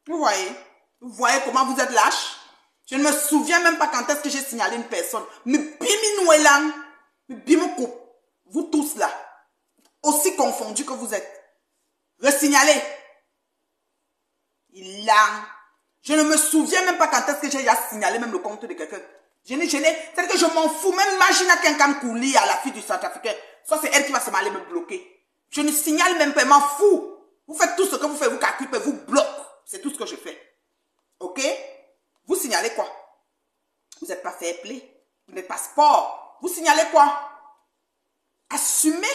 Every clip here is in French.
Vous voyez comment vous êtes lâche? Je ne me souviens même pas quand est-ce que j'ai signalé une personne. Mais bimi nouelan, bimoko, vous tous là, aussi confondus que vous êtes. Resignalez. Il a. Je ne me souviens même pas quand est-ce que j'ai déjà signalé même le compte de quelqu'un. C'est-à-dire que je m'en fous. Même imagine à quelqu'un couli à la fille du Centrafricain. Soit c'est elle qui va se m'aller me bloquer. Je ne signale même pas, je m'en fous. Vous faites tout ce que vous faites, vous calculez, vous bloquez. C'est tout ce que je fais. Ok? Vous signalez quoi? Vous n'êtes pas fair play. Vous n'êtes pas sport. Vous signalez quoi? Assumez.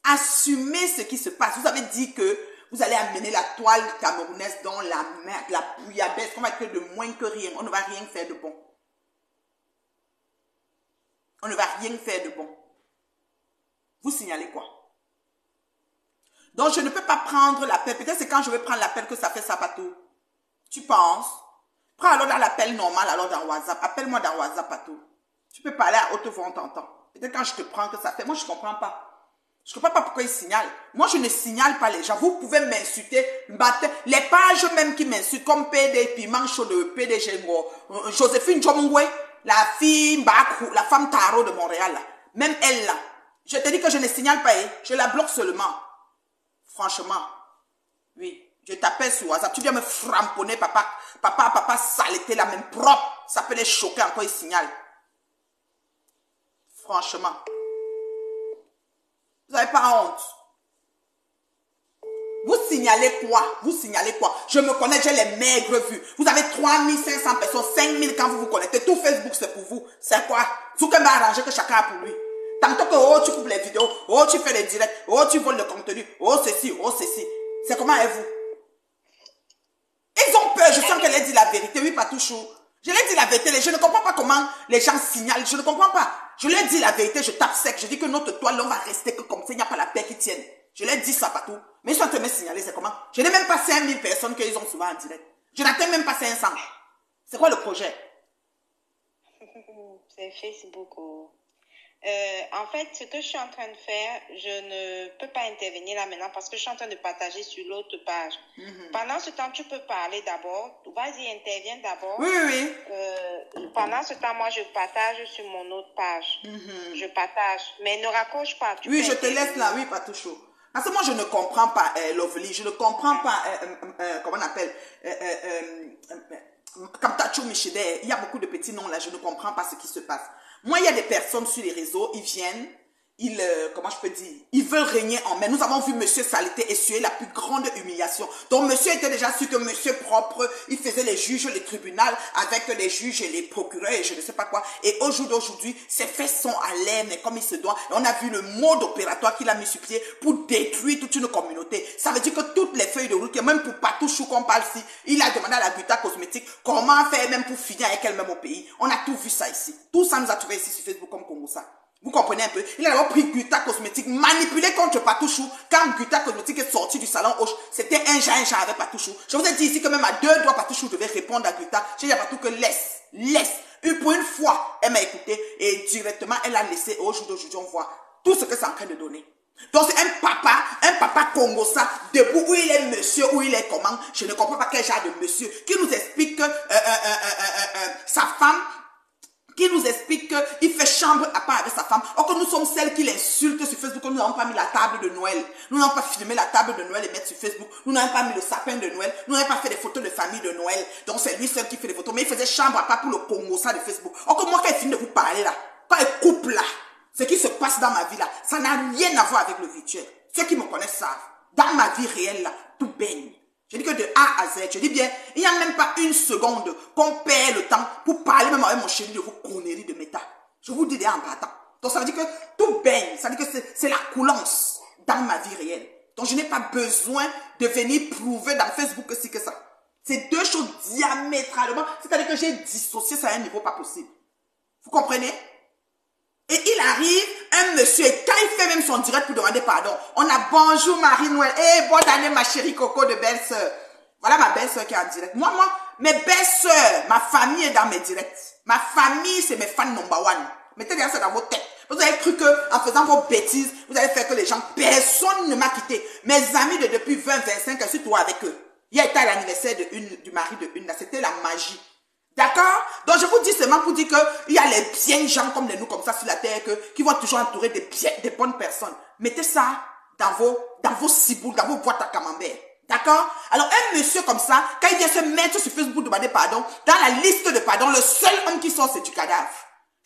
Assumez ce qui se passe. Vous avez dit que vous allez amener la toile camerounaise dans la mer, la bouillabaisse, qu'on va être de moins que rien. On ne va rien faire de bon. On ne va rien faire de bon. Vous signalez quoi? Donc, je ne peux pas prendre l'appel. Peut-être c'est quand je vais prendre l'appel que ça fait ça partout. Tu penses? Prends alors dans l'appel normal, alors dans WhatsApp. Appelle-moi dans WhatsApp partout. Tu peux parler à haute voix, on t'entend. Peut-être quand je te prends que ça fait. Moi, je ne comprends pas. Je ne comprends pas pourquoi ils signalent. Moi, je ne signale pas les gens. Vous pouvez m'insulter. Les pages même qui m'insultent, comme PD Piment Chaud de PDG Joséphine Jomongwe, la fille Mbakou, la femme Taro de Montréal, là. Même elle, là. Je te dis que je ne signale pas, hein. Je la bloque seulement. Franchement. Oui. Je t'appelle sur WhatsApp. Tu viens me framponner, papa. Papa, saleté, la même propre. Ça peut les choquer encore, ils signalent. Franchement. Vous n'avez pas honte. Vous signalez quoi? Vous signalez quoi? Je me connais, j'ai les maigres vues. Vous avez 3500 personnes, 5000 quand vous vous connectez. Tout Facebook, c'est pour vous. C'est quoi? Tout que m'a arrangé que chacun a pour lui. Tantôt que, oh, tu coupes les vidéos, oh, tu fais les directs, oh, tu voles le contenu, oh, ceci, oh, ceci. C'est comment est vous? Ils ont peur, je sens qu'elle a dit la vérité. Oui, Patouchou. Je l'ai dit la vérité. Je ne comprends pas comment les gens signalent. Je ne comprends pas. Je leur ai dit la vérité, je tape sec. Je dis que notre toile, on va rester que comme ça. Il n'y a pas la paix qui tienne. Je leur ai dit ça partout. Mais ils sont en train de me signaler, c'est comment? Je n'ai même pas 5000 personnes qu'ils ont souvent en direct. Je n'atteins même pas 500. C'est quoi le projet? C'est Facebook. En fait, ce que je suis en train de faire, je ne peux pas intervenir là maintenant parce que je suis en train de partager sur l'autre page. Pendant ce temps, tu peux parler d'abord. Vas-y, interviens d'abord. Oui. Pendant ce temps, moi, je partage sur mon autre page. Je partage. Mais ne raccroche pas. Oui, je te laisse là. Oui, Patouchou. Parce que moi, je ne comprends pas Lovely. Je ne comprends pas, comment on appelle, Kamtachou Michide. Il y a beaucoup de petits noms là. Je ne comprends pas ce qui se passe. Moi, il y a des personnes sur les réseaux, ils viennent, comment je peux dire, ils veulent régner en main. Nous avons vu monsieur Salité essuyer la plus grande humiliation. Donc, monsieur était déjà sûr que monsieur propre, il faisait les juges, les tribunaux, avec les juges et les procureurs et je ne sais pas quoi. Et au jour d'aujourd'hui, ses faits sont à l'air, mais comme il se doit. Et on a vu le mode opératoire qu'il a mis sur pied pour détruire toute une communauté. Ça veut dire que toutes les feuilles de route, même pour Patouchou qu'on parle ici, il a demandé à la Guta Cosmétique comment faire même pour finir avec elle-même au pays. On a tout vu ça ici. Tout ça nous a trouvé ici sur Facebook comme Congo ça. Vous comprenez un peu? Il a d'abord pris Guta Cosmétique, manipulé contre Patouchou. Quand Guta Cosmétique est sorti du salon Hoche, c'était un genre avec Patouchou. Je vous ai dit ici que même à 2 doigts, Patouchou devait répondre à Guta. J'ai dit à Patou que laisse. Et pour une fois, elle m'a écouté et directement, elle a laissé. Au jour d'aujourd'hui, on voit tout ce que c'est en train de donner. Donc c'est un papa Congo ça, debout où il est monsieur, où il est comment. Je ne comprends pas quel genre de monsieur qui nous explique que sa femme, qui nous explique qu'il fait chambre à part avec sa femme. Or que nous sommes celles qui l'insultent sur Facebook, que nous n'avons pas mis la table de Noël. Nous n'avons pas filmé la table de Noël et mettre sur Facebook. Nous n'avons pas mis le sapin de Noël. Nous n'avons pas fait des photos de famille de Noël. Donc c'est lui seul qui fait des photos. Mais il faisait chambre à part pour le Congo ça de Facebook. Or que moi quand il finit de vous parler là, quand il coupe là, ce qui se passe dans ma vie là, ça n'a rien à voir avec le virtuel. Ceux qui me connaissent savent. Dans ma vie réelle là, tout baigne. Je dis que de A à Z, je dis bien, il n'y a même pas une seconde qu'on perd le temps pour parler même avec mon chéri de vos conneries de méta. Je vous dis déjà en partant. Donc ça veut dire que tout baigne, ça veut dire que c'est la coulance dans ma vie réelle. Donc je n'ai pas besoin de venir prouver dans Facebook que c'est que ça. C'est deux choses diamétralement, c'est-à-dire que j'ai dissocié ça à un niveau pas possible. Vous comprenez? Et il arrive, un monsieur, et quand il fait même son direct pour demander pardon, on a bonjour Marie-Noël, bonne année ma chérie Coco de belle-sœur. Voilà ma belle-sœur qui est en direct. Moi, mes belles-sœurs, ma famille est dans mes directs. Ma famille, c'est mes fans number one. Mettez bien ça dans vos têtes. Vous avez cru que en faisant vos bêtises, vous allez faire que les gens, personne ne m'a quitté. Mes amis de depuis 20-25 ans, je suis toi avec eux. Il a été à l'anniversaire du mari de une, là. C'était la magie. D'accord? Donc, je vous dis seulement pour dire qu'il y a les bien gens comme nous, comme ça, sur la terre, qui vont toujours entourer des bonnes personnes. Mettez ça dans vos ciboules, dans vos boîtes à camembert. D'accord? Alors, un monsieur comme ça, quand il vient se mettre sur Facebook demander pardon, dans la liste de pardon, le seul homme qui sort, c'est du cadavre.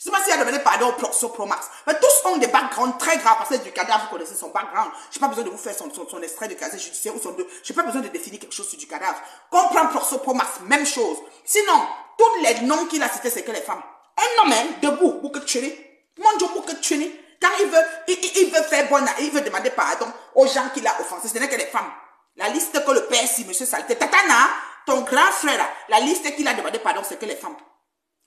Je ne sais pas s'il a demandé pardon au Pro Max. Mais tous ont des backgrounds très graves parce que du cadavre, vous connaissez son background. Je n'ai pas besoin de vous faire son extrait de casier judiciaire ou je n'ai pas besoin de définir quelque chose sur du cadavre. Comprends Pro Max, même chose. Sinon, tous les noms qu'il a cités, c'est que les femmes. Un homme, hein, debout, pour que tu mon Dieu, pour que tu quand il veut faire il veut demander pardon aux gens qu'il a offensés, ce n'est que les femmes. La liste que le père, si monsieur Saleté, Tatana, ton grand frère, la liste qu'il a demandé pardon, c'est que les femmes.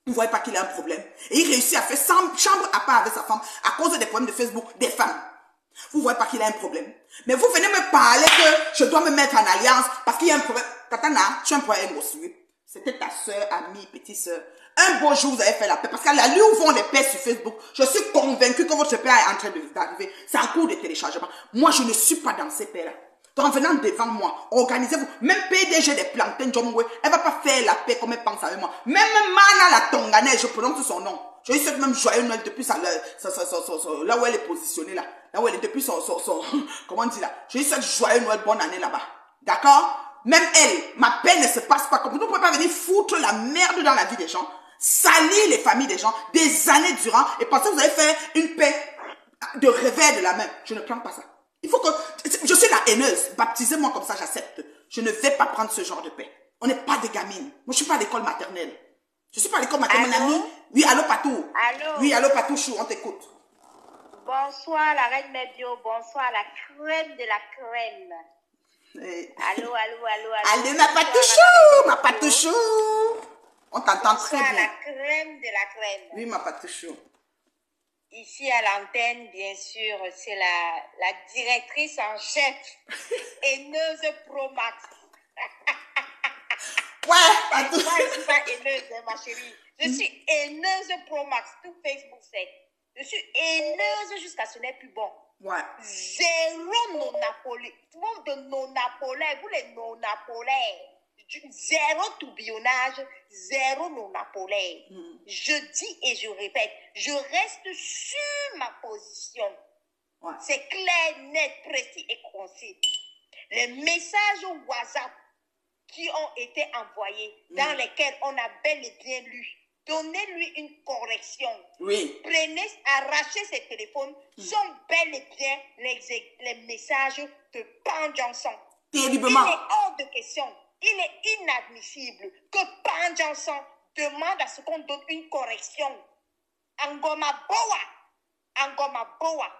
Vous ne voyez pas qu'il a un problème. Et il réussit à faire chambre à part avec sa femme à cause des problèmes de Facebook des femmes. Vous ne voyez pas qu'il a un problème. Mais vous venez me parler que je dois me mettre en alliance parce qu'il y a un problème. Tatana, tu as un problème aussi. C'était ta soeur, amie, petite soeur. Un beau jour, vous avez fait la paix. Parce qu'à la lieu où vont les pères sur Facebook, je suis convaincue que votre père est en train d'arriver. C'est en cours de téléchargement. Moi, je ne suis pas dans ces pères-là. Donc, en venant devant moi, organisez-vous. Même PDG des plantains, John Way, elle va pas faire la paix comme elle pense avec moi. Même Mana la Tonganaise, je prononce son nom. Je lui souhaite même joyeux Noël depuis là où elle est positionnée là. Là où elle est depuis comment on dit là. Je lui souhaite joyeux Noël, bonne année là-bas. D'accord? Même elle, ma paix ne se passe pas comme vous. Vous ne pouvez pas venir foutre la merde dans la vie des gens, salir les familles des gens des années durant et penser que vous allez faire une paix de revers de la main. Je ne prends pas ça. Il faut que... Je suis la haineuse. Baptisez-moi comme ça, j'accepte. Je ne vais pas prendre ce genre de paix. On n'est pas des gamines. Moi, je ne suis pas à l'école maternelle. Je ne suis pas à l'école maternelle, mon ami. Oui, allô, Patou. Allô. Oui, allô, Patouchou, on t'écoute. Bonsoir, la reine Medio. Bonsoir, la crème de la crème. Allô. Allez, ma Patouchou, ma Patouchou. On t'entend très bien. La crème de la crème. Oui, ma Patouchou. Ici à l'antenne, bien sûr, c'est la directrice en chef, haineuse Pro Max. Ouais, Patouchou. Moi, je ne suis pas haineuse, hein, ma chérie. Je suis haineuse Pro Max, tout Facebook sait. Je suis haineuse jusqu'à ce n'est plus bon. Ouais. Zéro non-napolais. Tout le monde de non-napolais, vous les non-napolais. Zéro tourbillonnage, zéro non-napolais. Je dis et je répète, je reste sur ma position. Ouais. C'est clair, net, précis et concis. Les messages WhatsApp qui ont été envoyés, dans lesquels on a bel et bien lu, donnez-lui une correction. Oui. Prenez, arrachez ses téléphones, sont bel et bien les messages de Pan Johnson. Terriblement. Il est hors de question. Il est inadmissible que Pan Johnson demande à ce qu'on donne une correction. Angoma Boa,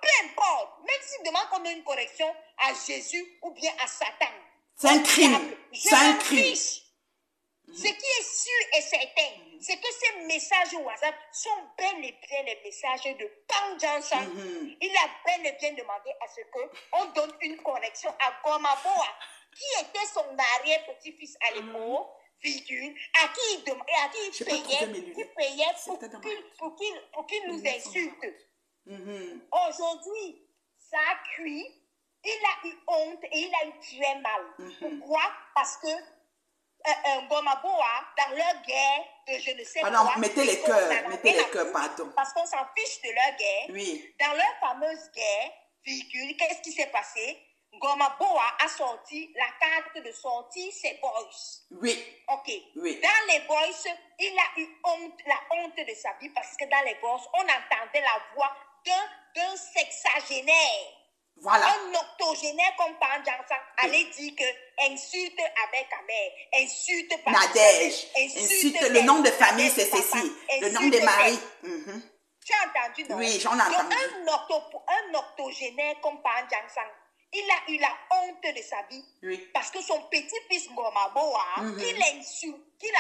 peu importe. Même s'il demande qu'on donne une correction à Jésus ou bien à Satan. C'est un crime. C'est un crime. Ce qui est sûr et certain, c'est que ces messages WhatsApp sont bel et bien les messages de Pan Johnson. Il a bel et bien demandé à ce qu'on donne une correction à Goma Boa, qui était son arrière-petit-fils à l'époque, virgule, à qui il payait pour qu'il nous insulte. Aujourd'hui, ça a cuit, il a eu honte et il a eu très mal. Pourquoi? Parce que Goma Boa, dans leur guerre de je ne sais quoi... Pardon, mettez les cœurs, pardon. Parce qu'on s'en fiche de leur guerre. Oui. Dans leur fameuse guerre, virgule, qu'est-ce qui s'est passé? Goma Boa a sorti la carte de sortie, ses boys. Oui. Ok. Oui. Dans les boys, il a eu la honte de sa vie parce que dans les boys, on entendait la voix d'un sexagénaire. Voilà. Un octogénaire comme Pan Johnson allait dire que insulte avec Amère, insulte par Nadège, insulte le nom de famille, c'est ceci, le nom de mari. Tu as entendu, non? Oui, j'en ai entendu. Un octogénaire comme Pan Johnson, il a eu la honte de sa vie. Oui. Parce que son petit-fils Goma Boa, qu'il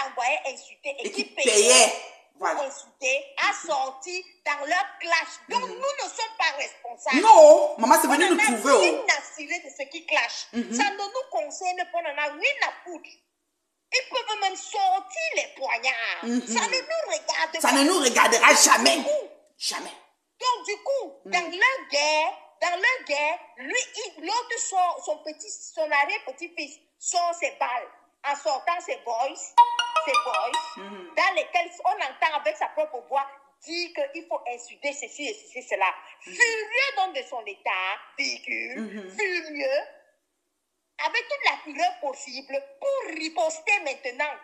envoyait insulter et qui payait pour insulter, a sorti dans leur clash. Donc nous ne sommes pas responsables. Non, maman, c'est venu nous trouver. On n'a rien à cirer de ce qui clash. Ça ne nous concerne pas, on n'en a rien à foutre. Ils peuvent même sortir les poignards. Ça ne nous regarde pas. Ça ne nous regardera jamais. Jamais. Donc du coup, dans leur guerre, lui, l'autre, son arrière-petit-fils sort ses balles en sortant ses voices, dans lesquels on entend avec sa propre voix dire qu'il faut insulter ceci et ceci, cela. Furieux donc de son état, furieux, avec toute la fureur possible pour riposter maintenant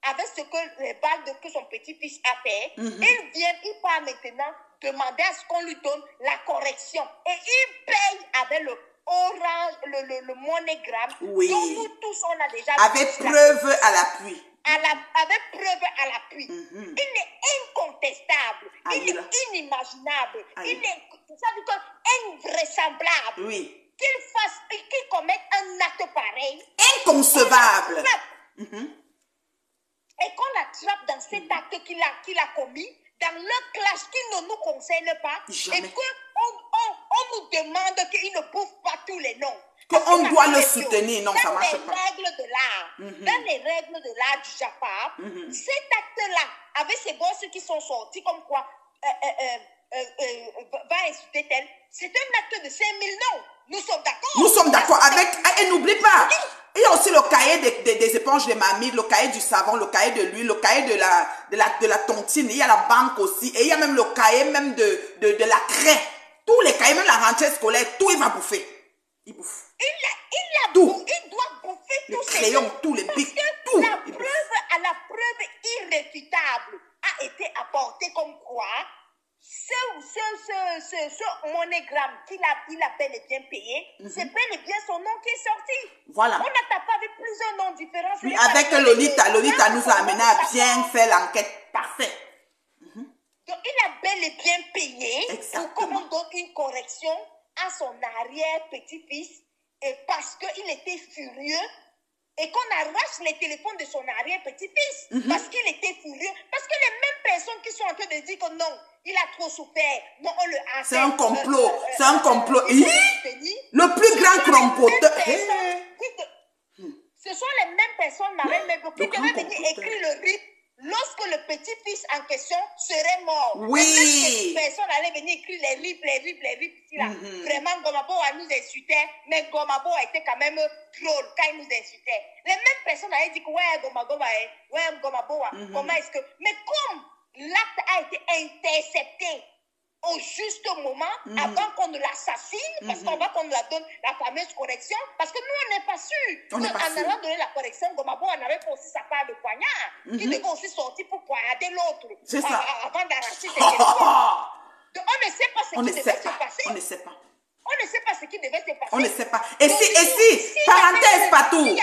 avec ce que les balles que son petit-fils a fait. Il part maintenant demander à ce qu'on lui donne la correction. Et il paye avec le orange, le MoneyGram, dont nous tous on a déjà avec preuve à l'appui. Avec preuve à l'appui. Il est incontestable, il est inimaginable, il est invraisemblable qu'il commette un acte pareil. Inconcevable. Et qu'on l'attrape dans cet acte qu'il a commis, dans le clash qui ne nous concerne pas, jamais. Et qu'on nous demande qu'il ne bouffe pas tous les noms. Qu'on doit le soutenir. Non, ça marche pas. Dans les règles de l'art du Japon, cet acte-là, avec ces gosses qui sont sortis comme quoi va insulter tel, c'est un acte de 5000 noms. Nous sommes d'accord. Nous sommes d'accord avec... Et n'oublie pas, il y a aussi le cahier des éponges de mamie, le cahier du savon, le cahier de l'huile, le cahier de la tontine. Il y a la banque aussi. Et il y a même le cahier même de la craie. Tous les cahiers, même la rentrée scolaire, tout il va bouffer. Il bouffe. Il doit bouffer les tous crayons, tous les bics, tout. La preuve irréfutable a été apportée comme quoi ce MoneyGram qu'il a bel et bien payé, c'est bel et bien son nom qui est sorti. Voilà. On a tapé avec plusieurs noms différents. Oui, avec Lolita nous a amené à bien faire l'enquête parfaite. Donc, il a bel et bien payé pour qu'on donne une correction à son arrière-petit-fils parce qu'il était furieux et qu'on arrache les téléphones de son arrière-petit-fils parce qu'il était furieux. Parce que les mêmes personnes qui sont en train de dire que non, il a trop souffert, non, on le harcèle. C'est un complot, c'est un complot. Le plus grand complot. Ce sont les mêmes personnes, qui devaient venir écrire le RIP lorsque le petit-fils en question serait mort. Oui. Les personnes allaient venir écrire les RIP ici, là. Vraiment, Gomaboa nous insultait, mais Gomaboa était quand même drôle quand il nous insultait. Les mêmes personnes allaient dire que ouais, Gomaboa, comment est-ce que... Mais comme l'acte a été intercepté au juste moment, avant qu'on ne l'assassine, parce qu'on va qu'on la donne la fameuse correction, parce que nous, on n'est pas sûrs. En allant donner la correction, Gomabo, on avait aussi sa part de poignard, qui devait aussi sortir pour poignarder l'autre, avant d'arracher ses téléphones. Donc, on ne sait pas ce qui devait se passer. On ne sait pas. On ne sait pas ce qui devait se passer. On ne sait pas. Et si, parenthèse, Patou,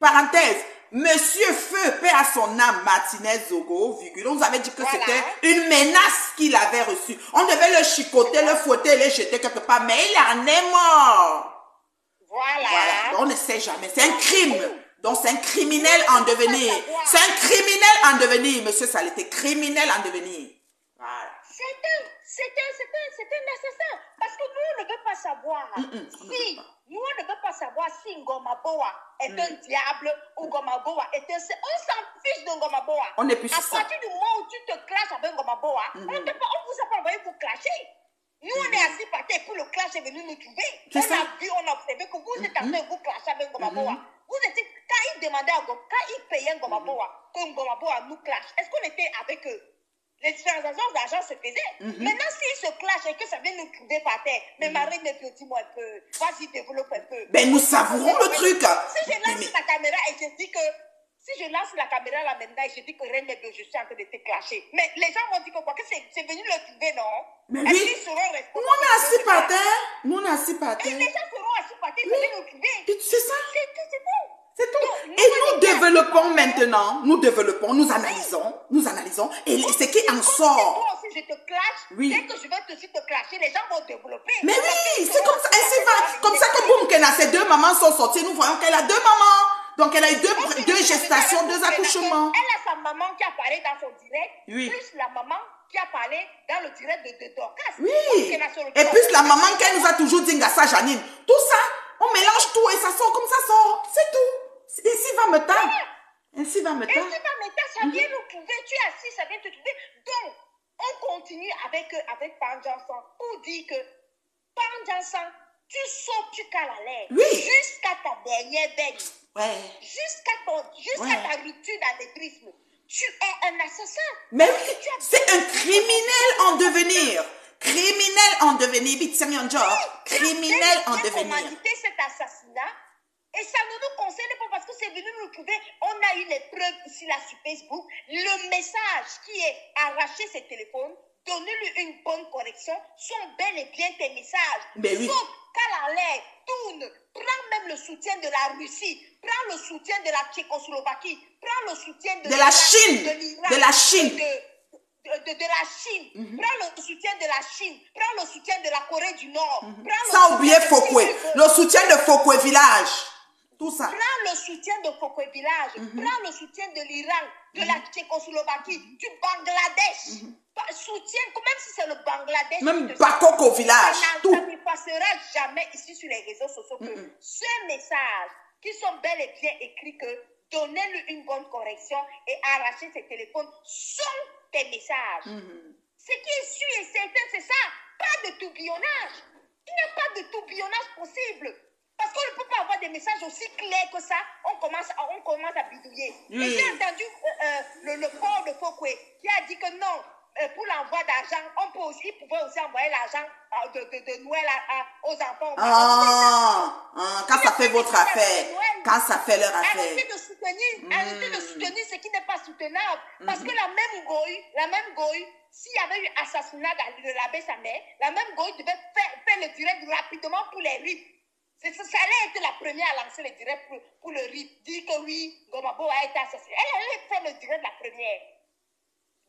parenthèse, Monsieur Feu, paix à son âme, Martinez Zogo, virgule, on nous avait dit que c'était une menace qu'il avait reçue. On devait le chicoter, le fouetter, le jeter quelque part, mais il en est mort. Voilà. On ne sait jamais. C'est un crime. Donc c'est un criminel en devenir. C'est un criminel en devenir, Monsieur Saleté. Criminel en devenir. Voilà. C'est un assassin. Parce que nous, on ne veut pas savoir nous, on ne veut pas savoir si Ngomaboa est un diable ou Ngomaboa est un... On s'en fiche de Ngomaboa. On n'est plus sur ça. À partir du moment où tu te clashes avec Ngomaboa, on vous a pas envoyé pour clasher. Nous, on est assis par terre, puis le clash est venu nous trouver. On a vu, on a observé que vous êtes en train de vous clasher avec Ngomaboa. Vous étiez, quand ils demandaient à Ngomaboa, quand ils payaient Ngomaboa, que Ngomaboa nous clash, est-ce qu'on était avec eux? Les transactions d'argent se faisaient. Maintenant, s'ils se clashent et que ça vient nous trouver par terre, mais Marine, dis-moi un peu, vas-y, développe un peu. Ben, nous savourons le truc. Si je lance la caméra et je dis que, si je lance la caméra là maintenant et je dis que Reine de je suis en train de te clasher, mais les gens vont dire que quoi, que c'est venu le trouver, non? Mais est-ce oui. qu'ils seront responsables? Nous, on est assis par terre. Nous, on est assis par terre. Et les gens seront assis par terre, ils viennent nous trouver. C'est ça. C'est tout. C'est tout. Et nous développons maintenant, nous analysons, et ce qui en sort. Toi aussi, je te clash, dès que je vais te clasher, les gens vont développer. Mais oui, c'est comme ça, comme ça que boum, qu'elle a ses deux mamans sont sorties, nous voyons qu'elle a deux mamans. Donc elle a eu deux gestations, deux accouchements. Elle a sa maman qui a parlé dans son direct, plus la maman qui a parlé dans le direct de Dorcas. Oui, et plus la maman qu'elle nous a toujours dit, Ngassa Janine. Tout ça, on mélange tout et ça sort comme ça sort, c'est tout. Ici va me taire. Ici va me taire. Ça vient nous trouver. Tu es assis, ça vient te trouver. Donc, on continue avec Panjansan pour dire que Panjansan, tu sautes, tu cales à l'air. Jusqu'à ta dernière veille. Ouais. Jusqu'à ta rupture d'anévrisme. Tu es un assassin. Mais oui, c'est un criminel en devenir. Criminel en devenir. Criminel en devenir. Commandité cet assassinat. Et ça ne nous concerne pas parce que c'est venu nous trouver. On a eu les preuves ici là sur Facebook. Le message qui est arraché ses téléphones, donner-lui une bonne correction, sont bel et bien tes messages. Mais oui. Sauf qu'à la l'air, tourne, prends même le soutien de la Russie, prends le soutien de la Tchécoslovaquie, prends le soutien de la Chine, de la Chine. De la Chine, prends le soutien de la Chine, prends le soutien de la Corée du Nord, sans oublier Fokwe, le soutien de Fokwe Village, tout ça. Prends le soutien de Fokwe Village, prends le soutien de l'Iran, de la Tchécoslovaquie, du Bangladesh. Soutien, même si c'est le Bangladesh. Même Bakoko Village, tout. Ça ne passera jamais ici sur les réseaux sociaux que ce message qui sont bel et bien écrits que donnez-lui une bonne correction et arrachez ses téléphones sont tes messages. Ce qui est sûr et certain, c'est ça. Pas de tourbillonnage. Il n'y a pas de tourbillonnage possible. Parce qu'on ne peut pas avoir des messages aussi clairs que ça. On commence à bidouiller. Et j'ai entendu le corps de Fokwe qui a dit que non, pour l'envoi d'argent, il pouvait aussi envoyer l'argent de Noël aux enfants. Quand ça fait votre affaire. Quand ça fait leur affaire. Arrêtez de soutenir ce qui n'est pas soutenable. Parce que la même Goï, s'il y avait eu assassinat de l'abbé Samer, la même Goï devait faire le direct rapidement pour les RIP. Ça allait être la première à lancer le direct pour le RIP. Dire que oui, Gomabo a été assassiné. Elle allait faire le direct la première.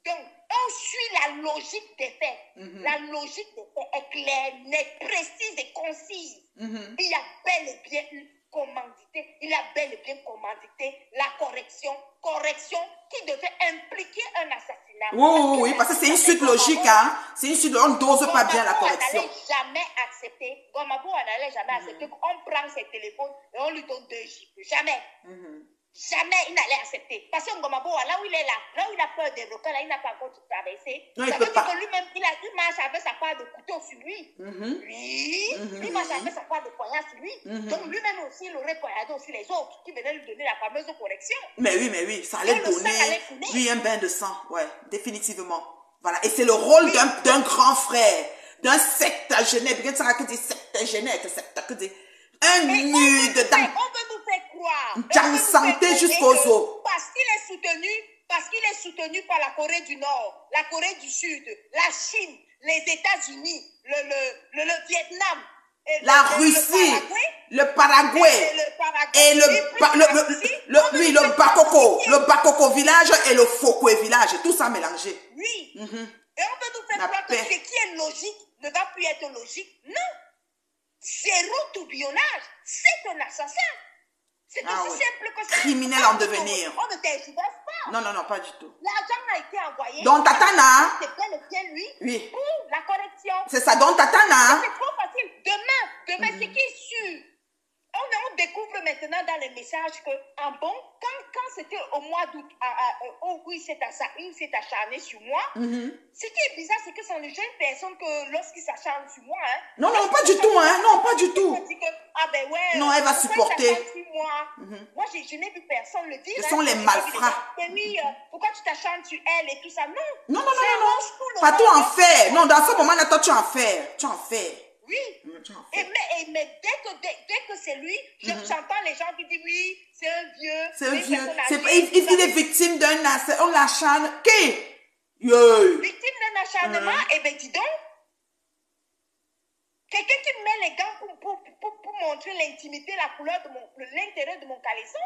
Donc, on suit la logique des faits. La logique des faits est claire, nette, précise et concise. Il y a bel et bien une commandité. Il a bel et bien commandité la correction qui devait impliquer un assassinat. Oui, parce que c'est une suite logique, hein. C'est une suite, on ne dose pas bien la correction. Gomabo n'allait jamais accepter qu'on prend ses téléphones et on lui donne 2 gifles. Jamais. Jamais il n'allait accepter. Parce que Ngomabo, là où il est là où il a peur des requins, là, il n'a pas encore traversé. Non, ça il veut peut dire pas. que lui-même, il marche avec sa part de couteau sur lui. Oui, il marche avec sa part de poignard sur lui. Donc lui-même aussi, il aurait poignardé aussi les autres qui venaient lui donner la fameuse correction. Mais oui, ça allait donner, lui, un bain de sang. Ouais, définitivement. Voilà, et c'est le rôle d'un grand frère, d'un septagénaire. Bien ça que des septagénaires, un nu dedans. On veut nous faire croire. Dans santé jusqu'aux os. Parce qu'il est soutenu par la Corée du Nord, la Corée du Sud, la Chine, les États-Unis, le Vietnam, la Russie, le Paraguay, et le Bakoko village et le Fokwe village, tout ça mélangé. Oui. Et on veut nous faire croire que ce qui est logique ne va plus être logique. Non. Zéro tourbillonnage. C'est un assassin. C'est aussi simple que ça. Criminel en devenir. On ne tergiverse pas. Non, pas du tout. L'argent a été envoyé. Donc Tatana. C'est bien le bien lui. Oui. Pour la correction. C'est ça, donc Tatana. C'est trop facile. Demain, ce qui est sûr. On découvre maintenant dans les messages que, quand c'était au mois d'août, où il s'est acharné sur moi, ce qui est bizarre, c'est que ce n'est jamais une personne que lorsqu'il s'acharne sur moi, non, pas du tout, hein, non, pas du tout. Dit que, ah ben ouais, non, elle va supporter. Moi, je n'ai vu personne le dire. Ce sont les malfrats. Oui, pourquoi tu t'acharnes sur elle et tout ça? Non. Non. Pas tout en faire. Non, dans ce moment-là, toi, tu en fais. Oui. Mais dès que c'est lui, j'entends les gens qui disent oui, c'est un vieux. Il est victime d'un acharnement. On l'acharne. Qui? Victime d'un acharnement, et bien dis donc. Quelqu'un qui met les gants pour montrer l'intimité, la couleur de l'intérieur de mon caleçon.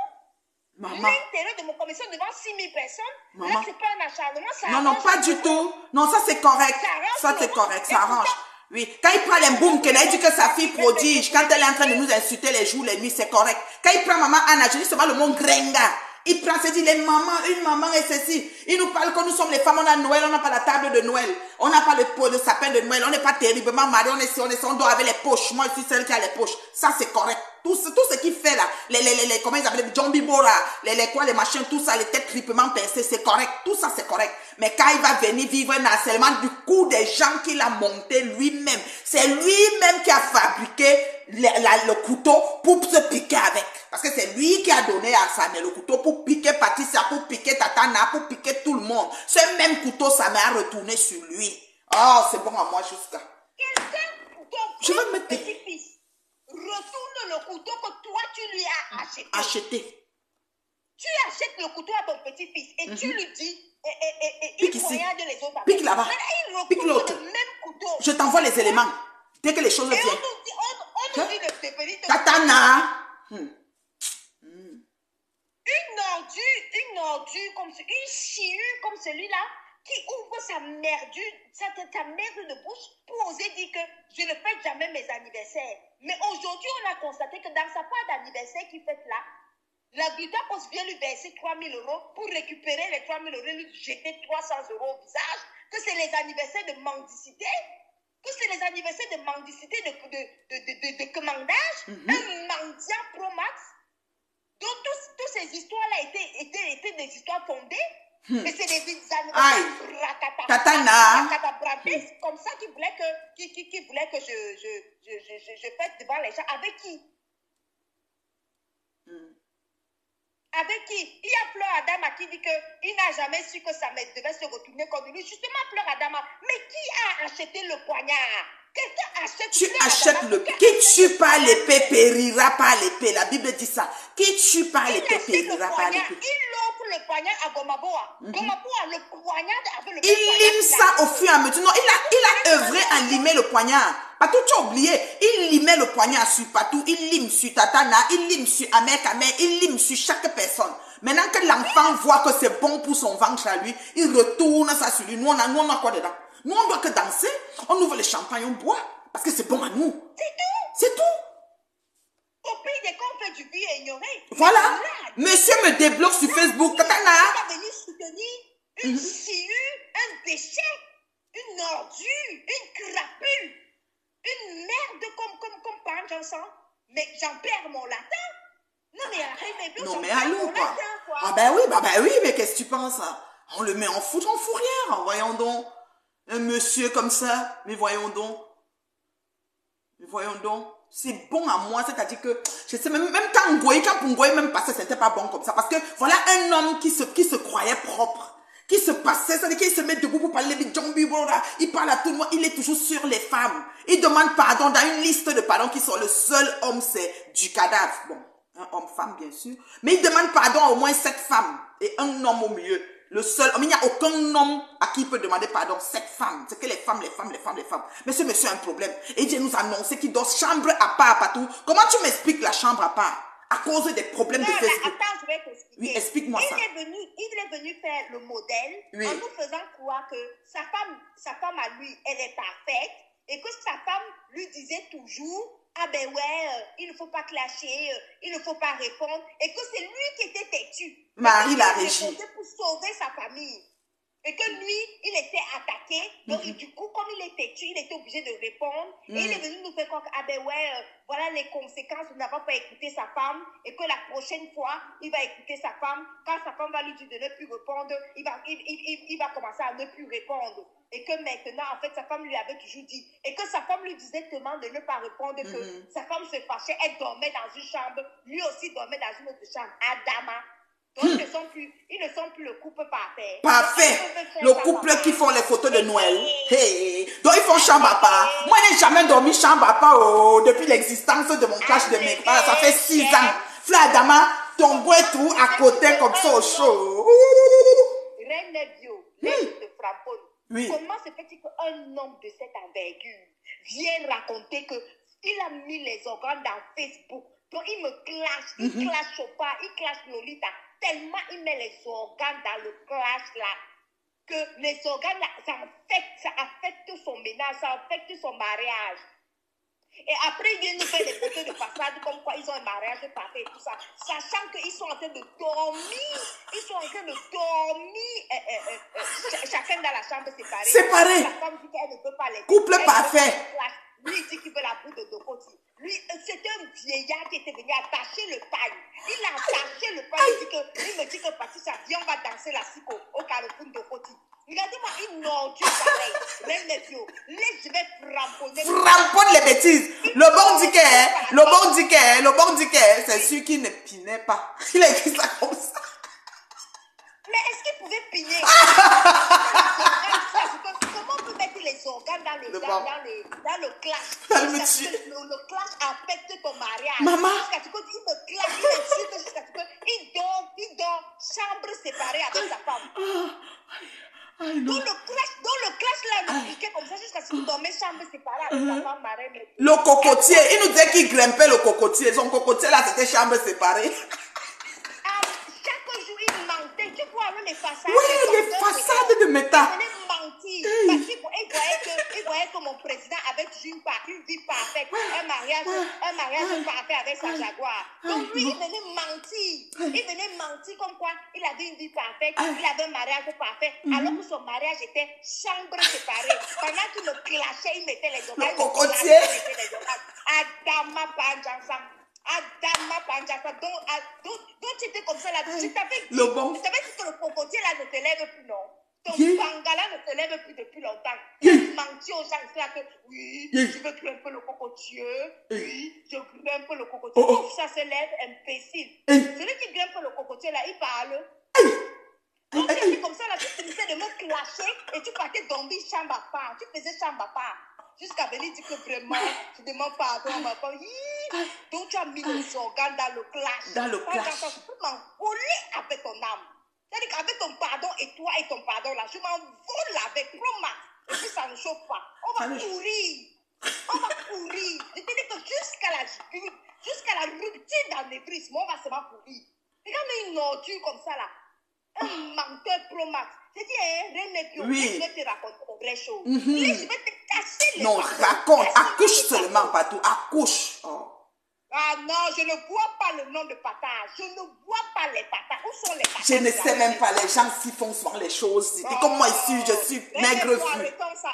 L'intérieur de mon caleçon devant 6000 personnes. Là, c'est pas un acharnement. Ça non, pas du tout. Non, ça c'est correct. Ça c'est correct, ça arrange. Oui, quand il prend les boum, qu'il a dit que sa fille prodige, quand elle est en train de nous insulter les jours, les nuits, c'est correct. Quand il prend maman Anna, je dis seulement le mot grenga. Il prend, se dit, une maman et ceci. Il nous parle que nous sommes les femmes, on a Noël, on n'a pas la table de Noël. On n'a pas le sapin de Noël, on n'est pas terriblement mariés, on doit avoir les poches. Moi, je suis celle qui a les poches. Ça, c'est correct. Tout ce qu'il fait là, comment ils appellent, John Bora, les machins, tout ça, les têtes triplement pincées, c'est correct. Tout ça, c'est correct. Mais quand il va venir vivre un harcèlement du coup des gens qu'il a monté lui-même, c'est lui-même qui a fabriqué le couteau pour se piquer avec. Parce que c'est lui qui a donné à Samé le couteau pour piquer Patricia, pour piquer Tatana, pour piquer tout le monde. Ce même couteau, Samé a retourné sur lui. Oh, c'est bon à moi jusqu'à. Je veux mettre petit-fils. Retourne le couteau que toi, tu lui as acheté. Tu achètes le couteau à ton petit-fils et tu lui dis, il poignarde les autres. Pique là-bas. Pique l'autre. Je t'envoie les éléments. Dès que les choses viennent. On nous dit de venir te... Tatana. Une ordure comme une chiure comme celui-là qui ouvre sa merde de bouche pour oser dire que je ne fête jamais mes anniversaires. Mais aujourd'hui, on a constaté que dans sa part d'anniversaire qu'il fête là, la Glita Post vient lui verser 3 000 € pour récupérer les 3 000 € et lui jeter 300 € au visage, que c'est les anniversaires de mendicité, de commandage, un mendiant pro max. Donc, toutes ces histoires-là étaient des histoires fondées. Et c'est des anniversaires comme ça qui voulaient que je fête devant les gens. Avec qui? Avec qui? Il y a Fleur Adama qui dit qu'il n'a jamais su que sa mère devait se retourner contre lui. Justement, Fleur Adama. Mais qui a acheté le poignard? Quelqu'un achète tu achètes le... Qui tue par l'épée périra par l'épée. La Bible dit ça. Qui tue par l'épée périra par l'épée. Il offre le poignard à Gomaboa. Gomaboa, le poignard avec le... Il lime ça au fur et à mesure. Non, il a œuvré à limer le poignard. Patou, tu as oublié. Il limait le poignard sur Patou. Il lime sur Tatana. Il lime sur Amer Kamer. Il lime sur chaque personne. Maintenant que l'enfant voit que c'est bon pour son ventre à lui, il retourne ça sur lui. Nous, on a quoi dedans? Nous, on doit que danser. On ouvre le champagne, on boit. Parce que c'est bon à nous. C'est tout. C'est tout. Au pays des qu'on fait du but et ignorer. Voilà. Monsieur me débloque sur Facebook. Tatana. Il va venir soutenir une sciure, un déchet, une ordure, une crapule, une merde comme parle Jean-Sang. Mais j'en perds mon latin. Non, mais arrête, non, mais allô, quoi. Ah ben oui, mais qu'est-ce que tu penses? On le met en fout, on fout rien. Voyons donc. Un monsieur comme ça, mais voyons donc. C'est bon à moi, c'est-à-dire que, je sais, même quand Ngoï même passait, c'était pas bon comme ça. Parce que voilà un homme qui se croyait propre, qui se passait, c'est-à-dire qu'il se met debout pour parler de Djambi, il parle à tout le monde, il est toujours sur les femmes. Il demande pardon dans une liste de pardons qui sont le seul homme, c'est du cadavre. Bon, un homme-femme, bien sûr. Mais il demande pardon à au moins 7 femmes et un homme au milieu. Le seul homme, il n'y a aucun homme à qui il peut demander pardon. 7 femmes. C'est que les femmes. Mais ce monsieur a un problème. Et il vient nous annoncer qu'il dort chambre à part partout. Comment tu m'expliques la chambre à part? À cause des problèmes de Facebook. Attends, je vais t'expliquer. Oui, explique-moi ça. Il est venu faire le modèle en nous faisant croire que sa femme à lui, elle est parfaite. Et que sa femme lui disait toujours, ah ben ouais, il ne faut pas clasher, il ne faut pas répondre. Et que c'est lui qui était têtu. Marie la régie. Pour sauver sa famille. Et que lui, il était attaqué. Donc, du coup, comme il est têtu, il était obligé de répondre. Et il est venu nous faire croire que, ah ben ouais, voilà les conséquences de n'avoir pas écouté sa femme. Et que la prochaine fois, il va écouter sa femme. Quand sa femme va lui dire de ne plus répondre, il va commencer à ne plus répondre. Et que maintenant, en fait, sa femme lui avait toujours dit. Et que sa femme lui disait tellement de ne pas répondre que sa femme se fâchait. Elle dormait dans une chambre. Lui aussi dormait dans une autre chambre. Adama. Donc, ils ne sont plus le couple parfait. Parfait. Le couple qui font les photos de Noël. Hey. Donc, ils font chambre à part. Moi, je n'ai jamais dormi chambre à part depuis l'existence de mon clash de mes frères. Ça fait 6 ans. Fleur Adama, ton bois et tout à côté comme ça au chaud. Reine Bio, de Frampone. Oui. Comment se fait-il qu'un homme de cette envergure vienne raconter qu'il a mis les organes dans Facebook? Donc, il me clash, il clash Chopin, il clash Lolita. Tellement il met les organes dans le clash là, que les organes là, ça affecte son ménage, ça affecte son mariage. Et après, ils viennent nous faire des photos de façade comme quoi ils ont un mariage parfait et tout ça, sachant qu'ils sont en train de dormir. Ils sont en train de dormir, chacun dans la chambre séparée. Séparé. La femme dit qu'elle ne peut pas les couple parfait. Lui, il dit qu'il veut la boue de Dokoti. Lui, c'était un vieillard qui était venu attacher le pagne. Il a attaché le pagne. Il me dit que Patricia, viens, on va danser la siko au Carrefour Dokoti. Regardez-moi une ordure pareille. Reine des bio. Je vais framponner. Framponne les bêtises. Le bon diquet, c'est celui qui ne pinait pas. Il a écrit ça comme ça. Mais est-ce qu'il pouvait piner? Comment on peut mettre les organes dans le clash? Le clash affecte ton mariage. Maman. Jusqu'à ce qu'il me clash, il m'insulte jusqu'à ce qu'il dort chambre séparée avec sa femme. Dans le clash là, il nous piquait comme ça jusqu'à ce qu'il dormait chambre séparée avec sa femme marraine. Le cocotier, il nous disait qu'il grimpait le cocotier. Son cocotier là, c'était chambre séparée. Chaque jour, il mentait. Tu vois les façades. Oui, les façades de métal. Il venait mentir. Parce qu'il voyait que mon président avait toujours une vie parfaite. Un mariage parfait avec sa Jaguar. Donc lui, il venait mentir. Il venait mentir comme quoi il avait une vie parfaite. Il avait un mariage parfait. Alors que son mariage était chambre séparée. Pendant qu'il le clashait, il mettait les organes. Le cocotier. Adama Panjansa. Adama Panjasa, donc tu étais comme ça là, je t'avais dit que le cocotier là ne te lève plus, non? Ton bangala ne te lève plus depuis longtemps. Tu as menti aux gens là que oui, je veux grimper le cocotier, oui, je grimpe le cocotier. Oh, ça se lève, imbécile. Celui qui grimpe le cocotier là, il parle. Donc tu étais comme ça là, tu finissais de me clasher et tu partais dormir chambre à part. Tu faisais chambre à part. Jusqu'à venir dire que vraiment, tu demandes pardon à ma femme. Donc tu as mis les organes dans le clash. Dans le clash. Tu peux m'envoler avec ton âme. C'est-à-dire qu'avec ton pardon et toi et ton pardon là, je m'envole avec Roma. Et puis ça ne chauffe pas. On va courir. Je te dis que jusqu'à la rupture d'anévrisme, on va seulement courir. Regarde une ordure comme ça là. Un menteur pro max. J'ai dit, René, oui. Je vais te raconter de vraies choses. Je vais te casser les non, raconte. Accouche seulement, pas tout. Accouche. Oh. Ah non, je ne vois pas le nom de patates. Je ne vois pas les patates. Où sont les patates? Je ne sais même pas. Les gens s'y font souvent les choses. C'est comme moi ici, je suis maigre vue.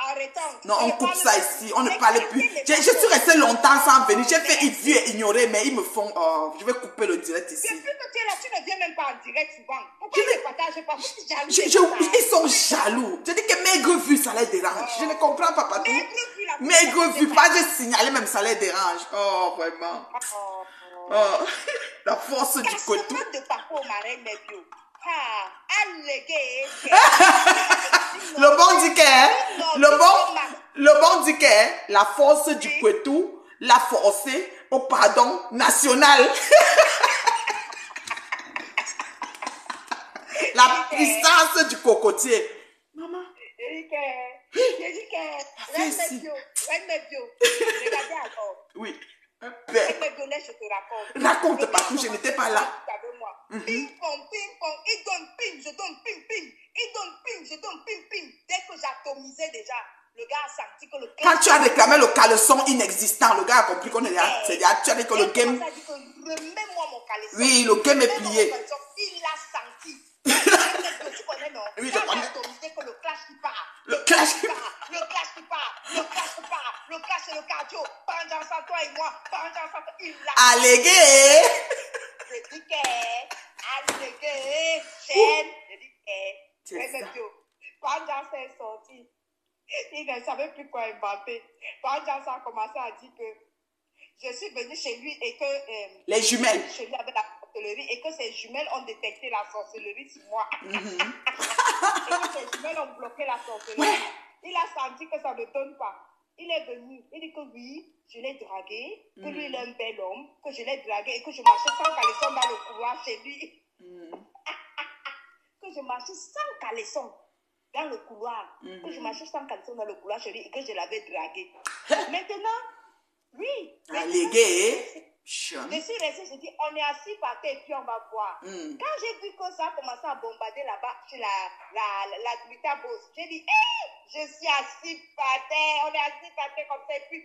Arrêtons. Non, on coupe ça ici. On ne parle plus. Je suis restée longtemps sans venir. J'ai fait vu et ignorer, mais ils me font... Oh, je vais couper le direct ici. Depuis que tu es là, tu ne viens même pas en direct souvent. Pourquoi ils ne partagent pas? Ils sont jaloux. Je dis que maigre vue, ça les dérange. Je ne comprends pas partout. Maigre vue, pas de signaler même, ça les dérange. Oh, vraiment. Oh, la force du couteau. De parcours marin Nebio. Le bon dit que la force du couteau l'a forcé au pardon national. La puissance du cocotier. Maman. J'ai dit que Reine Nebio. Regardez encore. Oui. Je te raconte. Raconte partout, je n'étais pas là. Ping pong, il donne ping, je donne ping ping. Il donne ping, je donne ping ping. Dès que j'atomisais déjà, le gars a senti que le caleçon... Quand tu as réclamé le caleçon inexistant, le gars a compris qu'on est là. C'est-à-dire, tu as dit que le game... Remets-moi mon caleçon. Oui, le game est plié. Il l'a senti. Tu connais, non? Oui, je connais. Que le clash qui part. Le clash qui part. Le clash c'est le cardio. Pendant ça, toi et moi. Pendant ça, il l'a... Allégué. Je dis que... Allégué. Chaîne. Je dis que... Pendant ça est sorti, il ne savait plus quoi inventer. Pendant ça a commencé à dire que je suis venue chez lui et que... les jumelles. Chez lui avec la sorcellerie et que ses jumelles ont détecté la sorcellerie sur moi. Et que ses jumelles ont bloqué la sorcellerie. Ouais. Il a senti que ça ne donne pas. Il est venu. Il dit que oui, je l'ai dragué, que lui il est un bel homme, que je l'ai dragué et que je marchais sans caleçon dans le couloir chez lui. Que je marchais sans caleçon dans le couloir. Que je marchais sans caleçon dans le couloir chez lui et que je l'avais dragué. Maintenant, oui. Allégué. Je suis restée, j'ai dit, on est assis par terre et puis on va voir. Quand j'ai vu que ça a commencé à bombarder là-bas, chez la Glutaboss, j'ai dit, hey, je suis assis par terre, on est assis par terre comme ça. Et puis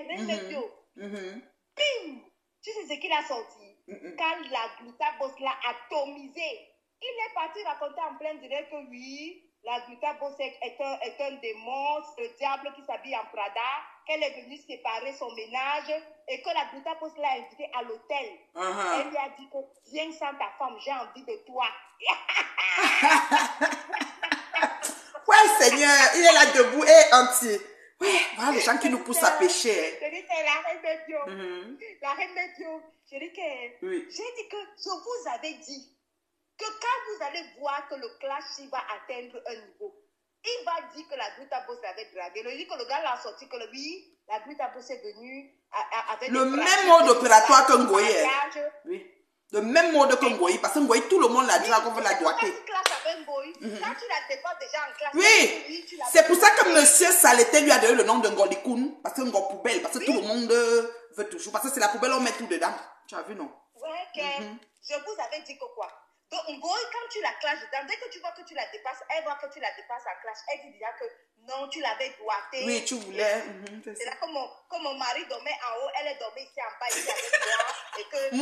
Reine Nebio, bim, tu sais ce qu'il a sorti? Quand la Glutaboss l'a atomisé, il est parti raconter en plein direct que oui, la Glutaboss est un démon, le diable qui s'habille en Prada, qu'elle est venue séparer son ménage et que la Glutaboss l'a invité à l'hôtel. Elle lui a dit que viens sans ta femme, j'ai envie de toi. Oh Seigneur, il est là debout et entier. Ouais, voilà les gens qui nous poussent à pécher. Je dis, c'est la reine de Dieu. La reine de Dieu. Je dis que, Oui. j'ai dit que je vous avais dit que quand vous allez voir que le clash il va atteindre un niveau, il va dire que la Glutabos l'avait dragué. Le jour que le gars l'a sorti, que lui, la Glutabos est venue avec le même mode opératoire que Ngoye. Oui. Le même mode que Ngoye. Parce que Ngoye, tout le monde la drague, on veut la doigter. Quand tu clashes avec Ngoye, quand tu la dépasses déjà en classe, oui. C'est pour ça que Monsieur Saleté lui a donné le nom de Ngolikoun. Parce que Ngo poubelle. Parce que tout le monde veut toujours. Parce que c'est la poubelle, on met tout dedans. Tu as vu, non? Ouais, ok. Je vous avais dit que quoi? Donc, Ngoye, quand tu la clashes dedans, dès que tu vois que tu la dépasses, elle voit que tu la dépasses en clash. Elle dit déjà que non, tu l'avais doigté. Oui, tu voulais. C'est là que mon mari dormait en haut, elle est dormie ici en bas, ici avec moi. Et que,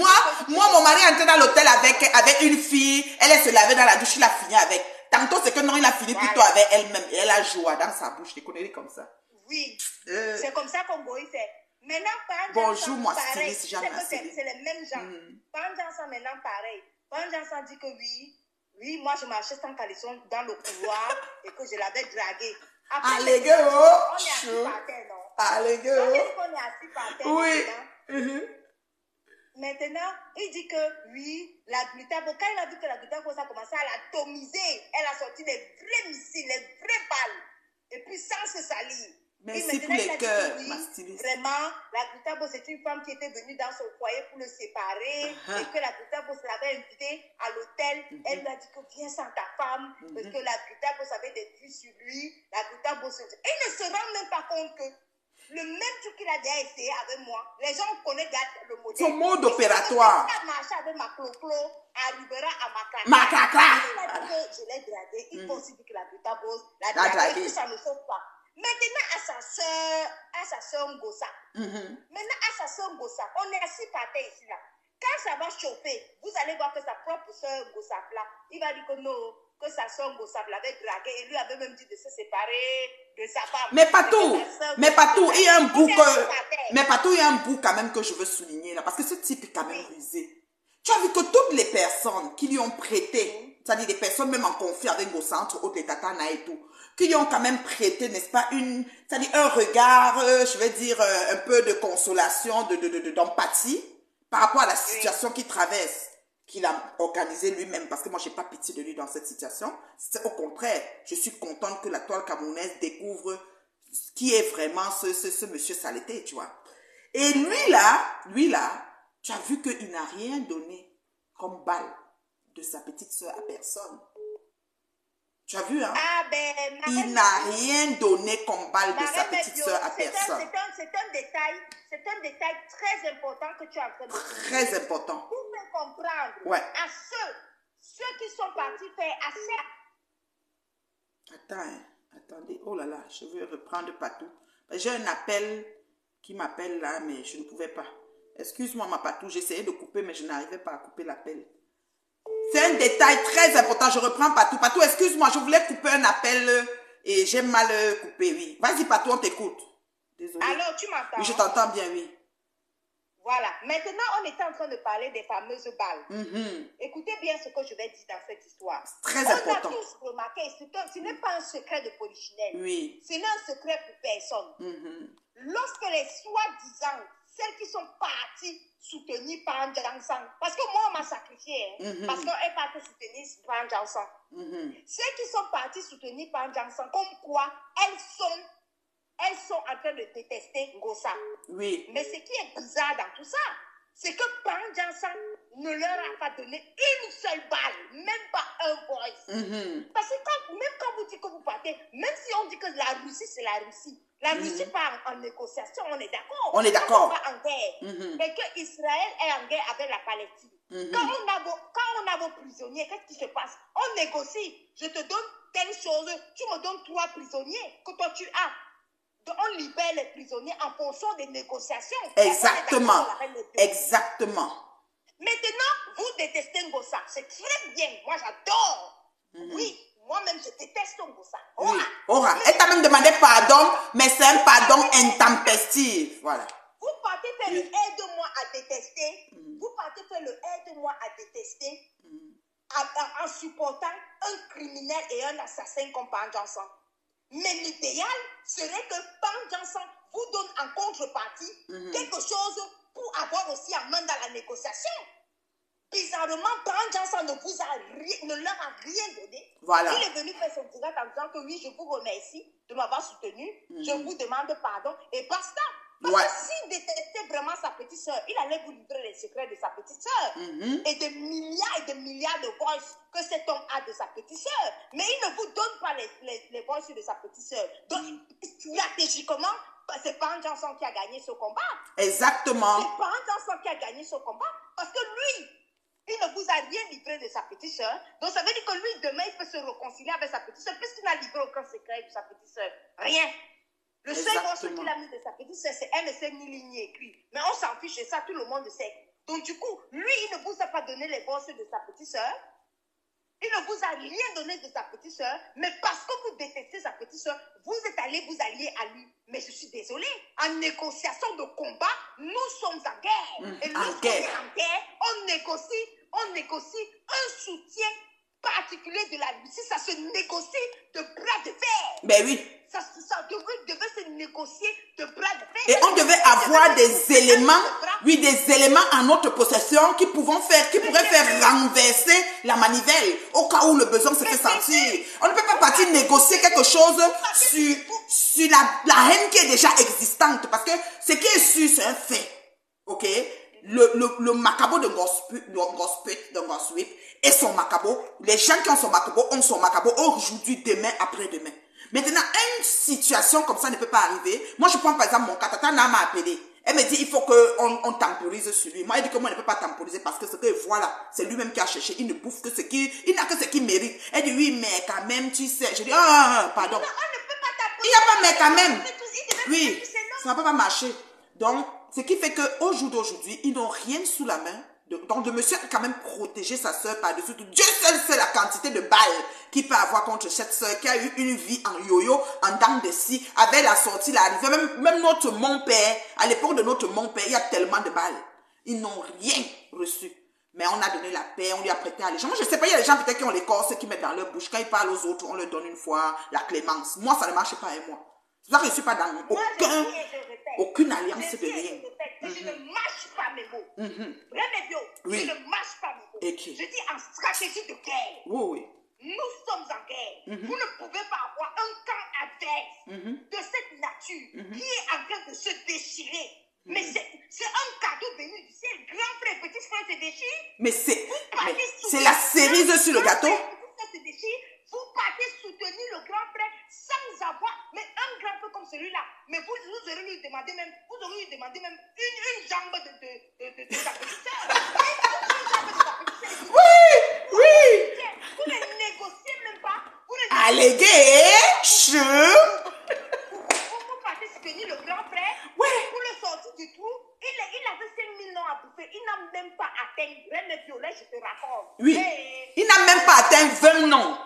moi, mon mari est entré dans l'hôtel avec une fille. Elle se lavait dans la douche, il a fini avec. Tantôt, c'est que non, il a fini plutôt avec elle-même. Et elle a joué dans sa bouche. Des conneries comme ça. Oui. C'est comme ça qu'on Ngoye fait. Maintenant, bonjour, moi, pareil. styliste, jamais C'est les mêmes gens. Panjansan, maintenant, pareil. Panjansan dit que oui, moi, je marchais sans caleçon dans le couloir et que je l'avais dragué. Après, allez, go! On est assis par terre, non? Allez, go! On est assis par terre. Oui. Maintenant, il dit que oui, la Glutabos, quand il a vu que la Glutabos a commencé à l'atomiser, elle a sorti des vrais missiles, des vraies balles. Et puis sans se salir. Merci pour les cœurs, ma styliste. Vraiment, la Glutabos, c'est une femme qui était venue dans son foyer pour le séparer. Et que la Glutabos l'avait invitée à l'hôtel. Elle lui a dit que viens sans ta femme. Parce que la Glutabos avait des vues sur lui. La Glutabos, il ne se rend même pas compte que le même truc qu'il a déjà essayé avec moi, les gens connaissent le modèle. Son mode opératoire. Si marché avec ma clo-clo, arrivera à ma craque. Ma craque. Il a dit que je l'ai dragué. Il faut aussi dire que la Glutabos l'a dragué. Ça ne sauve pas. Maintenant, à sa soeur Ngossa. Maintenant, à sa soeur Ngossa, on est assis par terre ici, là. Quand ça va chauffer, vous allez voir que sa propre soeur Ngossa, là, il va dire que non, que sa soeur Ngossa l'avait dragué et lui avait même dit de se séparer de sa femme. Mais Patou, il y a un bout il y a un bout quand même que je veux souligner, là, parce que ce type est quand même rusé. Tu as vu que toutes les personnes qui lui ont prêté, c'est-à-dire des personnes même en conflit avec Ngossa, entre autres les Tatana et tout, qui lui ont quand même prêté, n'est-ce pas, c'est-à-dire un regard, je vais dire, un peu de consolation, d'empathie par rapport à la situation qu'il traverse, qu'il a organisée lui-même, parce que moi, j'ai pas pitié de lui dans cette situation. Au contraire, je suis contente que la toile camerounaise découvre qui est vraiment ce monsieur Saleté, tu vois. Et lui là, tu as vu qu'il n'a rien donné comme balle de sa petite soeur à personne. Tu as vu, hein? Ah ben, il n'a rien donné comme balle de sa petite soeur à personne. C'est un détail très important que tu as en train de dire. Très important. Pour faire comprendre à ceux qui sont partis faire assez. Attendez, oh là là, je veux reprendre Patou. J'ai un appel qui m'appelle là, mais je ne pouvais pas. Excuse-moi ma Patou, j'essayais de couper, mais je n'arrivais pas à couper l'appel. C'est un détail très important. Je reprends Patou. Patou, excuse-moi, je voulais couper un appel et j'ai mal coupé, oui. Vas-y, Patou, on t'écoute. Désolée. Alors, tu m'entends? Oui, je t'entends bien, oui. Voilà. Maintenant, on était en train de parler des fameuses balles. Écoutez bien ce que je vais dire dans cette histoire. C'est très important. On a tous remarqué, ce n'est pas un secret de polichinelle. Oui. Ce n'est un secret pour personne. Lorsque les soi-disant, celles qui sont parties soutenues par Ndjansan, parce que moi, on m'a sacrifié, parce qu'on est parti soutenir par Ndjansan. Celles qui sont parties soutenues par Ndjansan, comme quoi elles sont en train de détester Ngossa. Oui. Mais ce qui est bizarre dans tout ça, c'est que Ndjansan ne leur a pas donné une seule balle, même pas un voice. Parce que même quand vous dites que vous partez, même si on dit que la Russie, c'est la Russie, la Russie part en négociation, on est d'accord. On est d'accord. On va en guerre. Mais que Israël est en guerre avec la Palestine. Quand on a vos prisonniers, qu'est-ce qui se passe? On négocie. Je te donne telle chose, tu me donnes 3 prisonniers que toi tu as. Donc on libère les prisonniers en fonction des négociations. Exactement. Exactement. Maintenant, vous détestez Ngossa. C'est très bien. Moi, j'adore. Oui. Moi-même, je déteste Ngossa. Oui. Elle t'a même demandé pardon, mais c'est un pardon intempestif. Voilà. Vous partez faire le aide-moi à détester. Vous partez faire le aide-moi à détester en supportant un criminel et un assassin comme Ndjansan. Mais l'idéal serait que Pan Janssen vous donne en contrepartie quelque chose pour avoir aussi en main dans la négociation. Bizarrement, Pan Janssen ne leur a rien donné. Voilà. Il est venu faire son direct en disant que oui, je vous remercie de m'avoir soutenu, je vous demande pardon et basta. Parce que s'il détestait vraiment sa petite soeur, il allait vous livrer les secrets de sa petite soeur. Et des milliards de voices que cet homme a de sa petite soeur. Mais il ne vous donne pas les voices de sa petite soeur. Donc, stratégiquement, c'est Pan Janssen qui a gagné ce combat. Exactement. C'est Pan Janssen qui a gagné ce combat. Parce que lui, il ne vous a rien livré de sa petite soeur. Donc, ça veut dire que lui, demain, il peut se réconcilier avec sa petite soeur. Puisqu'il n'a livré aucun secret de sa petite soeur. Rien. Le seul morceau qu'il a mis de sa petite soeur, c'est elle ne sait ni lire ni écrire. Mais on s'en fiche de ça, tout le monde le sait. Donc, du coup, lui, il ne vous a pas donné les voices de sa petite soeur. Il ne vous a rien donné de sa petite soeur. Mais parce que vous détestez sa petite soeur, vous êtes allé vous allier à lui. Mais je suis désolée. En négociation de combat, nous sommes en guerre. Et lorsqu'on est en guerre, on négocie un soutien particulier de la Russie. Ça se négocie de bras de fer. Ben oui. Ça devait se négocier de bras de fer. Et on devait avoir des éléments en notre possession qui pourraient faire renverser la manivelle au cas où le besoin se fait sentir. On ne peut pas partir négocier quelque chose sur la haine qui est déjà existante. Parce que ce qui est sûr, c'est un fait. Ok? Le macabo de Gosput et son macabo, les gens qui ont son macabo aujourd'hui, demain, après-demain. Maintenant, une situation comme ça ne peut pas arriver. Moi, je prends par exemple mon cas, Tata m'a appelé. Elle me dit, il faut qu'on temporise sur lui. Moi, elle dit que moi, je ne peux pas temporiser parce que ce que voilà, c'est lui-même qui a cherché. Il ne bouffe que il n'a que ce qu'il mérite. Elle dit, oui, mais quand même, tu sais. Je dis, pardon. Non, on ne peut pas temporiser. Il n'y a pas mais quand même. Oui, ça ne peut pas marcher. Donc, ce qui fait qu'au jour d'aujourd'hui, ils n'ont rien sous la main. Donc, le monsieur a quand même protégé sa soeur par-dessus tout. Dieu seul sait la quantité de balles qu'il peut avoir contre cette soeur qui a eu une vie en yo-yo, en dents de scie, avec la sortie, l'arrivée. Même notre mon-père, à l'époque de notre mon-père, il y a tellement de balles. Ils n'ont rien reçu. Mais on a donné la paix, on lui a prêté allégeance. Moi, je ne sais pas, il y a des gens peut-être qui ont les corses qui mettent dans leur bouche. Quand ils parlent aux autres, on leur donne une fois la clémence. Moi, ça ne marche pas avec moi. C'est pour ça que je ne suis pas dans aucune alliance de rien. Je ne marche pas mes mots. Oui. Je ne marche pas mes mots. Okay. Je dis en stratégie de guerre. Oui. Nous sommes en guerre. Vous ne pouvez pas avoir un camp adverse de cette nature qui est en train de se déchirer. Mais c'est un cadeau venu du ciel. Grand frère, petit frère se déchire. Mais c'est la cerise sur le gâteau. Vous partez soutenir le grand frère sans avoir, mais un grand frère comme celui-là. Mais vous aurez lui demandé même, une jambe de sa petite sœur. Oui. Vous ne négociez même pas. Allégué. Vous partez soutenir le grand frère. Ouais. Pour le sortir du trou, il avait 5 000 noms à bouffer. Il n'a même pas atteint. Reine Violet, je te raconte. Oui. Il n'a même pas atteint 20 noms.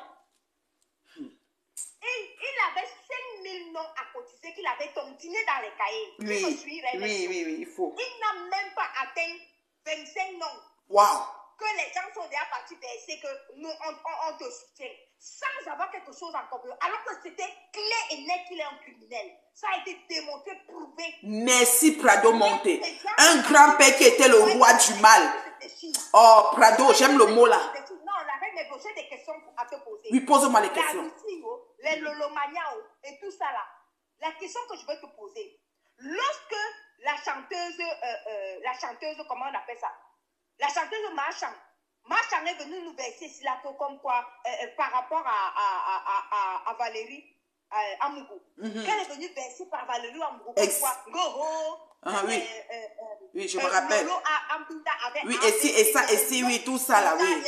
Il avait 5 000 noms à cotiser qu'il avait tontiner dans les cahiers. Oui, il faut. Il n'a même pas atteint 25 noms. Waouh. Que les gens sont déjà partis verser que nous, on te soutient. Sans avoir quelque chose encore plus. Alors que c'était clair et net qu'il est un criminel. Ça a été démontré, prouvé. Merci Prado Monté. Un grand-père qui était le roi du mal. Oh, Prado, j'aime le mot là. Non, on avait négocié des questions à te poser. Oui, pose-moi les questions. La Russie, les Lolomania et tout ça là. La question que je veux te poser. Lorsque la chanteuse, comment on appelle ça? La chanteuse Marchand est venue nous verser là comme quoi, par rapport à Valérie Amougou. Elle est venue verser par Valérie Amougou. Comme quoi, oui, je me rappelle. Oui, et si, oui, tout ça là, oui.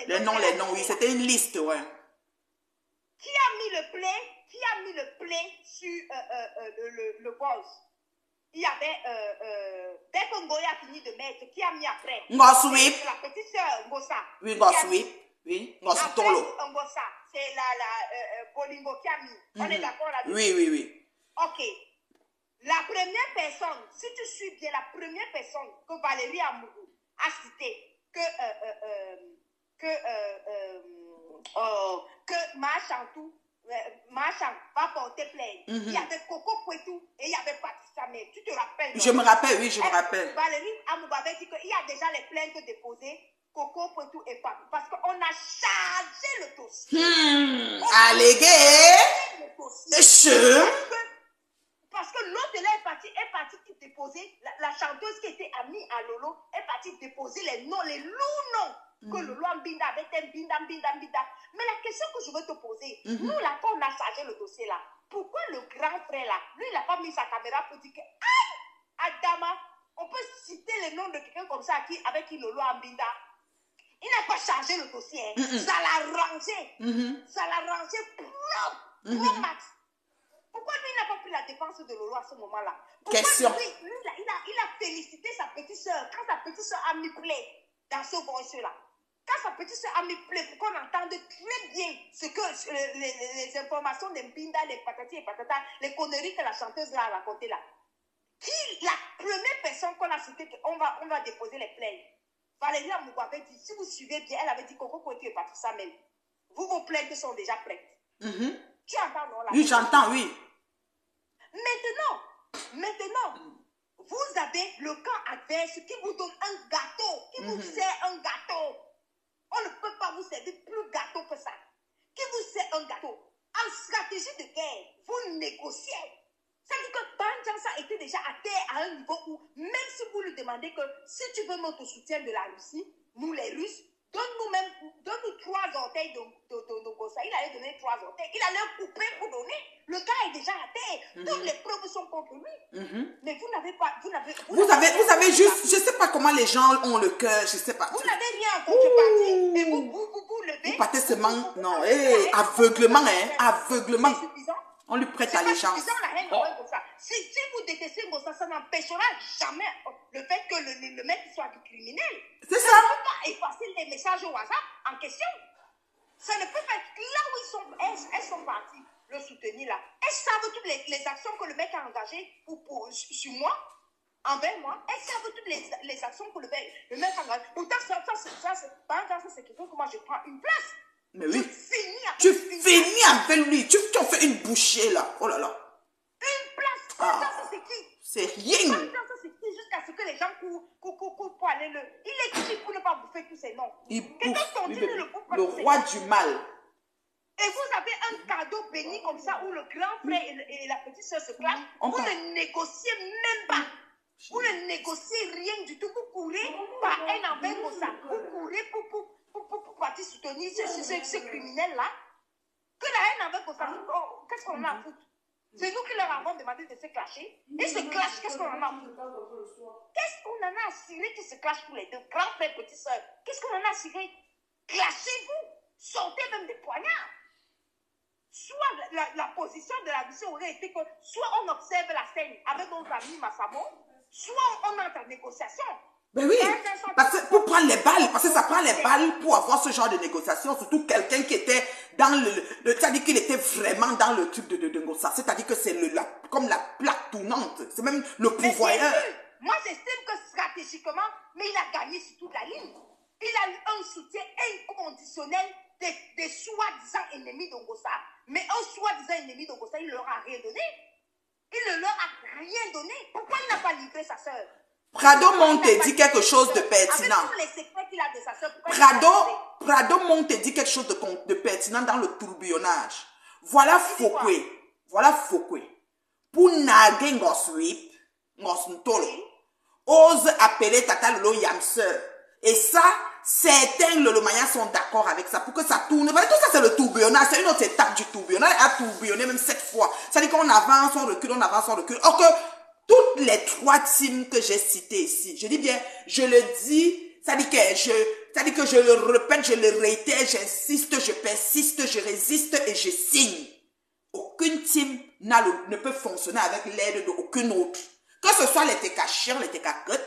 Les noms, oui, c'était une liste, ouais. Qui a mis le play sur le boss? Il y avait, dès que Ngoya a fini de mettre, qui a mis après? Ngoswip. La petite sœur Ngosa. Oui, Ngoswip. Oui, Ngositolo. Après Ngosa, c'est la Bolingo qui a mis. On est d'accord là-dessus? Oui. Ok. La première personne, si tu suis bien, la première personne que Valérie Amougou a cité, que Ma Chantou Marchand va porter plainte. Il y avait Coco Poitou et il y avait Patricia Mel. Tu te rappelles? Je me rappelle, oui, je me rappelle. Valérie Amoubou avait dit qu'il y a déjà les plaintes déposées. Coco Poitou et Patricia. Parce qu'on a chargé le dossier. Allégué. Parce que l'autre là est parti déposer, la chanteuse qui était amie à Lolo est partie déposer les noms, les lourds noms que Lolo Mbinda avait été Mbinda. Mais la question que je veux te poser, nous là, quand on a chargé le dossier là, pourquoi le grand frère là, lui il n'a pas mis sa caméra pour dire que, aïe, Adama, on peut citer les noms de quelqu'un comme ça avec qui Lolo Mbinda. Il n'a pas chargé le dossier, ça l'a rangé, ça l'a rangé pro max. Pourquoi lui n'a pas pris la défense de Lolo à ce moment-là? Question. Lui, il a félicité sa petite soeur quand sa petite soeur a mis plaie dans ce voice-là. Quand sa petite soeur a mis plaie, pour qu'on entende très bien ce que les informations de Mbinda, les patati et patata, les conneries que la chanteuse a racontées là. Qui, la première personne qu'on a citée, qu'on va déposer les plaintes, Valérie Amoubou avait dit, si vous suivez bien, elle avait dit Coco Poitou et Patricia Mel. Vos plaintes sont déjà prêtes. Tu entends, non? Oui, j'entends, oui. Maintenant, vous avez le camp adverse qui vous donne un gâteau, qui vous sert un gâteau. On ne peut pas vous servir plus gâteau que ça. Qui vous sert un gâteau. En stratégie de guerre, vous négociez. Ça dit que Banjansa était déjà à terre à un niveau où, même si vous lui demandez que si tu veux notre soutien de la Russie, nous les Russes, donne-nous 3 orteils de Gossa. Il allait donner 3 orteils. Il allait couper pour donner. Le gars est déjà à terre. Toutes les preuves sont contre lui. Mais vous n'avez pas... Vous avez juste... Je ne sais pas comment les gens ont le cœur. Je ne sais pas. Vous n'avez rien en contrepartie. Et vous levez... Vous partez seulement... Non, aveuglement, hein. Aveuglement. On lui prête allégeance. Si vous détestez Gossa, ça n'empêchera jamais le fait que le mec soit du criminel. C'est ça. Ça ne peut pas effacer les messages au hasard en question. Ça ne peut pas être là où elles sont parties le soutenir là. Elles savent toutes les actions que le mec a engagées sur moi, envers moi. Elles savent toutes les actions que le mec a engagées. Pourtant, c'est quelqu'un que moi je prends une place. Mais oui. Tu finis avec lui. Tu en fais une bouchée là. Oh là là. Une place. C'est qui? C'est rien. C'est qui jusqu'à ce que les gens courent pour aller le... Il est qui pour ne pas bouffer tous ces noms? Il bouffe. Le roi du mal. Et vous avez un cadeau béni comme ça où le grand frère et la petite soeur se clashent. Vous ne négociez même pas. Vous ne négociez rien du tout. Vous courez par un envers comme ça. Vous courez pour partir soutenir ce criminel-là. Que la haine envers comme ça. Qu'est-ce qu'on en a à foutre? C'est nous qui leur avons demandé de se clasher. Ils se clashent. Qu'est-ce qu'on en a à foutre? Qu'est-ce qu'on en a à cirer qui se clashent tous les deux? Grand frère, petite soeur. Qu'est-ce qu'on en a à cirer? Clashez-vous. Sortez même des poignards. Soit la position de la Russie aurait été que soit on observe la scène avec notre ami Massamo, soit on entre en négociation. Ben oui, parce que pour prendre les balles, parce que ça prend les balles pour avoir ce genre de négociation, surtout quelqu'un qui était dans c'est-à-dire qu'il était vraiment dans le truc de Ngossa, c'est-à-dire que c'est comme la plaque tournante, c'est même le pourvoyeur. Moi j'estime que stratégiquement, mais il a gagné sur toute la ligne. Il a eu un soutien inconditionnel des soi-disant ennemis d'Ongossa. Mais un soi-disant ennemi d'Ongossa, il ne leur a rien donné. Il ne leur a rien donné. Pourquoi il n'a pas livré sa soeur? Prado Monte dit quelque chose de pertinent. Avec tous les secrets qu'il a de sa soeur, Prado Monte dit quelque chose de pertinent dans le tourbillonnage. Voilà Fokwe. Voilà Fokwe. Pour naguer Ngoswip, Ngosntolo, ose appeler Tata Lolo Yamseur. Et ça, certains Lolomayens sont d'accord avec ça pour que ça tourne. Tout ça, c'est le tourbillonnage. C'est une autre étape du tourbillonnage. Elle a tourbillonné même 7 fois. Ça dit qu'on avance, on recule, on avance, on recule. Or que toutes les 3 teams que j'ai citées ici, je dis bien, je le dis, ça dit que je le répète, je le réitère, j'insiste, je persiste, je résiste et je signe. Aucune team ne peut fonctionner avec l'aide d'aucune autre. Que ce soit les TK chiens, les TK guts,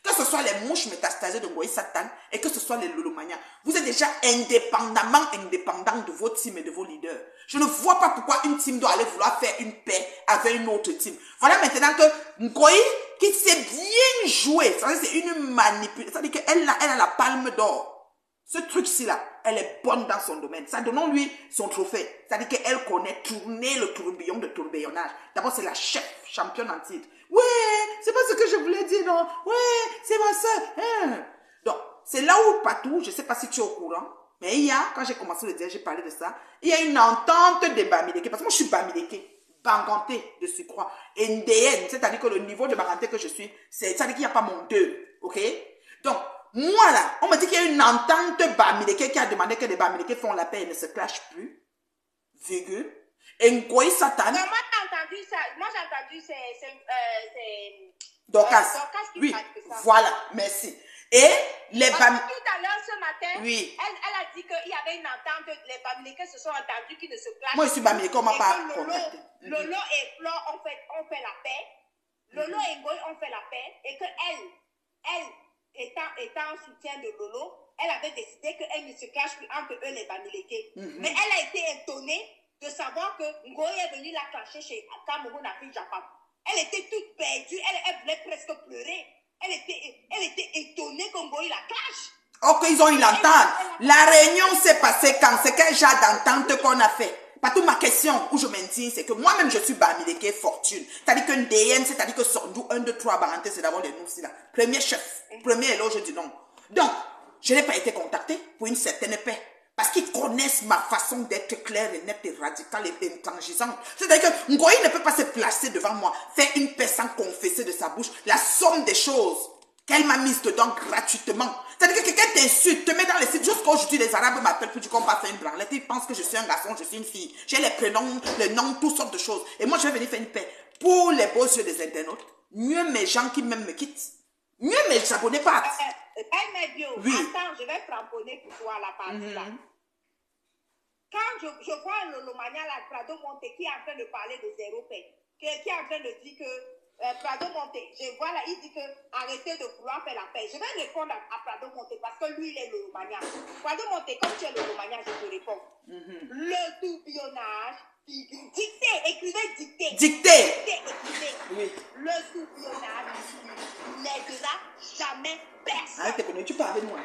que ce soit les mouches métastasées de Ngoï Satan et que ce soit les Lolomania. Vous êtes déjà indépendants de vos teams et de vos leaders. Je ne vois pas pourquoi une team doit aller vouloir faire une paix avec une autre team. Voilà maintenant que Ngoï, qui sait bien jouer, c'est une manipulation, c'est-à-dire qu'elle a la palme d'or. Ce truc-ci là, elle est bonne dans son domaine. Ça, donnons-lui son trophée. C'est-à-dire qu'elle connaît tourner le tourbillon de tourbillonnage. D'abord, c'est la chef, championne en titre. Ouais, c'est pas ce que je voulais dire, non. Ouais, c'est ma soeur. Hein. Donc, c'est là où, partout, je sais pas si tu es au courant, mais il y a, quand j'ai commencé le dire, j'ai parlé de ça, il y a une entente des Bamileke. Parce que moi, je suis Bamileke, Banganté de surcroît, et Ndéenne, c'est-à-dire que le niveau de Banganté que je suis, c'est-à-dire qu'il n'y a pas mon 2, ok? Donc, moi là, on me dit qu'il y a une entente Bamileke qui a demandé que les Bamileke font la paix et ne se clashent plus, virgule, et Ngoï Satan. Moi, j'ai entendu ça. Moi, j'ai entendu, c'est Dorcas. Dorcas qui Oui, parle de ça. voilà, merci. Et les Parce Bamileke. que tout à l'heure, ce matin, Oui. elle a dit qu'il y avait une entente, les Bamileke se sont entendus qu'ils ne se clashent. Moi, je suis Bamileke, on m'a pas contacté. Lolo et Flo ont fait la paix. Lolo et Ngoï ont fait la paix. Et que elle étant en soutien de Lolo, elle avait décidé qu'elle ne se clash plus entre eux, les Bamileke. Mais elle a été étonnée de savoir que Ngoï est venu la clasher chez Cameroun, Afrique, Japon. Elle était toute perdue, elle voulait presque pleurer. Elle était étonnée que Ngoï la clash. Ok, ils ont eu l'entente. La réunion s'est passée quand? C'est quel genre d'entente qu'on a fait? Pas toute ma question où je maintiens, c'est que moi-même je suis Bamileke Fortune. C'est-à-dire qu'un DM, c'est-à-dire que Sondou, 1, 2, 3, Baranté, c'est d'abord les nous là. Premier chef, premier éloge du nom. Donc, je n'ai pas été contactée pour une certaine paix. Parce qu'ils connaissent ma façon d'être claire et nette et radicale et intransigeante. C'est-à-dire que Ngoï ne peut pas se placer devant moi, faire une paix sans confesser de sa bouche la somme des choses qu'elle m'a mise dedans gratuitement. C'est-à-dire que quelqu'un t'insulte, te met dans les sites. Jusqu'aujourd'hui, les Arabes m'appellent plus du qu'on passe une branlette. Ils pensent que je suis un garçon, je suis une fille. J'ai les prénoms, les noms, toutes sortes de choses. Et moi, je vais venir faire une paix. Pour les beaux yeux des internautes, mieux mes gens qui même me quittent. Mieux mes abonnés partent. Oui. Attends, je vais framponner pour toi la partie là. Quand je vois un Lolomania, là, Prado Monte, qui est en train de parler de zéro paix, qui est en train de dire que Prado Monte, je vois là, il dit que arrêtez de vouloir faire la paix. Je vais répondre à Prado Monte parce que lui, il est Lolomania. Prado Monte, comme tu es Lolomania, je te réponds. Le tourbillonnage, dictée, écrivez dictée. Dictée. Écrivez. Oui. Le tourbillonnage n'aidera jamais personne. Arrête, tu parles avec moi.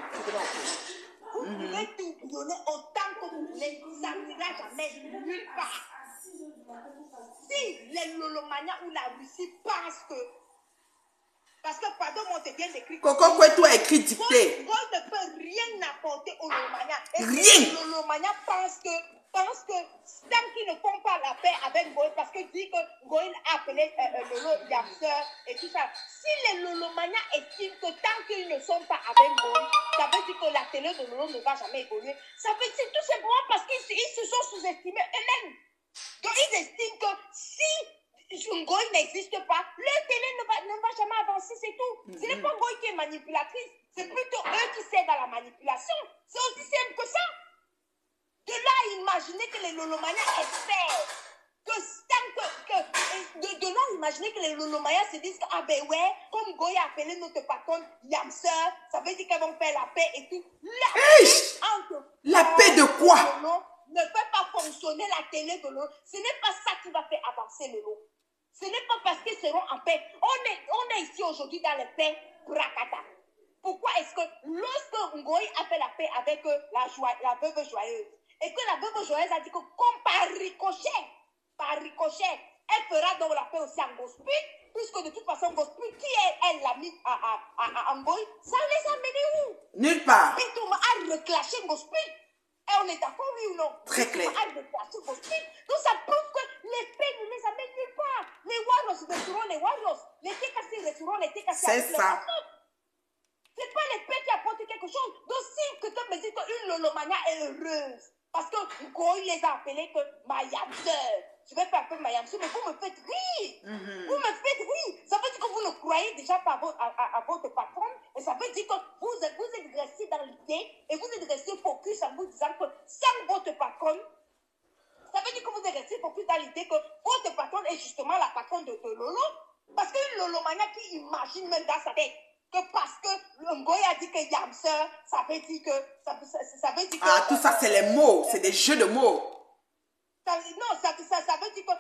Vous pouvez tourbillonner autant que vous voulez, ça n'ira jamais nulle part. Si les Lolomania ou la Russie pensent que, parce que pardon, moi c'est bien écrit. Coco Kweto a écrit dictée. Gold ne peut rien apporter aux Lolomania. Et rien. Les Lolomania pensent que Stam qui ne font pas la paix avec Goï parce que dit que Goï a appelé Lolo Yamseur et tout ça. Si les Lolomania estiment que tant qu'ils ne sont pas avec Goï, ça veut dire que la télé de Lolo ne va jamais évoluer. Ça veut dire tout simplement parce qu'ils se sont sous-estimés eux-mêmes. Donc ils estiment que si Ngoï n'existe pas, leur télé ne va jamais avancer, c'est tout. Ce n'est pas Ngoï qui est manipulatrice, c'est plutôt eux qui servent à la manipulation. C'est aussi simple que ça. De là à imaginer que les Lolomania espèrent de là à imaginer que les Lolomania se disent que ah ben ouais, comme Ngoï a appelé notre patronne Yamseur, ça veut dire qu'elles vont faire la paix et tout. La paix de quoi? Ne fait pas fonctionner la télé de l'eau. Ce n'est pas ça qui va faire avancer le lot. Ce n'est pas parce qu'ils seront en paix. On est ici aujourd'hui dans les paix Brakata. Pourquoi est-ce que lorsque Ngoï a fait la paix avec la veuve joyeuse, et que la veuve joyeuse a dit que comme par ricochet, elle fera donc la paix aussi en Gospel, puisque de toute façon, Gospel, qui elle l'a mis à Ngoï, ça les a menés où? Nulle part. Et tout le monde a reclaché Gospel. Et on est d'accord, oui ou non? Très clair. Donc ça prouve que les paix ne les amènent nulle part. Les Warriors resteront les Warriors. Les Tekassi resteront les Tekassi. C'est ça. C'est pas les paix qui apportent quelque chose. Donc si quelqu'un me dit qu'une Lolomania est heureuse, parce que Ngoï les a appelés que Mayamseur. Je vais pas appeler Mayamseur, mais vous me faites rire. Vous me faites rire. Ça veut dire que vous ne croyez déjà pas à votre patronne. Et ça veut dire que vous êtes resté dans l'idée et vous êtes resté focus en vous disant que sans votre patronne, ça veut dire que vous êtes resté focus dans l'idée que votre patronne est justement la patronne de Lolo. Parce qu'une Lolomania qui imagine même dans sa tête que parce que Ngoï a dit que Yamseur, ça veut dire que... Ça veut dire que tout ça, c'est les mots. C'est des jeux de mots. Ça veut dire que vous pensez que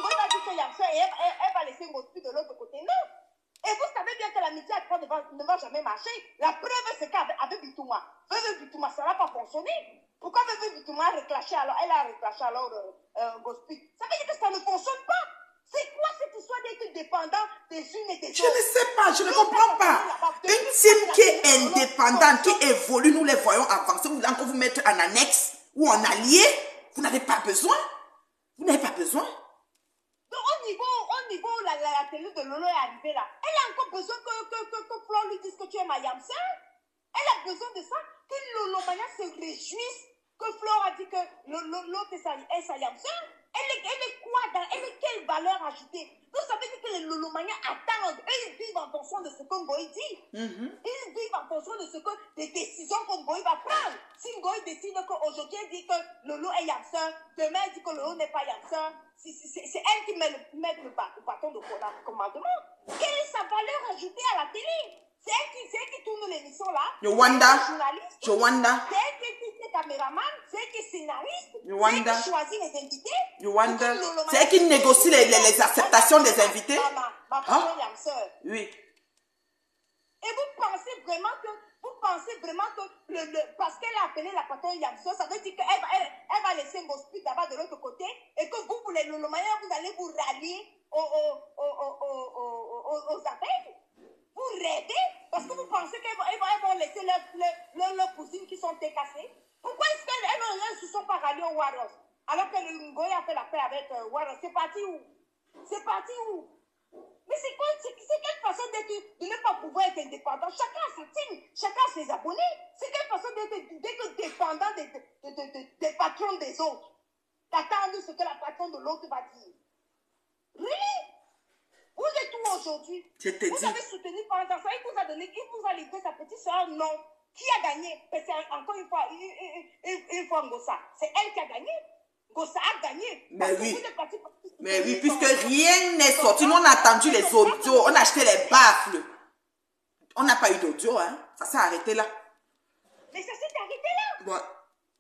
Ngoï a dit que Yamseur et elle va laisser Ngoï de l'autre côté. Non. Et vous savez bien que l'amitié à trois ne va jamais marcher. La preuve, c'est qu'avec Bitouma, tu m'as reclaché, alors elle a reclaché alors Gospel. Ça veut dire que ça ne fonctionne pas. C'est quoi cette histoire d'être dépendant des unes et des autres? Je ne sais pas, je ne comprends pas. Une team qui est indépendante, qui évolue, nous les voyons avancer. Vous voulez encore vous mettre en annexe ou en allié? Vous n'avez pas besoin. Vous n'avez pas besoin. Donc, au niveau où la télé de Lolo est arrivée là, elle a encore besoin que Flore lui dise que tu es ma yam sœur. Elle a besoin de ça. Que Lolo Mania se réjouisse que Flore a dit que l'autre est sa yam sœur. Elle est quoi elle est quelle valeur ajoutée? Donc, ça veut dire que les Lolomaniens attendent. Eux, ils vivent en fonction de ce que Ngoï dit. Ils vivent en fonction de ce que, des décisions que Ngoï va prendre. Si Ngoï décide qu'aujourd'hui, elle dit que Lolo est Yamseur, demain, elle dit que Lolo n'est pas Yamseur, c'est elle qui met le bâton de commandement. Quelle est sa valeur ajoutée à la télé? C'est elle qui tourne l'émission là. Yowanda. C'est elle qui est caméraman. C'est elle qui est scénariste. C'est elle qui choisit les invités. Yowanda. C'est elle qui négocie les acceptations des invités. Ma patronne Yamseur. Oui. Et vous pensez vraiment que parce qu'elle a appelé la patronne Yamseur, ça veut dire qu'elle va laisser Gospel d'abord de l'autre côté et que vous les Lolomaniens, vous allez vous rallier aux appels. Vous rêvez parce que vous pensez qu'elles vont laisser leurs cousines qui sont décassées. Pourquoi est-ce qu'elles ne se sont pas ralliées aux Warriors alors que le Ngoï a fait la paix avec Warriors? C'est parti où? Mais c'est quelle façon de ne pas pouvoir être indépendant? Chacun a sa team, chacun a ses abonnés. C'est quelle façon d'être dépendant des patrons des autres? D'attendre ce que la patronne de l'autre va dire. Really? Vous êtes où aujourd'hui? Vous avez soutenu pendant ça, il vous a livré sa petite soeur? Non. Qui a gagné? C'est encore une fois Ngossa. C'est elle qui a gagné. Ngossa a gagné. Mais oui, puisque rien n'est sorti. Nous, on a attendu les audios, on a acheté les baffles. On n'a pas eu d'audio, hein. Ça s'est arrêté là. Mais ça s'est arrêté là? Ouais.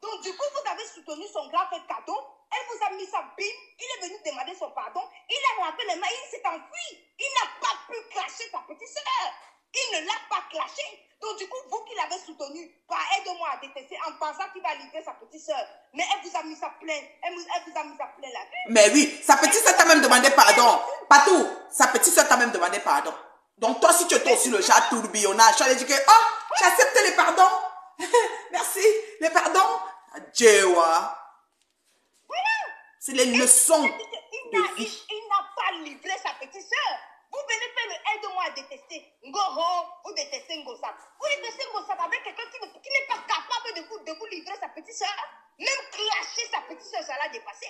Donc, du coup, vous avez soutenu son grand fait cadeau. Elle vous a mis sa bim. Il est venu demander son pardon. Il a rappelé les mains. Il s'est enfui. Il n'a pas pu clasher sa petite sœur. Il ne l'a pas clashé. Donc, du coup, vous qui l'avez soutenu, aide-moi à détester en pensant qu'il va livrer sa petite sœur. Mais elle vous a mis sa plainte. Elle vous a mis sa plainte là. Mais oui, sa petite sœur t'a même demandé pardon. Patou, sa petite sœur t'a même demandé pardon. Donc, toi, si tu étais aussi le chat tourbillonnage, tu allais dire que, oh, j'ai accepté les pardons. Merci, les pardons. Djewa. Voilà. C'est les leçons de vie. Il n'a pas livré sa petite sœur. Vous venez faire le aide-moi à détester. Ngoho, vous détestez Ngossa. Vous détestez Ngossa avec quelqu'un qui n'est pas capable de vous livrer sa petite sœur. Même clasher sa petite sœur, ça l'a dépassé.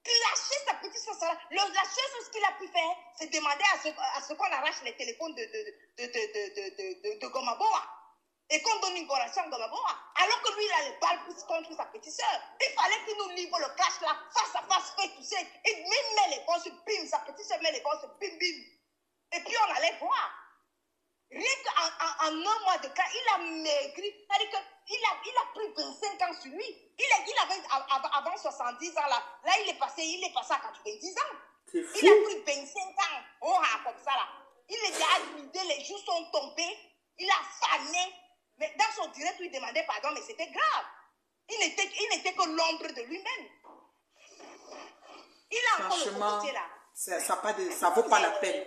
Clasher sa petite sœur, ça l'a... La seule chose qu'il a pu faire, c'est demander à ce qu'on arrache les téléphones de Gomaboa. Et qu'on donne une correction à Gomaboa. Alors que lui, il a les balles plus contre sa petite sœur. Il fallait qu'il nous livre le clash là, face à face, face to face. Il met les bosses, bim, sa petite sœur met les bosses, bim, bim. Et puis on allait voir. Rien qu'en un mois de cas, il a maigri. C'est-à-dire qu'il a pris 25 ans sur lui. Il avait avant 70 ans là. Là, il est passé à 90 ans. C'est fou. Il a pris 25 ans. Oh, comme ça là. Il était agridé, les joues sont tombées. Il a fané. Mais dans son direct, il demandait pardon, mais c'était grave. Il n'était que l'ombre de lui-même. Il a encore le côté là. Ça vaut pas la peine.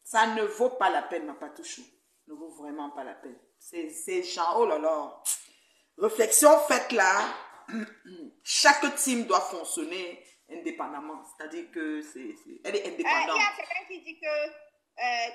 Ça ne vaut pas la peine, ma patouchou. Ne vaut vraiment pas la peine. Ces gens, oh là là. Réflexion faite là. Chaque team doit fonctionner indépendamment. C'est-à-dire que elle est indépendante. Il y a quelqu'un qui dit que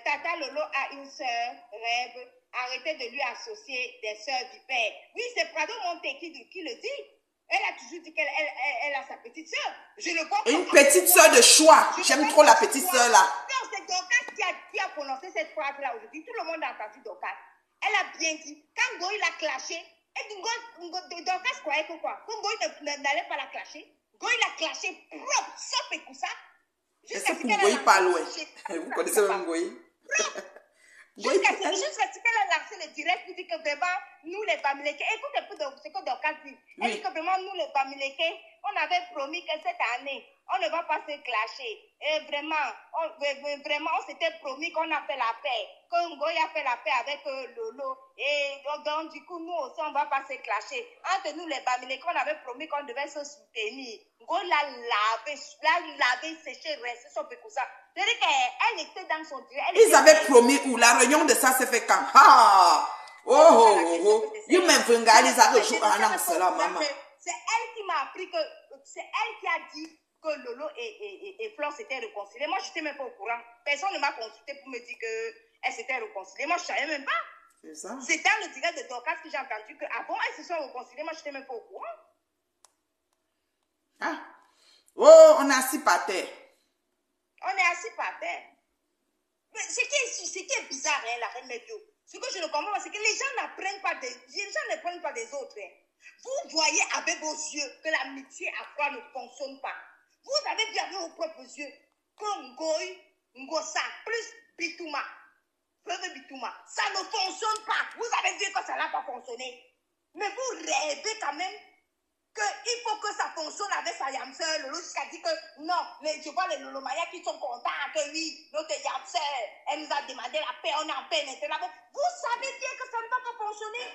Tata Lolo a une sœur, Rêve. Arrêtez de lui associer des sœurs du père. Oui, c'est Prado Monte qui le dit. Elle a toujours dit qu'elle a sa petite sœur. Je le vois. Une petite sœur de choix. J'aime trop la petite sœur là. Non, c'est Dorcas qui a prononcé cette phrase là aujourd'hui. Tout le monde a entendu Dorcas. Elle a bien dit. Quand Goï l'a clashé, Dorcas croyait que quoi? Quand Goï n'allait pas la clasher, Goï l'a clashé propre, sauf et tout ça. Est-ce que pour Goï pas loin? Vous connaissez même Goï? Jusqu'à ce qu'elle a lancé le direct pour dire que vraiment, nous les Bamileke, écoute un peu ce que Dorcas dit. Elle dit que vraiment, nous les Bamileke, on avait promis que cette année, on ne va pas se clasher. Et vraiment, on s'était promis qu'on a fait la paix, que Ngoy a fait la paix avec Lolo. Et donc, du coup, nous aussi, on ne va pas se clasher. Entre nous, les Bamilés, qu'on avait promis qu'on devait se soutenir. Ngoy l'a lavé, séché, resté sur Pékoussa. C'est-à-dire qu'elle était dans son Dieu. Ils avaient promis où la réunion de ça s'est fait quand? Ah! Oh! You m'en veux les arrêter en cela, maman. C'est elle qui m'a appris que c'est elle qui a dit que Lolo et Flore s'étaient réconciliés. Moi, je n'étais même pas au courant. Personne ne m'a consulté pour me dire qu'elles s'étaient réconciliées. Moi, je ne savais même pas. C'est ça. C'est dans le direct de Dorcas que j'ai entendu que, ah bon, elles se sont réconciliées. Moi, je n'étais même pas au courant. Ah. Oh, on est assis par terre. On est assis par terre. Mais ce qui est bizarre, hein, la reine Médio, ce que je ne comprends pas, c'est que les gens n'apprennent pas des autres. Hein. Vous voyez avec vos yeux que l'amitié à froid ne fonctionne pas. Vous avez vu avec vos propres yeux que Ngoy, Ngosa, plus Bitouma, Fleuve Bitouma, ça ne fonctionne pas. Vous avez vu que ça n'a pas fonctionné. Mais vous rêvez quand même qu'il faut que ça fonctionne avec sa Yamseur. Lolo jusqu'à dire que non, je vois les Lolomaya qui sont contents que oui, notre Yamseur, elle nous a demandé la paix, on est en paix maintenant. Vous savez bien que ça ne va pas fonctionner.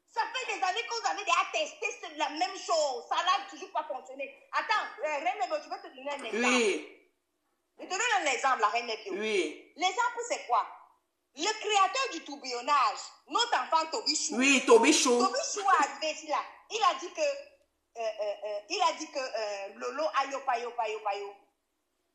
Ça fait des années que vous avez déjà testé la même chose. Ça n'a toujours pas fonctionné. Attends, Reine Nebio, je vais te donner un exemple. Oui. Je te donne un exemple, la Reine Nebio. Oui. L'exemple, c'est quoi? Le créateur du tourbillonnage, notre enfant Tobichou. Oui, Tobichou. Tobichou a arrivé ici là. Il a dit que Lolo ayo payo.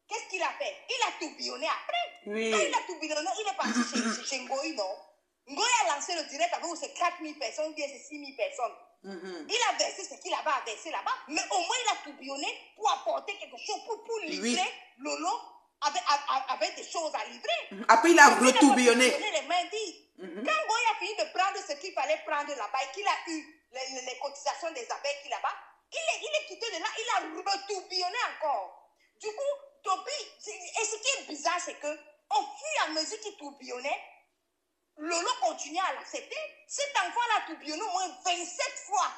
Qu'est-ce qu'il a fait? Il a tourbillonné après. Oui. Quand il a tourbillonné, il est parti chez Ngoï, non? Ngoï a lancé le direct avec c'est 4000 personnes ou bien c'est 6000 personnes. Il a versé ce qu'il avait à verser là-bas, mais au moins il a tourbillonné pour apporter quelque chose, pour livrer Lolo avec des choses à livrer. Après il a retourbillonné. Les mains vides. Quand Ngoï a fini de prendre ce qu'il fallait prendre là-bas et qu'il a eu les cotisations des abeilles qui là-bas, il est quitté de là, il a retourbillonné encore. Du coup, Tobi, et ce qui est bizarre, c'est que au fur et à mesure qu'il tourbillonnait, Lolo continuait à l'accepter. Cet enfant-là a tourbillonné au moins 27 fois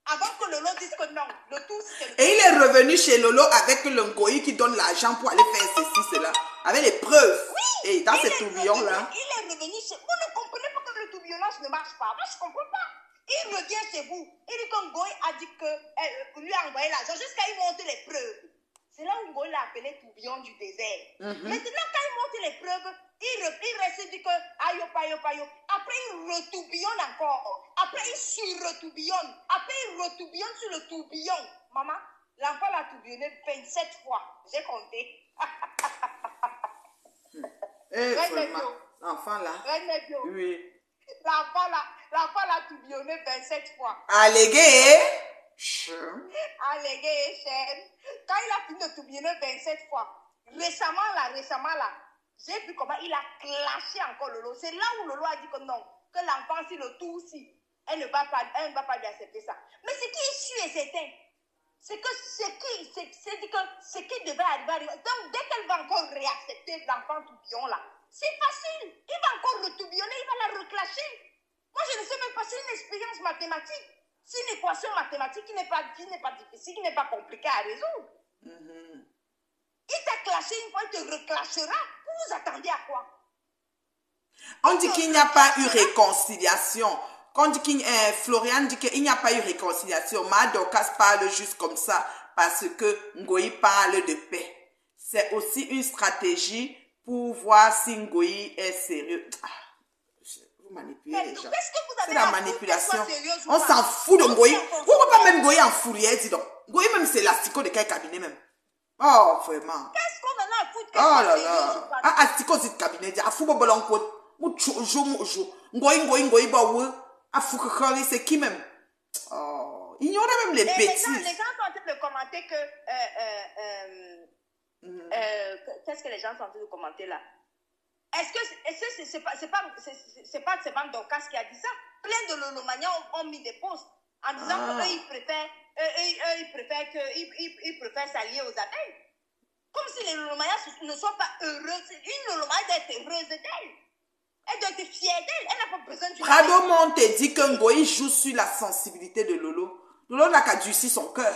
avant que Lolo dise que non. Le tout, c'est... Et il est revenu chez Lolo avec le Ngoï qui donne l'argent pour aller faire ceci, cela. Avec les preuves. Oui, et dans ces tourbillons-là. Il est revenu chez vous. Vous ne comprenez pas que le tourbillonnage ne marche pas. Moi, je ne comprends pas. Il revient chez vous. Il dit que Ngoï a dit que lui a envoyé l'argent jusqu'à il monte les preuves. C'est là où Ngoï l'a appelé tourbillon du désert. Maintenant, quand il monte les preuves, il reste, il dit que ayo payo. Après, il retourbillonne encore. Après, il sur-retourbillonne. Après, il retourbillonne sur le tourbillon. Maman, l'enfant l'a tourbillonné 27 fois. J'ai compté. Vraiment. L'enfant là. Oui. L'enfant l'a tourbillonné 27 fois. Allégué. Allégué, chaîne. Quand il a fini de tourbillonner 27 fois, récemment là, j'ai vu comment il a clashé encore Lolo. C'est là où Lolo a dit que non, que l'enfant, si le tout aussi, elle ne va pas lui accepter ça. Mais ce qui est sûr et certain, c'est que ce qui devait arriver. Donc, dès qu'elle va encore réaccepter l'enfant tourbillon là, c'est facile. Il va encore le tourbillonner, il va la reclasher. Moi, je ne sais même pas, c'est une expérience mathématique. C'est une équation mathématique qui n'est pas difficile, qui n'est pas compliquée à résoudre. Il t'a clashé une fois, il te reclashera. Vous vous attendez à quoi? On dit qu'il n'y a pas eu réconciliation. Quand on dit Florian dit qu'il n'y a pas eu réconciliation. Dorcas parle juste comme ça parce que Ngoï parle de paix. C'est aussi une stratégie pour voir si Ngoï est sérieux. Vous manipulez les gens. C'est la manipulation. On s'en fout de Ngoï. Vous ne pouvez pas même Ngoï en fourrière, dis donc. Ngoï même c'est l'astico de quel cabinet même. Oh, vraiment. Qu'est-ce qu'on en a à foutre? Oh là là. Ah, astico c'est cabinet. Ah, fou bobolon côte. Mouchou. Ngoï, baoué. Ah, fou que c'est qui même? Oh, ignorez même les bêtises. Les gens sont en train de commenter que. Qu'est-ce que les gens sont en train de commenter là? Est-ce que c'est pas Dorcas qui a dit ça? Plein de Lolomaniens ont mis des posts en disant qu'eux, ils préfèrent s'allier aux abeilles. Comme si les Lolomaniens ne sont pas heureux. Une Lolomania doit être heureuse d'elle. Elle doit être fière d'elle. Elle n'a pas besoin d'une... Prado Monte dit que Ngoï joue sur la sensibilité de Lolo. Lolo n'a qu'à durcir son cœur.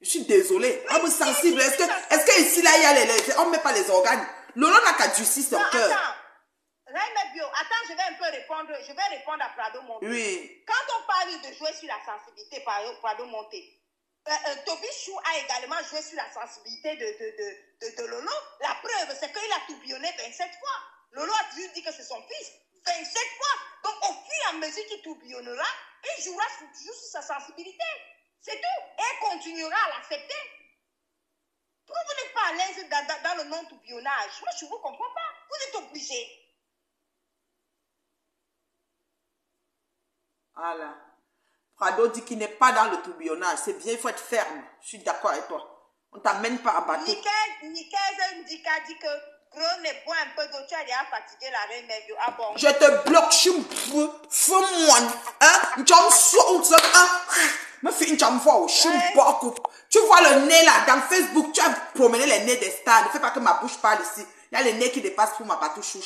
Je suis désolée. Homme sensible. Est-ce que ici, là, il y a on ne met pas les organes. Lolo n'a qu'à durcir son cœur. Attends, je vais un peu répondre. Je vais répondre à Prado Monté. Oui. Quand on parle de jouer sur la sensibilité par Prado Monté, Toby Chou a également joué sur la sensibilité de Lolo. La preuve, c'est qu'il a tourbillonné 27 fois. Lolo a toujours dit que c'est son fils. 27 fois. Donc, au fur et à mesure qu'il tourbillonnera, il jouera toujours sur sa sensibilité. C'est tout. Et il continuera à l'accepter. Pourquoi vous n'êtes pas à l'aise dans le non-tourbillonnage? Moi, je ne vous comprends pas. Vous êtes obligés. Voilà. Prado dit qu'il n'est pas dans le tourbillonnage. C'est bien, il faut être ferme. Je suis d'accord avec toi. On ne t'amène pas à bateau. Nickel Ndika dit que Gros n'est pas un peu d'eau. Tu as déjà fatigué la reine Mervio. Ah bon? Je te bloque. Je suis fais-moi. Tu vois le nez là, dans Facebook, tu as promené les nez des stars. Ne fais pas que ma bouche parle ici. Il y a les nez qui dépassent pour ma patouche. Je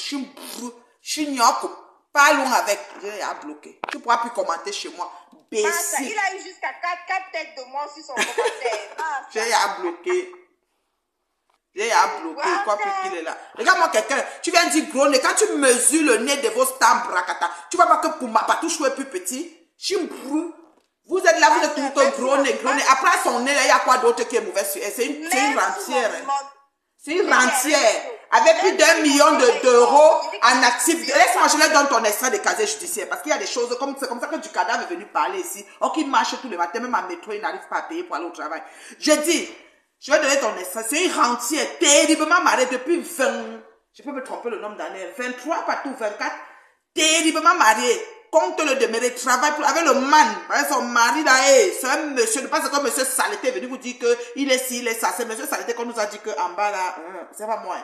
suis nyoko. Parlons avec. J'ai à bloquer. Tu ne pourras plus commenter chez moi. Massa, il a eu jusqu'à 4 têtes de moi sur son commentaire. J'ai à bloquer. J'ai à bloquer. Quoi plus qu'il est là. Regarde-moi quelqu'un. Tu viens dire gros nez. Quand tu mesures le nez de vos stars bracata, tu vois pas que pour ma patouche est plus petit. Vous êtes là, vous êtes tout un gros nez. Après son nez, il y a quoi d'autre qui est mauvais sur elle? C'est une rentière. C'est une rentière. Avec plus d'1 million d'euros en actifs. Laisse-moi, je leur donne ton extrait de casier judiciaire. Parce qu'il y a des choses comme c'est comme ça que du cadavre est venu parler ici. Or, qu'il marche tous les matins, même en métro, il n'arrive pas à payer pour aller au travail. Je dis, je vais donner ton extrait. C'est une rentière terriblement mariée depuis 20. Je peux me tromper le nombre d'années. 23, partout 24. Terriblement mariée. Compte le demeurer, travaille avec le man. Son mari là, c'est un monsieur, ne pas que monsieur Saleté est venu vous dire qu'il est ci, il est ça. C'est monsieur Saleté qu'on nous a dit qu'en bas là, c'est pas moi.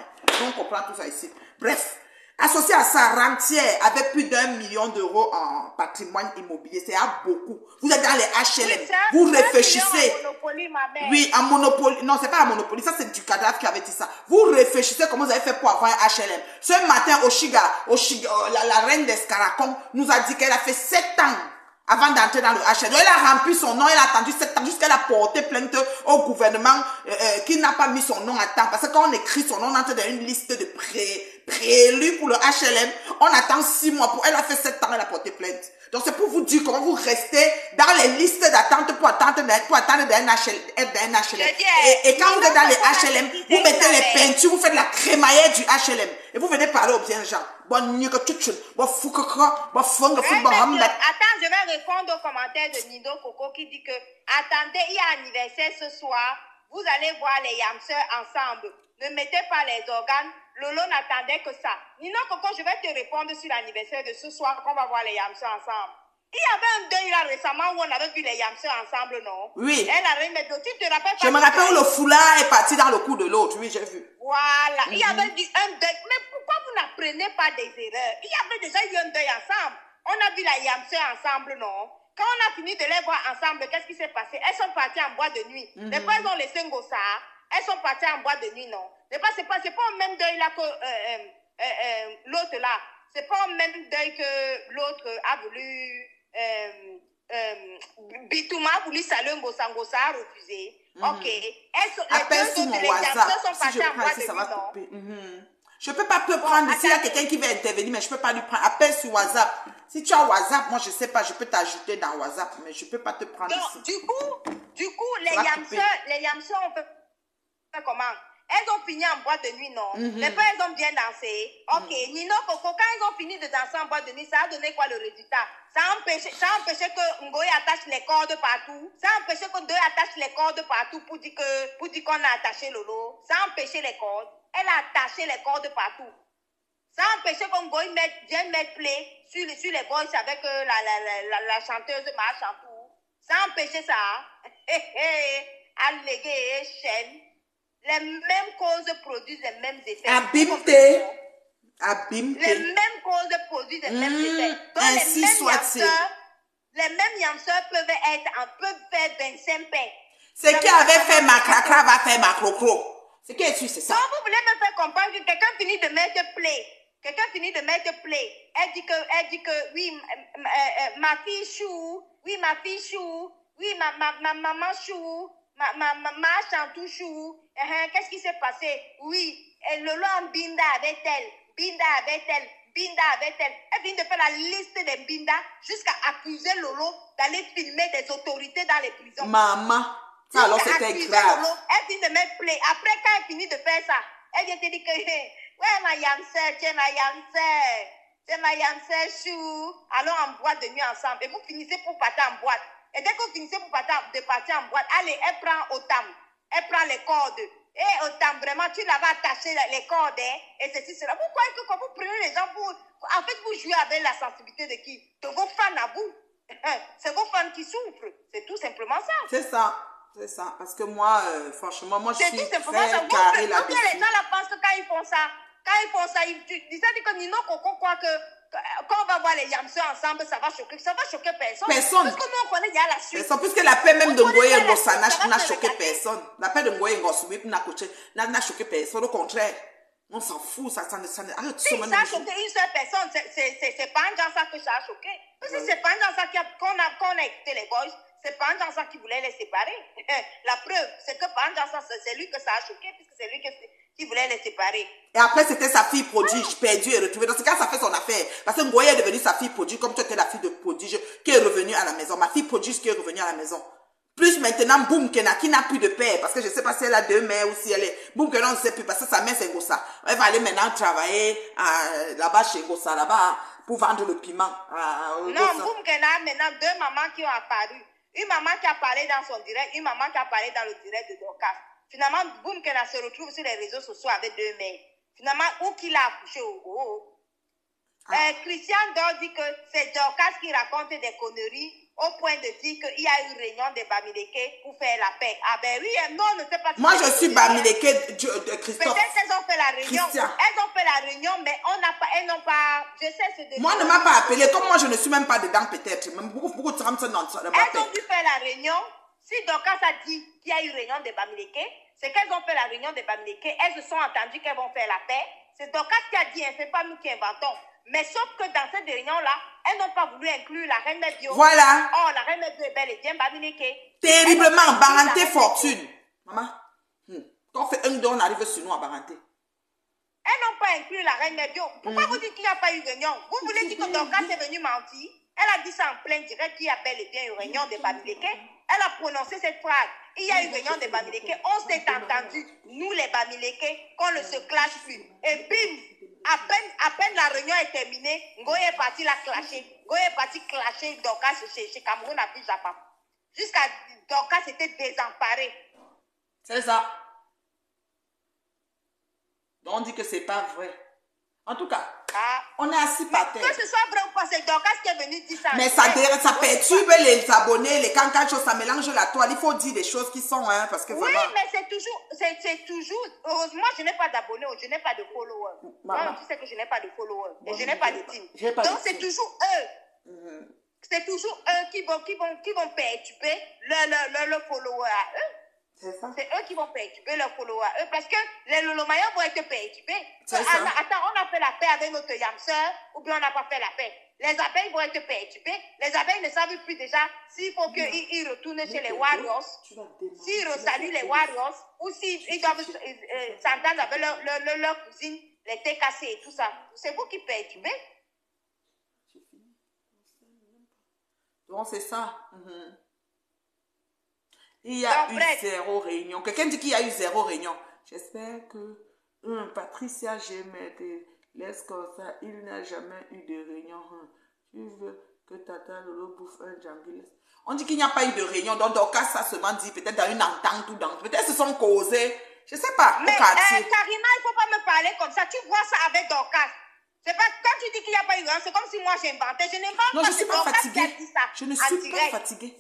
On comprend tout ça ici. Bref, associé à sa rentière avec plus d'1 million d'euros en patrimoine immobilier, c'est à beaucoup. Vous êtes dans les HLM, oui, ça, vous réfléchissez. Monopoly, ma mère. Oui, en Monopoly. Non, c'est pas un Monopoly, ça c'est du cadavre qui avait dit ça. Vous réfléchissez comment vous avez fait pour avoir un HLM. Ce matin, la reine des Scaracons nous a dit qu'elle a fait 7 ans avant d'entrer dans le HLM. Elle a rempli son nom, elle a attendu 7 ans jusqu'à qu'elle a porté plainte au gouvernement qui n'a pas mis son nom à temps. Parce que quand on écrit son nom, on entre dans une liste de préélus pour le HLM. On attend 6 mois pour. Elle a fait 7 ans, elle a porté plainte. Donc c'est pour vous dire comment vous restez dans les listes d'attente pour attendre d'un HLM. Et quand vous êtes dans les HLM, vous mettez les peintures, vous faites la crémaillère du HLM. Et vous venez parler aux bien gens. Attends, je vais répondre au commentaire de Nido Coco qui dit que attendez, il y a anniversaire ce soir. Vous allez voir les Yamseurs ensemble. Ne mettez pas les organes. Lolo n'attendait que ça. Nino Coco, je vais te répondre sur l'anniversaire de ce soir qu'on va voir les Yamseurs ensemble. Il y avait un deuil là récemment où on avait vu les Yamseurs ensemble, non? Oui. Elle avait mis, tu te rappelles pas? Je me rappelle où le foulard est parti dans le cou de l'autre. Oui, j'ai vu. Voilà. Il y avait un deuil. Mais pourquoi vous n'apprenez pas des erreurs? Il y avait déjà eu un deuil ensemble. On a vu les Yamseurs ensemble, non? Quand on a fini de les voir ensemble, qu'est-ce qui s'est passé? Elles sont parties en boîte de nuit. Les fois, elles ont laissé Ngossa. Elles sont parties en boîte de nuit, non? C'est pas au même deuil là que l'autre là. C'est pas au même deuil que l'autre a voulu. Bitouma a voulu saluer Ngossa. Ngossa a refusé. Ok. Appelle sur mon WhatsApp. Si je prends ici, ça va couper. Je ne peux pas te prendre ici. Il y a quelqu'un qui veut intervenir, mais je ne peux pas lui prendre. Appelle sur WhatsApp. Si tu as WhatsApp, moi je ne sais pas, je peux t'ajouter dans WhatsApp, mais je ne peux pas te prendre ici. Du coup, les Yamseurs, on peut faire comment? Elles ont fini en boîte de nuit, non? Les fois, elles ont bien dansé. Ok, Nino Coco, quand elles ont fini de danser en boîte de nuit, ça a donné quoi le résultat? Ça a empêché que Ngoy attache les cordes partout. Ça a empêché que Ndoye attache les cordes partout pour dire qu'on a attaché Lolo. Ça a empêché les cordes. Elle a attaché les cordes partout. Ça a empêché que Ngoy vienne mettre play sur les voices avec la chanteuse Ma Chantou. Ça a empêché ça. Allégué, chaîne. Les mêmes causes produisent les mêmes effets. Abimté. Les mêmes causes produisent les mêmes effets. Donc ainsi soit-il. Les mêmes Yamseurs peuvent faire 25 pains. Ce qui avait fait ma cracra va faire ma crocro. Ce qui est sûr, c'est ça. Donc vous voulez me faire comprendre que quelqu'un finit de mettre play. Elle dit que oui, ma fille chou. Oui, ma fille chou. Oui, ma maman chou. Ma chantou chou. Qu'est-ce qui s'est passé? Oui, Lolo en binda avec elle. Binda avec elle. Binda avec elle. Elle vient de faire la liste des binda jusqu'à accuser Lolo d'aller filmer des autorités dans les prisons. Maman, ça alors c'était grave. Lolo, elle vient de mettre play. Après, quand elle finit de faire ça, elle vient te dire que, ouais, ma Yamse, tiens, ma Yamse. C'est ma Yamse chou. Allons en boîte de nuit ensemble. Et vous finissez pour partir en boîte. Et dès que vous finissez pour partir en boîte, allez, elle prend Otam. Elle prend les cordes. Et Otam, vraiment, tu l'avais attaché les cordes. Et ceci, cela. Vous croyez que quand vous prenez les gens pour... En fait, vous jouez avec la sensibilité de qui? De vos fans à vous. C'est vos fans qui souffrent. C'est tout simplement ça. C'est ça. C'est ça. Parce que moi, franchement, moi, je suis très carré là-dessus. Les gens là pensent que quand ils font ça, ils disent que Nino Coco croit que quand on va voir les Yamseux ensemble, ça va choquer personne. Personne. Parce que nous, on connaît déjà la suite. Personne. Puisque la paix même de Ngoye Ngossa n'a choqué personne. La paix de Ngoye Ngossa n'a choqué personne. Au contraire, on s'en fout. Ça arrête. Si ça a choqué une seule personne, c'est pas dans ça que ça a choqué. Parce que c'est pas dans ça qu'on a écouté les boys. C'est pas dans ça qui voulait les séparer. La preuve, c'est que pas dans ça, c'est lui que ça a choqué, puisque c'est lui qui voulait les séparer. Et après, c'était sa fille prodige, perdue et retrouvée. Dans ce cas, ça fait son affaire. Parce que Ngoye est devenue sa fille prodige, comme toi, tu étais la fille de prodige qui est revenue à la maison. Ma fille prodige qui est revenue à la maison. Plus maintenant, Boum Kena, qui n'a plus de père. Parce que je ne sais pas si elle a 2 mères ou si elle est... Boum Kena, on ne sait plus. Parce que sa mère, c'est Ngossa. Elle va aller maintenant travailler là-bas chez Ngossa, là-bas, pour vendre le piment. Non, Boum Kena, maintenant, 2 mamans qui ont apparu. Une maman qui a parlé dans son direct, une maman qui a parlé dans le direct de Dorcas. Finalement, Boum Kena se retrouve sur les réseaux sociaux avec 2 mères. Finalement, où qu'il a accouché Christian Dor dit que c'est Dorcas qui raconte des conneries au point de dire qu'il y a eu réunion des Bamileke pour faire la paix. Ah ben oui, non, on ne sait pas. Moi, je suis Bamileke, Christophe. Peut-être qu'elles ont fait la réunion. Christian. Elles ont fait la réunion, mais elles n'ont pas... Je sais ce de... Moi, ne m'a pas appelé. Comme moi, je ne suis même pas dedans, peut-être. Même beaucoup de femmes sont dans le Elles ont dû faire la réunion. Si Dorcas a dit qu'il y a eu réunion des Bamileke, c'est qu'elles ont fait la réunion des Bamileke. Elles se sont entendues qu'elles vont faire la paix. C'est Dorcas qui a dit, c'est pas nous qui inventons. Mais sauf que dans cette réunion-là, elles n'ont pas voulu inclure la reine Medio. Voilà. Oh, la reine Medio est belle et bien Bamileke. Terriblement, Baranté fortune. Maman, quand on fait un don, on arrive sur nous à Baranté. Elles n'ont pas inclus la reine Medio. Pourquoi vous dites qu'il n'y a pas eu réunion? Vous voulez dire que Dorcas est venue mentir? Elle a dit ça en plein direct qu'il y a bel et bien une réunion des Bamileke. Elle a prononcé cette phrase. Il y a eu réunion des Bamileke. On s'est entendu, nous les Bamileke, qu'on ne se clash plus. Et bim! À peine la réunion est terminée, Ngoye est parti la clasher. Ngoye est parti clasher Dorcas chez Cameroun à Pijapa. Jusqu'à Dorcas était désemparé. C'est ça. Donc on dit que c'est pas vrai. En tout cas, on est assis par terre. Que ce soit vrai ou pas, c'est Dorcas qui est venu dire ça. Mais ça perturbe les abonnés, les cancachos, ça mélange la toile. Il faut dire des choses qui sont, parce que vraiment... Oui, mais c'est toujours... Heureusement, je n'ai pas d'abonnés, je n'ai pas de followers. Moi, tu sais que je n'ai pas de followers. Et je n'ai pas de team. Donc, c'est toujours eux. C'est toujours eux qui vont perturber le follower à eux. C'est eux qui vont perturber leurs followers à eux. Parce que les Lolomayens vont être perturbés. Attends, on a fait la paix avec notre Yamseur ou bien on n'a pas fait la paix. Les abeilles vont être perturbées. Les abeilles ne savent plus déjà s'il faut qu'ils retournent chez les Warriors, s'ils resaluent les Warriors, ou s'ils doivent s'entendre avec leur cousine, les TKC et tout ça. C'est vous qui perturbez. Donc c'est ça. Il y a eu 0 réunion. Quelqu'un dit qu'il y a eu 0 réunion. J'espère que Patricia Gémé laisse comme ça. Il n'a jamais eu de réunion. Tu veux que Tata Lolo bouffe un jambis? On dit qu'il n'y a pas eu de réunion. Donc, Dorcas, ça seulement dit peut-être dans une entente ou dans... Peut-être se sont causés. Je ne sais pas. Mais Karina, il ne faut pas me parler comme ça. Tu vois ça avec Dorcas. C'est pas quand tu dis qu'il n'y a pas eu réunion, c'est comme si moi j'inventais. Je n'invente pas. Non, je ne suis pas fatiguée. Je ne suis pas fatiguée.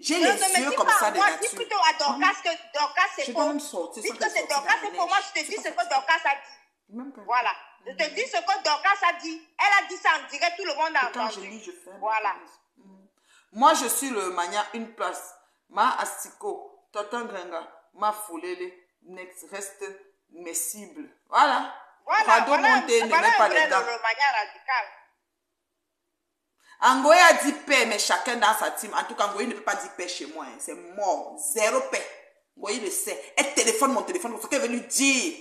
J'ai les yeux comme ça de nature. Moi, dis plutôt à Dorcas que Dorcas c'est faux. Dis que c'est Dorcas c'est faux. Moi, je te dis ce que Dorcas a dit. Voilà. Je te dis ce que Dorcas a dit. Elle a dit ça en direct, tout le monde a entendu. Quand je lis, je fais. Voilà. Moi, je suis le mania une place. Ma Astiko, Totan Grenga, ma Foulele, Next reste mes cibles. Voilà. Voilà. Voilà le mania radical. Ngoye a dit paix, mais chacun dans sa team. En tout cas, Ngoye ne peut pas dire paix chez moi. C'est mort. 0 paix. Oui, il le sait. Elle téléphone mon téléphone. Ce qu'elle veut lui dire.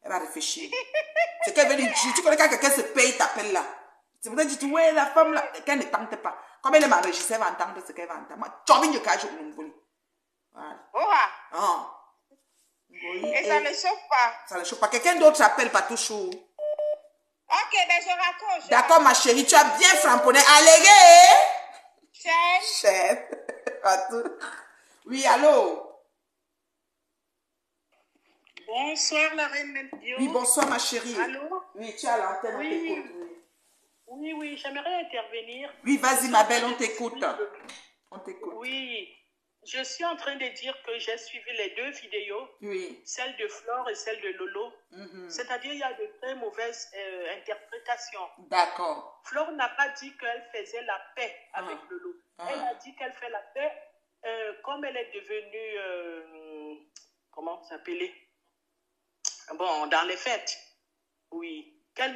Elle va réfléchir. Ce qu'elle veut lui dire. Tu connais quand quelqu'un se paye, t'appelle là. C'est pour ça que tu dis, ouais, la femme là, qu'elle ne tente pas. Comme elle est enregistrée, elle va entendre ce qu'elle va entendre. Moi, tu as envie de cacher au niveau. Voilà. Oh. Oui, Et ça ne chauffe pas. Ça ne chauffe pas. Quelqu'un d'autre s'appelle Patouchou. Ok, ben je raccroche. D'accord, ma chérie, tu as bien framponné. Allez, chef. Oui, allô? Bonsoir, la reine Meldio. Oui, bonsoir, ma chérie. Allô? Oui, tu as l'antenne, Oui. on t'écoute. Oui, j'aimerais intervenir. Oui, vas-y, ma belle, on t'écoute. On t'écoute. Oui, je suis en train de dire que j'ai suivi les deux vidéos, Oui. celle de Flore et celle de Lolo. C'est-à-dire, il y a de très mauvaises interprétations. D'accord. Flore n'a pas dit qu'elle faisait la paix avec Lolo. Elle a dit qu'elle fait la paix comme elle est devenue, comment s'appelait? Bon, dans les fêtes, oui. Elle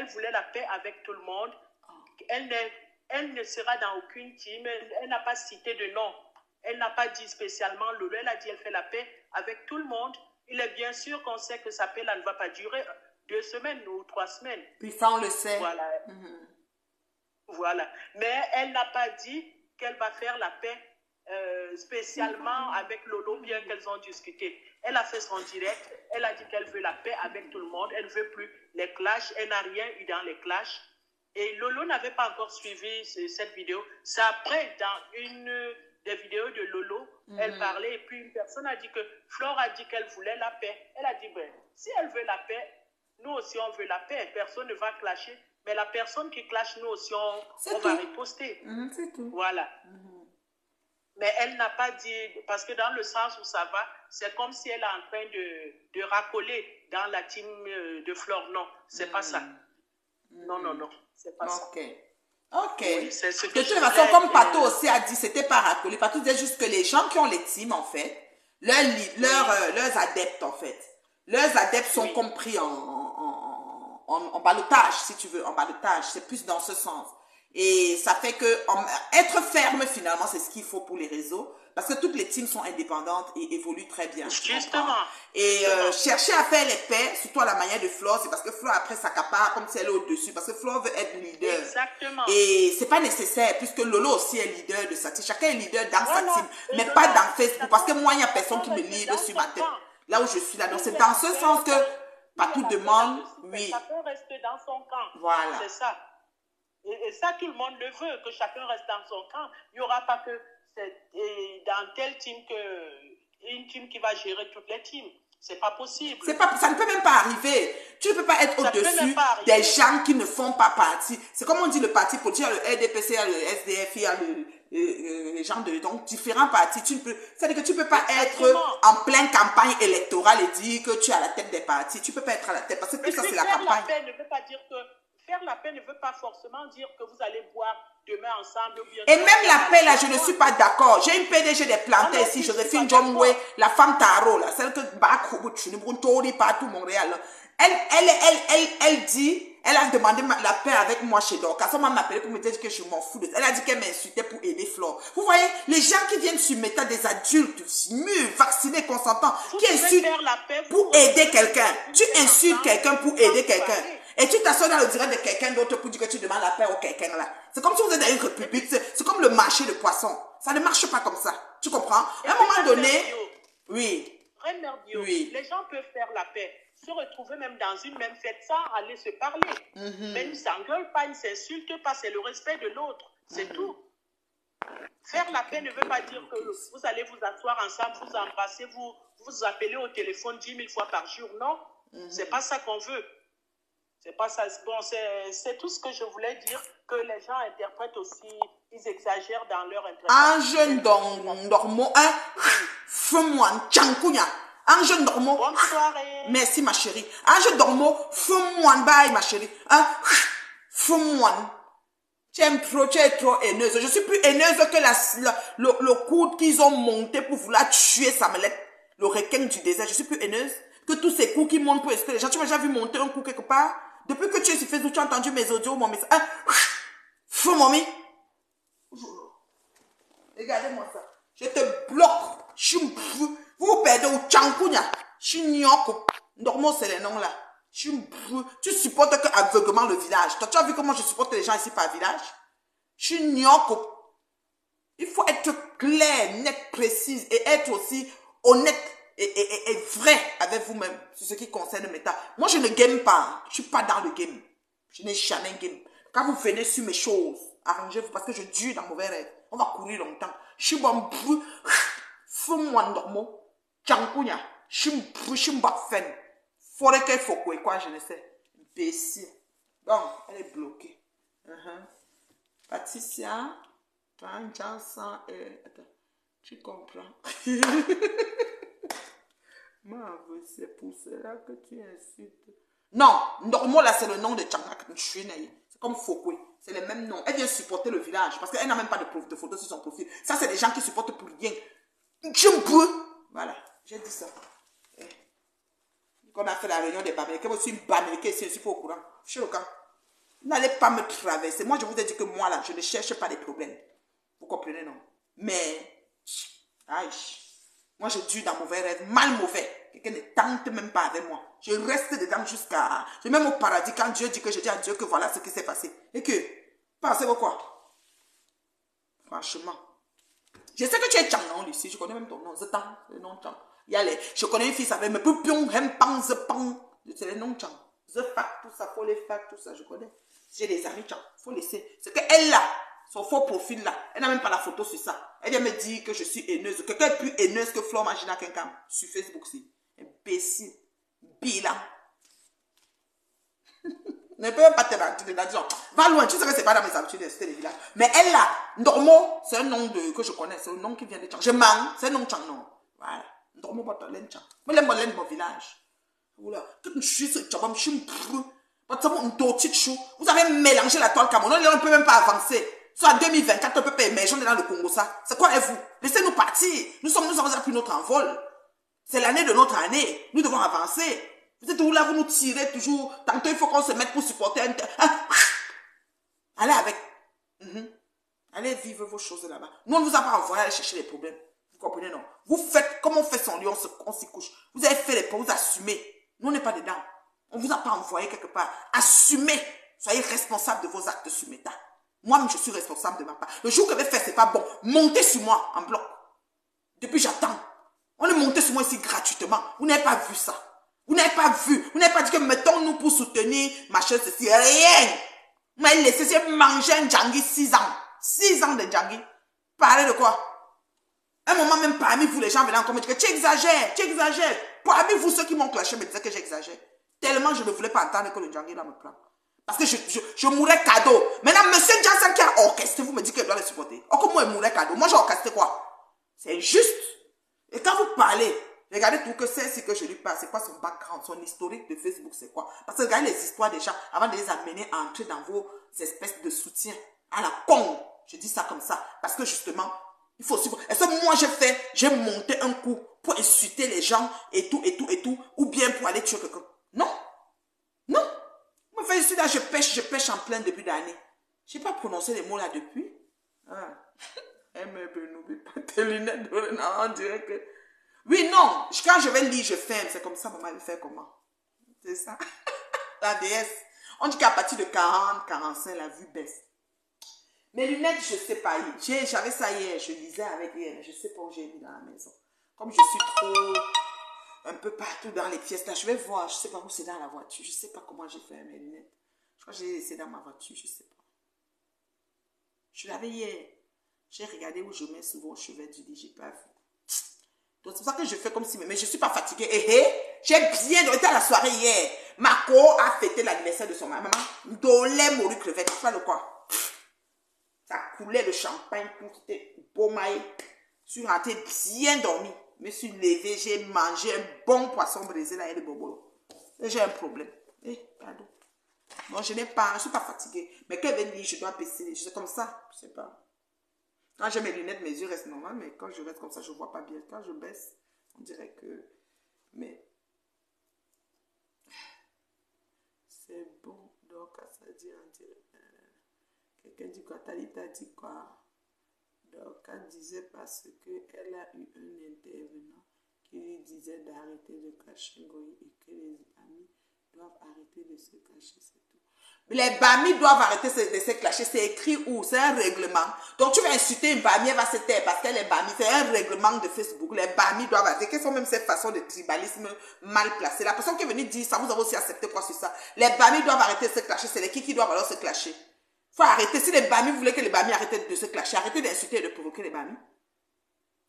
voulait la paix avec tout le monde. Elle ne sera dans aucune team. Elle n'a pas cité de nom. Elle n'a pas dit spécialement Lolo. Elle a dit qu'elle fait la paix avec tout le monde. Il est bien sûr qu'on sait que sa paix là ne va pas durer 2 semaines ou 3 semaines. Puis ça, on le sait. Voilà. Voilà. Mais elle n'a pas dit qu'elle va faire la paix spécialement avec Lolo, bien qu'elles ont discuté. Elle a fait son direct. Elle a dit qu'elle veut la paix avec tout le monde. Elle ne veut plus les clashs. Elle n'a rien eu dans les clashs. Et Lolo n'avait pas encore suivi cette vidéo. C'est après, dans une des vidéos de Lolo, elle parlait et puis une personne a dit que Flore a dit qu'elle voulait la paix. Elle a dit, ben, si elle veut la paix, nous aussi on veut la paix. Personne ne va clasher. Mais la personne qui clash, nous aussi on va riposter. C'est tout. Voilà. Mais elle n'a pas dit, parce que dans le sens où ça va, c'est comme si elle est en train de racoler dans la team de Flore. Non, c'est pas ça. Non, c'est pas ça. Ok. Oui, c'est ce que de toute façon, comme Pato aussi a dit, c'était pas racolé. Pato disait juste que les gens qui ont les teams, en fait, leurs adeptes, en fait, leurs adeptes sont compris en ballottage, si tu veux, en ballottage. C'est plus dans ce sens. Et ça fait que être ferme, finalement, c'est ce qu'il faut pour les réseaux. Parce que toutes les teams sont indépendantes et évoluent très bien. Justement. Et chercher à faire les paix, surtout à la manière de Flore, c'est parce que Flore après s'accapare comme si elle est au-dessus. Parce que Flore veut être leader. Exactement. Et c'est pas nécessaire, puisque Lolo aussi est leader de sa team. Chacun est leader dans sa team, mais pas dans Facebook. Parce que moi, il n'y a personne qui me livre sur ma tête. Là où je suis là. Donc c'est dans ce sens que Patou demande, oui. Chacun reste dans son camp. Voilà. C'est ça. Et ça, tout le monde le veut, que chacun reste dans son camp. Il n'y aura pas que dans telle team une team qui va gérer toutes les teams. C'est pas possible. Ça ne peut même pas arriver. Tu ne peux pas être au-dessus des gens qui ne font pas partie. C'est comme on dit le parti politique, il y a le RDPC, il y a le SDF, il y a les gens de donc différents partis. C'est-à-dire que tu ne peux pas être en pleine campagne électorale et dire que tu es à la tête des partis. Tu ne peux pas être à la tête parce que tout ça c'est la campagne. La paix ne veut pas dire que faire la paix ne veut pas forcément dire que vous allez boire demain ensemble. Ou bien et même la paix là, je ne suis pas d'accord. J'ai une PDG des plantés ici, Joséphine John Way, la femme Taro là, celle que partout Montréal. Elle dit, elle a demandé la paix avec moi chez Dorcas. On m'a appelé pour me dire que je m'en fous de ça. Elle a dit qu'elle m'insultait pour aider Flore. Vous voyez, les gens qui viennent sur Meta, des adultes, mûrs, vaccinés, consentants, qui insultent pour aider quelqu'un. Tu insultes quelqu'un pour aider quelqu'un. Et tu t'assois dans le direct de quelqu'un d'autre pour dire que tu demandes la paix au quelqu'un là. C'est comme si vous êtes dans une république, c'est comme le marché de poissons. Ça ne marche pas comme ça. Tu comprends? À un moment donné, oui. Les gens peuvent faire la paix, se retrouver même dans une même fête sans aller se parler. Mais ils ne s'engueulent pas, ils ne s'insultent pas, c'est le respect de l'autre. C'est tout. Faire la paix ne veut pas dire que vous allez vous asseoir ensemble, vous embrasser, vous appelez au téléphone 10 000 fois par jour. Non, c'est pas ça qu'on veut. C'est pas ça. Bon, c'est tout ce que je voulais dire, que les gens interprètent aussi, ils exagèrent dans leur interprétation. Un jeune dormo, fais-moi un tchankounya. Un jeune dormo. Bonne soirée. Merci ma chérie. Un jeune dormo, fais-moi un bail ma chérie. Fais-moi. Tu es trop haineuse. Je suis plus haineuse que le coude qu'ils ont monté pour vouloir tuer Samelette, le requin du désert. Je suis plus haineuse que tous ces coups qui montent pour espérer les gens. Tu m'as déjà vu monter un coup quelque part? Depuis que tu es sur Facebook, tu as entendu mes audios, mon message. Fou, mamie. Regardez-moi ça. Je te bloque. Vous Vous perdez au Tchankounia. Chignoko. Normaux, c'est les noms là. Tu supportes que aveuglement le village. Toi, tu as vu comment je supporte les gens ici par village? Chignoko. Il faut être clair, net, précise et être aussi honnête et vrai avec vous-même sur ce qui concerne mes tas. Moi, je ne game pas. Je ne suis pas dans le game. Je n'ai jamais game. Quand vous venez sur mes choses, arrangez-vous parce que je dure dans mauvais rêve. On va courir longtemps. Je suis bon. Fais-moi normal. Tchankounia. Je suis fan. Faudrait qu'il faut quoi, je ne sais. Imbécile. Bon, elle est bloquée. Patricia. Attends, tu comprends. C'est pour cela que tu insultes. Non, normal là, c'est le nom de Tchankak. C'est comme Fokwe. C'est le même nom. Elle vient supporter le village parce qu'elle n'a même pas de photo sur son profil. Ça, c'est des gens qui supportent pour rien. Voilà, j'ai dit ça. Quand on a fait la réunion des Bamilés, je suis une Bamilé, je ne suis pas au courant. Je suis au camp. N'allez pas me traverser. Moi, je vous ai dit que moi, là, je ne cherche pas les problèmes. Vous comprenez, non? Mais, aïe, moi, je dure dans mauvais rêve, mal mauvais. Quelqu'un ne tente même pas avec moi. Je reste dedans jusqu'à... Je même au paradis, quand Dieu dit que je dis à Dieu que voilà ce qui s'est passé. Et que, pensez-vous quoi? Franchement. Je sais que tu es Tchang, Lucie. Je connais même ton nom. Zetan, le nom Tchang. Il y a les... Je connais une fille, ça fait me pion, hempang, zepang. C'est le nom Tchang. Zefac, tout ça, faut les fac, tout ça, je connais. J'ai des amis Tchang. Faut laisser. C'est qu'elle là, son faux profil là, elle n'a même pas la photo sur ça. Elle vient me dire que je suis haineuse. Quelqu'un est plus haineuse que Flore Magina Kenkam sur Facebook. Imbécile. Bilan. Ne peux même pas te dire. Va loin, tu sais que c'est pas dans mes habitudes d'insulter les villages. Mais elle là, Normo, c'est un nom que je connais. C'est un nom qui vient de Tchang. Je mens, c'est un nom Tchang, non. Voilà. Normo, pas de Tchang. Mais l'aime mon village. Voilà. Tout je suis ce Tchang, je suis vous avez mélangé la toile Cameroun. On ne peut même pas avancer. Soit en 2024, on ne peut pas émerger dans le Congo, ça. C'est quoi, et vous? Laissez-nous partir. Nous avons pris notre envol. C'est l'année de notre année. Nous devons avancer. Vous êtes où là, vous nous tirez toujours. Tantôt, il faut qu'on se mette pour supporter un... Allez avec. Allez vivre vos choses là-bas. Nous, on ne vous a pas envoyé aller chercher les problèmes. Vous comprenez, non? Vous faites, comme on fait son lit, on s'y couche. Vous avez fait les problèmes, vous assumez. Nous, on n'est pas dedans. On ne vous a pas envoyé quelque part. Assumez. Soyez responsable de vos actes sur Meta. Moi-même, je suis responsable de ma part. Le jour que je vais faire, c'est pas bon. Montez sur moi en bloc. Depuis, j'attends. On est monté sur moi ici gratuitement. Vous n'avez pas vu ça. Vous n'avez pas vu. Vous n'avez pas dit que mettons-nous pour soutenir ma chaîne, ceci. Rien. Vous m'avez laissé manger un Djangui 6 ans. 6 ans de Djangui. Parlez de quoi? Un moment même parmi vous, les gens venaient encore me dire que tu exagères, tu exagères. Parmi vous, ceux qui m'ont clashé me disaient que j'exagère. Tellement je ne voulais pas entendre que le Djangui là me prend. Parce que je mourrais cadeau. Maintenant, monsieur Janssen qui a orchestré, vous me dites qu'il doit le supporter. Or, comment il mourrait cadeau? Moi, j'ai orchestré quoi? C'est juste. Et quand vous parlez, regardez tout que c'est ce que je lui parle. C'est quoi son background, son historique de Facebook, c'est quoi? Parce que regardez les histoires des gens avant de les amener à entrer dans vos espèces de soutien à la con. Je dis ça comme ça. Parce que justement, il faut suivre. Est-ce que moi, j'ai monté un coup pour insulter les gens et tout, ou bien pour aller tuer quelqu'un? Non. Non. Moi, je suis là, je pêche en plein début d'année. Je n'ai pas prononcé les mots là depuis. N'oublie pas tes lunettes de on dirait que... Oui, non. Quand je vais lire, je ferme. C'est comme ça, maman, elle fait comment? C'est ça. La déesse. On dit qu'à partir de 40, 45, la vue baisse. Mes lunettes, je ne sais pas. J'avais ça hier. Je lisais avec hier. Je ne sais pas où j'ai mis dans la maison. Comme je suis trop... un peu partout dans les pièces là. Je vais voir. Je ne sais pas où c'est dans la voiture. Je ne sais pas comment j'ai fait mes lunettes. Je crois que j'ai laissé dans ma voiture. Je ne sais pas. Je l'avais hier. J'ai regardé où je mets souvent au chevet du lit. Je n'ai pas vu. Donc c'est pour ça que je fais comme si... Mais je ne suis pas fatiguée. J'ai bien été à la soirée hier. Marco a fêté l'anniversaire de son maman. Dolé morue crevette. Tu vois le quoi? Ça coulait le champagne. Tout était beau maï. Je suis rentrée bien dormie. Je me suis levée. J'ai mangé un bon poisson brisé là et des bobos. J'ai un problème. Pardon. Non, je n'ai pas... Je ne suis pas fatiguée. Mais quand elle dit, je dois baisser. Je sais comme ça. Je ne sais pas. Quand j'ai mes lunettes, mes yeux restent normaux, mais quand je reste comme ça, je ne vois pas bien. Quand je baisse, on dirait que... Mais... C'est bon. Donc, ça dit, on dirait... Quelqu'un dit quoi? Talita dit quoi? Donc, elle disait parce qu'elle a eu un intervenant qui lui disait d'arrêter de cacher Ngoyi et que les amis doivent arrêter de se cacher, c'est tout. Les bamis doivent arrêter de se clasher. C'est écrit où? C'est un règlement. Donc tu vas insulter une bamie, elle va se taire parce qu'elle est bamie. C'est un règlement de Facebook. Les bamis doivent arrêter. Quelles sont même ces façons de tribalisme mal placées? La personne qui est venue dire ça, vous avez aussi accepté quoi sur ça? Les bamis doivent arrêter de se clasher. C'est les qui doivent alors se clasher. Il faut arrêter. Si les bamis voulaient que les bamis arrêtent de se clasher, arrêtez d'insulter et de provoquer les bamis.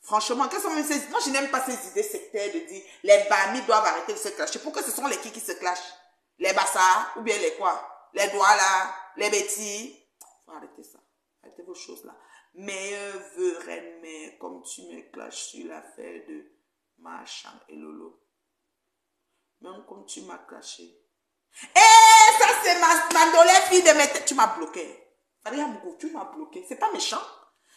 Franchement, quelles sont même ces... Moi, je n'aime pas ces idées sectaires de dire les bamis doivent arrêter de se clasher. Pourquoi ce sont les qui se clashent? Les bassards ou bien les quoi? Les doigts là, les bêtises. Faut arrêter ça. Arrêtez vos choses là. Meilleur vœu, reine mère, comme tu me clashes sur l'affaire de Machan et Lolo. Même comme tu m'as clashé. Eh, ça c'est ma dolée fille de mes têtes. Tu m'as bloqué. Valérie Amougou, tu m'as bloqué. C'est pas méchant.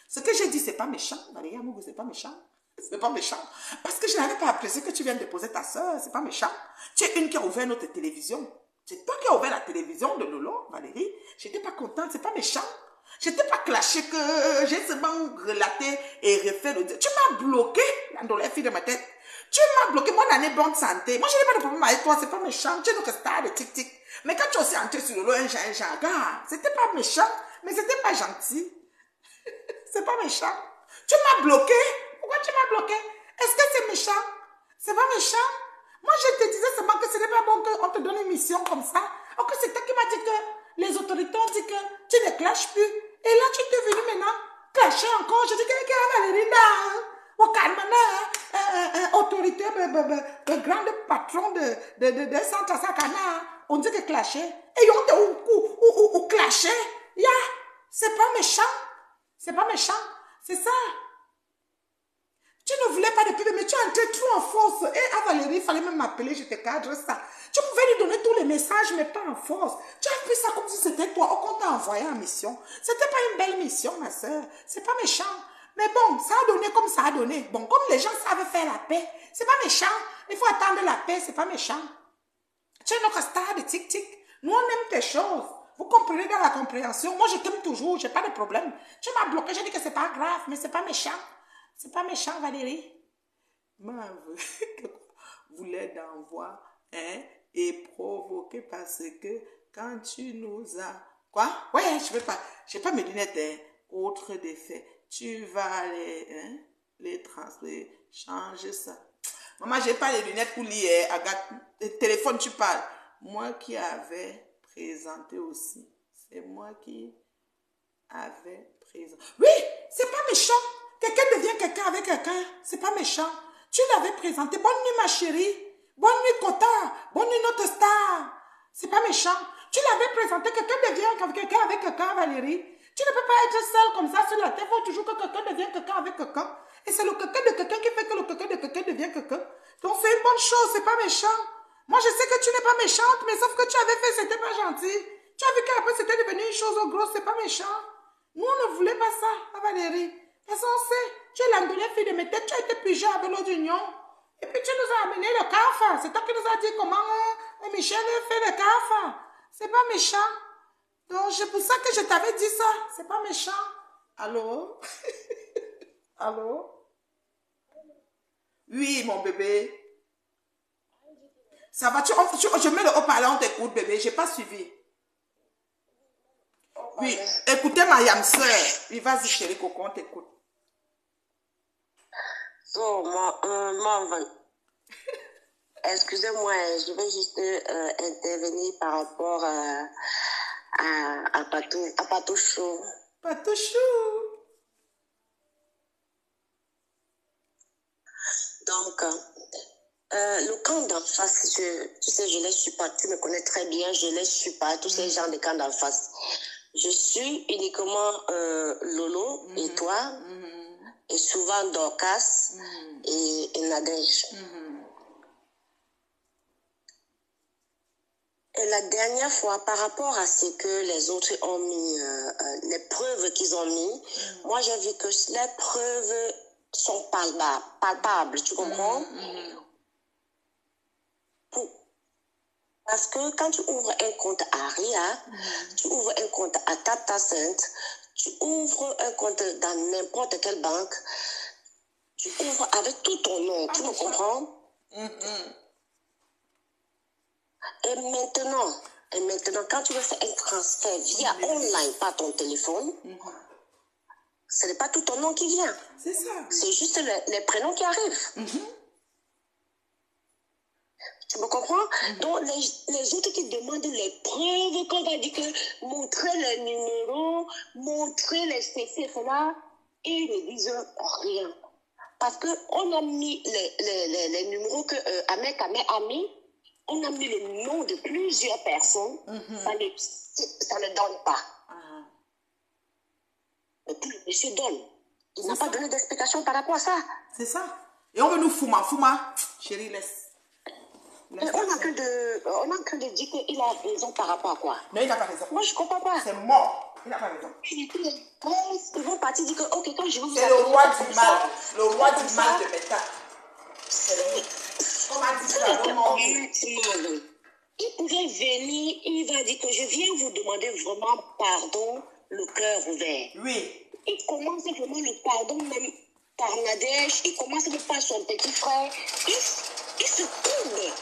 Ce que j'ai dit, c'est pas méchant. Valérie Amougou, c'est pas méchant. C'est pas méchant. Parce que je n'avais pas apprécié que tu viennes déposer ta soeur. C'est pas méchant. Tu es une qui a ouvert notre télévision. C'est toi qui as ouvert la télévision de Lolo, Valérie. J'étais pas contente, c'est pas méchant. J'étais pas clashée que j'ai seulement relaté et refait le dire. Tu m'as bloqué dans les filles de ma tête. Tu m'as bloqué, bonne année, bonne santé. Moi, je n'ai pas de problème avec toi, c'est pas méchant. Tu es notre star de tic-tic. Mais quand tu es aussi entré sur Lolo, regarde, c'était pas méchant, mais c'était pas gentil. C'est pas méchant. Tu m'as bloqué. Pourquoi tu m'as bloqué? Est-ce que c'est méchant? C'est pas méchant? Moi, je te disais seulement que ce n'est pas bon qu'on te donne une mission comme ça. Or que c'est toi qui m'as dit que les autorités ont dit que tu ne clashes plus. Et là, tu t'es venu maintenant clasher encore. Je dis que Valérie, autorité, grande patron de Santa Sakana. On dit que clasher. Et on te ou clasher. Yeah. C'est pas méchant. C'est pas méchant. C'est ça. Tu ne voulais pas de pub, mais tu es entré trop en force. Et à Valérie, il fallait même m'appeler, je te cadre ça. Tu pouvais lui donner tous les messages, mais pas en force. Tu as pris ça comme si c'était toi, qu'on t'a envoyé en mission. C'était pas une belle mission, ma soeur. C'est pas méchant. Mais bon, ça a donné comme ça a donné. Bon, comme les gens savent faire la paix, c'est pas méchant. Il faut attendre la paix, c'est pas méchant. Tu es notre star de tic-tic. Nous, on aime tes choses. Vous comprenez dans la compréhension. Moi, je t'aime toujours, j'ai pas de problème. Tu m'as bloqué, j'ai dit que c'est pas grave, mais c'est pas méchant. C'est pas méchant, Valérie. Moi, vous l'aide d'envoi, hein, et provoquer parce que quand tu nous as... Quoi? Ouais, je vais pas... J'ai pas mes lunettes, hein. Autre défait. Tu vas les transférer, changer ça. Maman, j'ai pas les lunettes pour lire, Agathe. Le téléphone, tu parles. Moi qui avais présenté aussi. C'est moi qui avais présenté. Oui, c'est pas méchant. Quelqu'un devient quelqu'un avec quelqu'un. C'est pas méchant. Tu l'avais présenté. Bonne nuit, ma chérie. Bonne nuit, Kota. Bonne nuit, notre star. C'est pas méchant. Tu l'avais présenté. Quelqu'un devient quelqu'un avec quelqu'un, Valérie. Tu ne peux pas être seule comme ça sur la terre. Il faut toujours que quelqu'un devienne quelqu'un avec quelqu'un. Et c'est le quelqu'un de quelqu'un qui fait que le quelqu'un de quelqu'un devient quelqu'un. Donc c'est une bonne chose. C'est pas méchant. Moi, je sais que tu n'es pas méchante, mais sauf que tu avais fait, c'était pas gentil. Tu as vu qu'après, c'était devenu une chose grosse. C'est pas méchant. Nous, on ne voulait pas ça, Valérie. Parce qu'on sait, tu es l'andolée fille de mes têtes, tu as été pigé avec l'eau d'union. Et puis tu nous as amené le CAF. C'est toi qui nous as dit comment Michel fait le CAF. C'est pas méchant. Donc c'est pour ça que je t'avais dit ça. C'est pas méchant. Allô? Allô? Oui, mon bébé. Ça va, je mets le haut-parleur, on t'écoute, bébé. J'ai pas suivi. Oui, écoutez ma yam soeur. Oui, vas-y, chérie Coco, on t'écoute. So, excusez-moi, je vais juste intervenir par rapport à Patouchou. Patouchou. Donc, le camp d'en face, tu sais, je ne les suis pas. Tu me connais très bien, je ne les suis pas. Tous ces gens de camp d'en face. Je suis uniquement Lolo et toi. Et souvent Dorcas et Nadège. Et la dernière fois, par rapport à ce que les autres ont mis, les preuves qu'ils ont mis, moi j'ai vu que les preuves sont palpables, tu comprends? Parce que quand tu ouvres un compte à RIA, tu ouvres un compte à Tata Sainte, tu ouvres un compte dans n'importe quelle banque, tu tu ouvres avec tout ton nom, tu me comprends? Et maintenant, quand tu veux faire un transfert via online par ton téléphone, ce n'est pas tout ton nom qui vient. C'est ça. C'est juste les prénoms qui arrivent. Tu me comprends? Donc, les autres qui demandent les preuves, qu'on va dire que montrer les numéros, montrer les ceci et cela, et ils ne disent rien. Parce qu'on a mis les numéros que Ahmed a mis, on a mis le nom de plusieurs personnes, ça ne donne pas. Mais puis le monsieur donne. Il n'a pas donné d'explication par rapport à ça. C'est ça. Et on veut nous Fouma. Chérie, laisse. On a que de dire qu'il a raison par rapport à quoi? Non, il n'a pas raison. Moi, je ne comprends pas. C'est mort. Il n'a pas raison. Ils vont partir dire que, ok, quand je vais vous c'est le roi du mal. Le roi du mal de Meta. On m'a dit ça. Il pouvait venir, il va dire que je viens vous demander vraiment pardon, le cœur ouvert. Oui. Il commence vraiment le pardon même par Nadège, il commence même par son petit frère. Il se tourne.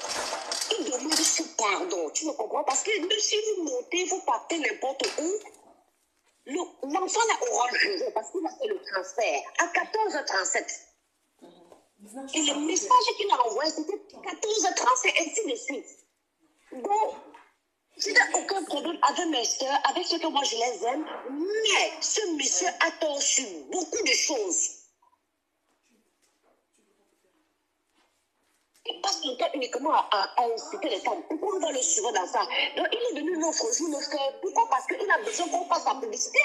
Il demande ce pardon. Tu me comprends? Parce que même si vous montez, vous partez n'importe où, l'enfant là aura raison parce qu'il a fait le transfert à 14h37. Et le message qu'il a envoyé, c'était 14h37, ainsi de suite. Donc, je n'ai aucun problème avec mes soeurs, avec ceux que moi je les aime, mais ce monsieur a tort sur beaucoup de choses. Il passe son temps uniquement à inciter les femmes. Pourquoi on va le suivre dans ça? Donc, il est venu l'autre jour le faire. Pourquoi? Parce qu'il a besoin qu'on fasse la publicité.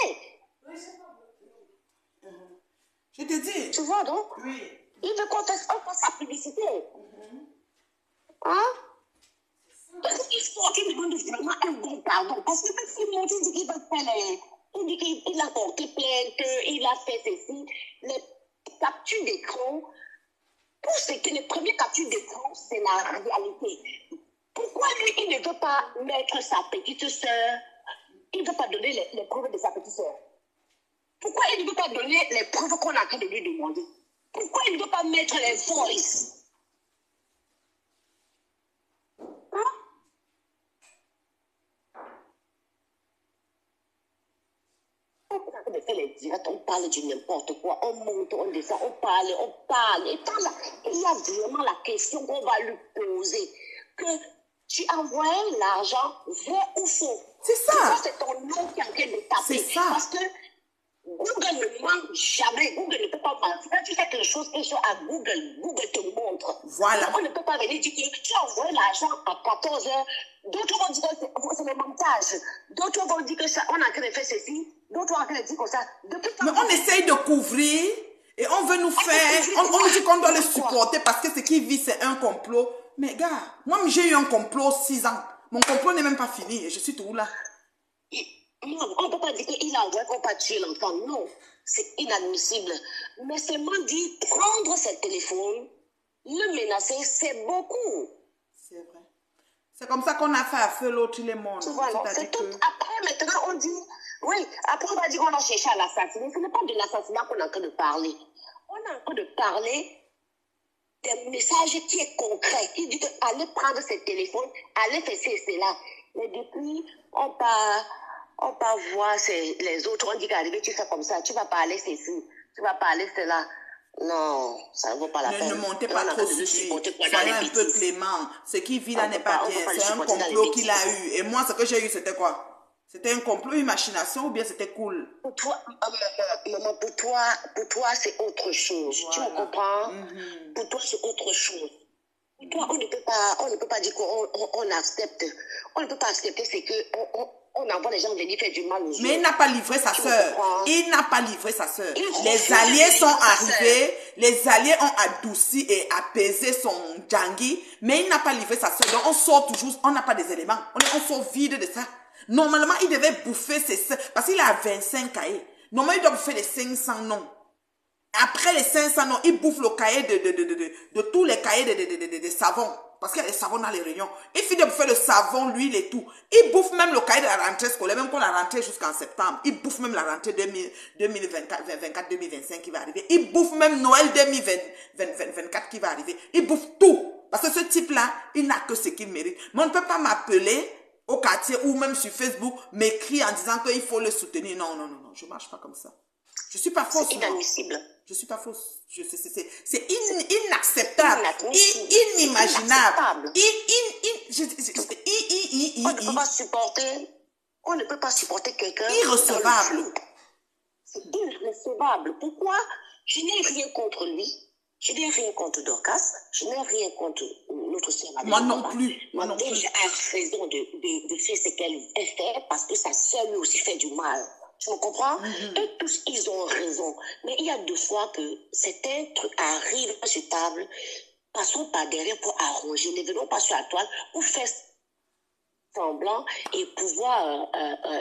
Je te dis. Tu vois, donc? Oui. Il veut qu'on fasse la publicité. Hein? Il faut qu'il demande vraiment un bon pardon. Parce que s'il montre, il dit qu'il va faire il dit qu'il a porté plainte, il a fait ceci. Les captures d'écran, pour ce que les premières captures d'écran, c'est la réalité. Pourquoi lui, il ne veut pas mettre sa petite soeur? Il ne veut pas donner les preuves de sa petite soeur. Pourquoi il ne veut pas donner les preuves qu'on a en train de lui demander? Pourquoi il ne veut pas mettre les voices? Hein? On fait les directs, on parle du n'importe quoi, on monte, on descend, on parle. Et quand là, il y a vraiment la question qu'on va lui poser, que tu envoies l'argent vrai ou faux. C'est ça. C'est ton nom qui est en train de taper. C'est ça. Parce que Google ne ment jamais. Google ne peut pas mentir. Quand tu fais quelque chose à Google, Google te montre. Voilà. On ne peut pas venir dire que tu as envoyé l'argent à 14h. D'autres vont dire que c'est le montage. D'autres vont dire que ça, on a en train de faire ceci. D'autres ont en train de dire comme ça. Mais on essaye de couvrir et on veut nous faire. On nous dit qu'on doit le supporter parce que ce qui vit, c'est un complot. Mais gars, moi j'ai eu un complot 6 ans. Mon complot n'est même pas fini et je suis tout là. Non, on ne peut pas dire qu'il a envoyé qu'on va tuer l'enfant. Non, c'est inadmissible. Mais seulement dire prendre ce téléphone, le menacer, c'est beaucoup. C'est vrai. C'est comme ça qu'on a fait à feu l'autre, il est mort. Tu vois, c'est tout. Après, maintenant, on dit, oui, après, on va dire qu'on a cherché à l'assassiner. Ce n'est pas de l'assassinat qu'on est en train de parler. On est en train de parler des messages qui est concret. Il dit allez prendre ce téléphone, allez faire cela. Mais depuis, on part voir les autres, on dit qu'arriver, tu fais comme ça, tu vas parler ceci, tu vas parler cela. Non, ça ne vaut pas la peine. Ne montez pas trop sur lui. Soyez un peu clément. Ce qui vit là n'est pas bien. C'est un complot qu'il a eu. Et moi, ce que j'ai eu, c'était quoi? C'était un complot, une machination ou bien c'était cool? Pour toi, maman, pour toi, c'est autre chose. Voilà. Tu me comprends? Pour toi, c'est autre chose. Pour toi, on ne peut pas dire qu'on accepte. On ne peut pas accepter, c'est qu'on envoie les gens venir faire du mal aux autres. Mais il n'a pas livré sa soeur. Il n'a pas livré sa soeur. Les alliés sont arrivés. Les alliés ont adouci et apaisé son Djangui. Mais il n'a pas livré sa soeur. Donc on sort toujours, on n'a pas des éléments. On sort vide de ça. Normalement, il devait bouffer ses soeurs. Parce qu'il a 25 cahiers. Normalement, il doit bouffer les 500 noms. Après les 500 noms, il bouffe le cahier de tous les cahiers de savon. parce qu'il y a des savons dans les réunions. Il finit de bouffer le savon, l'huile et tout. Il bouffe même le cahier de la rentrée scolaire, même qu'on la rentrée jusqu'en septembre. Il bouffe même la rentrée 2024-2025 qui va arriver. Il bouffe même Noël 2024 qui va arriver. Il bouffe tout. Parce que ce type-là, il n'a que ce qu'il mérite. Mais on ne peut pas m'appeler au quartier ou même sur Facebook, m'écrire en disant qu'il faut le soutenir. Non, non, non, non, je ne marche pas comme ça. Je ne suis pas fausse. C'est inadmissible. Je ne suis pas fausse. C'est inacceptable. Inimaginable. On ne peut pas supporter quelqu'un. Irrecevable. C'est irrecevable. Pourquoi? Je n'ai rien contre lui. Je n'ai rien contre Dorcas. Je n'ai rien contre notre sœur. Moi non plus. Moi non plus. J'ai raison de faire ce qu'elle fait parce que sa sœur lui aussi fait du mal. Tu me comprends? Eux tous, ils ont raison. Mais il y a deux fois que certains trucs arrivent sur table, passons par derrière pour arranger. Ne venons pas sur la toile pour faire semblant et pouvoir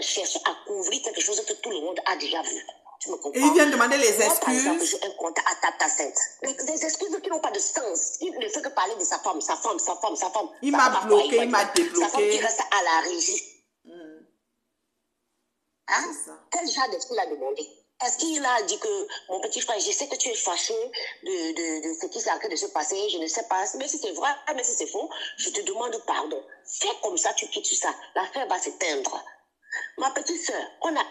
chercher à couvrir quelque chose que tout le monde a déjà vu. Tu me comprends? Et il vient demander les excuses. Moi, par exemple, j'ai un compte à ta sainte. Des excuses qui n'ont pas de sens. Il ne fait que parler de sa femme. Il m'a bloqué, il m'a débloqué. Sa femme qui reste à la régie. Hein? Quel genre d'excuse il a demandé? Est-ce qu'il a dit que, mon petit frère, je sais que tu es fâché de ce qui est en train de se passer, je ne sais pas, mais si c'est vrai, mais si c'est faux, je te demande pardon. Fais comme ça, tu quittes ça. L'affaire va s'éteindre. Ma petite soeur,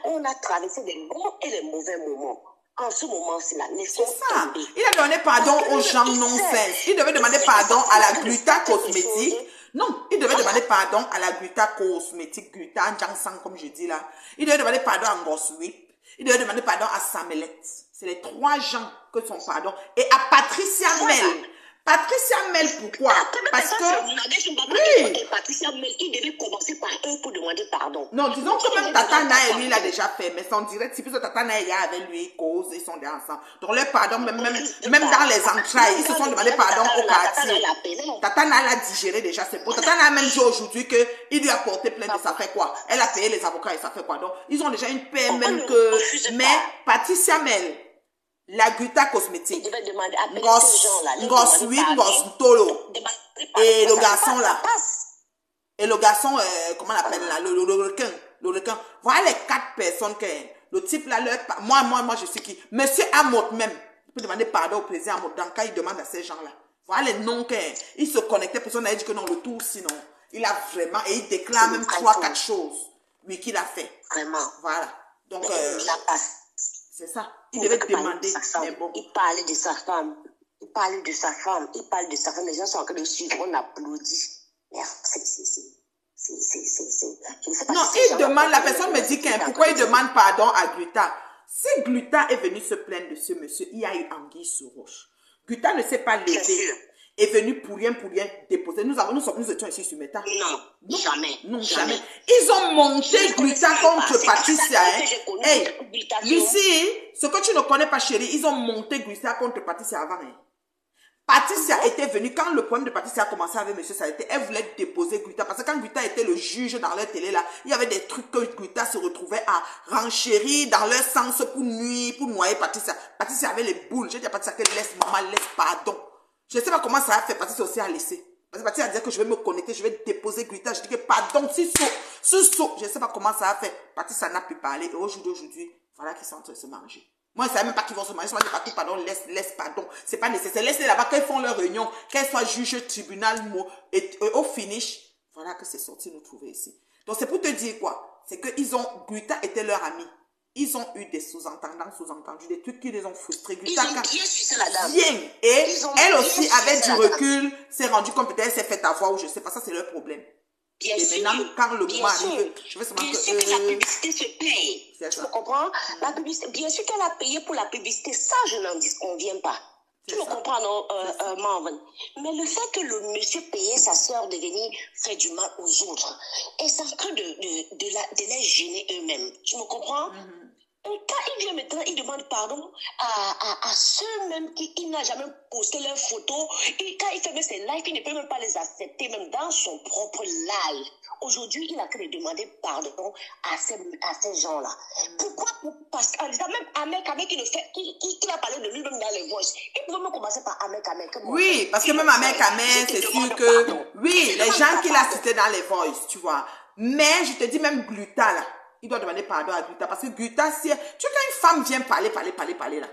on a traversé des bons et des mauvais moments. En ce moment-ci, là, laissons tomber. Il a donné pardon aux gens non-sens. Il devait demander pardon à la Gluta cosmétique. Non, il devait demander pardon à la Gluta cosmétique, Gluta Jangsang, comme je dis là. Il devait demander pardon à Ngoswip. Il devait demander pardon à Samelette. C'est les trois gens que son pardon. Et à Patricia Mel. Patricia Mel, pourquoi? Parce que... Oui. Patricia Mel, il devait commencer par eux pour demander pardon. Non, disons que même Tata Nae, lui, il a déjà fait. Mais son direct, si plus Tata Nae, il y a avec lui, cause, ils sont déjà ensemble. Donc, leur pardon, même dans les entrailles, ils se sont demandé pardon au quartier. Tata Nae l'a digéré déjà, c'est beau. Tata Nae a même dit aujourd'hui qu'il lui a porté plainte et ça fait quoi? Elle a payé les avocats et ça fait quoi? Donc, ils ont déjà une paix même que... Mais Patricia Mel, la Gluta cosmétique, Ngoswip, Ngosntolo, et le garçon là, et le garçon, comment on l'appelle là, le requin, voilà les 4 personnes que, le type là, moi je suis qui, Monsieur Amot même, il peut demander pardon au président Amot, dans le cas il demande à ces gens là, voilà les noms qu'il se connectait, personne n'a dit que non, le tout sinon, il a vraiment, et il déclare même 3-4 choses, lui qu'il a fait, vraiment, voilà, donc, c'est ça. Il devait demander. Mais bon. Il parlait de sa femme. Il parle de sa femme. Les gens sont en train de suivre. On applaudit. Non, il demande. La personne me dit pourquoi il demande pardon à Gluta. Si Gluta est venu se plaindre de ce monsieur, il y a eu anguille sur roche. Gluta ne s'est pas levé. Est venu pour rien déposer. Nous étions ici sur Meta. Non, jamais. Non, jamais. Ils ont monté Gluta contre Patricia. Hey, Lucie, ce que tu ne connais pas, chérie, ils ont monté Gluta contre Patricia avant. Patricia était venue, quand le problème de Patricia a commencé avec M. Saleté, elle voulait déposer Gluta. Parce que quand Gluta était le juge dans leur télé, là, il y avait des trucs que Gluta se retrouvait à renchérir dans leur sens pour noyer Patricia. Patricia avait les boules. J'ai dit à Patricia qu'elle laisse maman, laisse pardon. Je ne sais pas comment ça a fait, Patricia aussi a laissé. Parce que Patricia a dit que je vais me connecter, je vais déposer Gluta. Je dis que pardon, si saut. Je ne sais pas comment ça a fait. Patricia n'a pu parler. Et aujourd'hui, voilà qu'ils sont en train de se manger. Moi, je ne savais même pas qu'ils vont se manger. Je dis partout, pardon, laisse pardon. C'est pas nécessaire. Laisse-les là-bas, qu'elles font leur réunion, qu'elles soient juges, tribunal, et au finish, voilà que c'est sorti nous trouver ici. Donc, c'est pour te dire quoi? C'est que Gluta était leur ami. Ils ont eu des sous-entendus, des trucs qui les ont frustrés. Ils ont bien sucé la dame. Bien. Et elle aussi, avec du recul, s'est rendue compte peut-être elle s'est fait avoir ou je ne sais pas, ça c'est leur problème. Bien et sûr, maintenant, quand le moment arrive, je vais seulement bien sûr que la publicité se paye. Tu me comprends? La publicité, bien sûr qu'elle a payé pour la publicité. Ça, je n'en disconviens pas. Tu me comprends, non, Marvin? Mais le fait que le monsieur payait sa soeur de venir faire du mal aux autres, et c'est en train de les gêner eux-mêmes. Tu me comprends? Quand il vient maintenant, il demande pardon à ceux-mêmes qui n'a jamais posté leurs photos. Et quand il fait même ses lives, il ne peut même pas les accepter, même dans son propre live. aujourd'hui, il a que de demander pardon à ces gens-là. Pourquoi? Parce qu'en disant même Ahmed qui a parlé de lui-même dans les voices. Il pouvait même commencer par Ahmed. Oui, parce que même Ahmed, c'est sûr que... Pardon. Oui, les gens qu'il a cités dans les voices, tu vois. Mais je te dis même Gluta, là. Il doit demander pardon à Gluta. Parce que Gluta, si... Tu vois, quand une femme vient parler, là,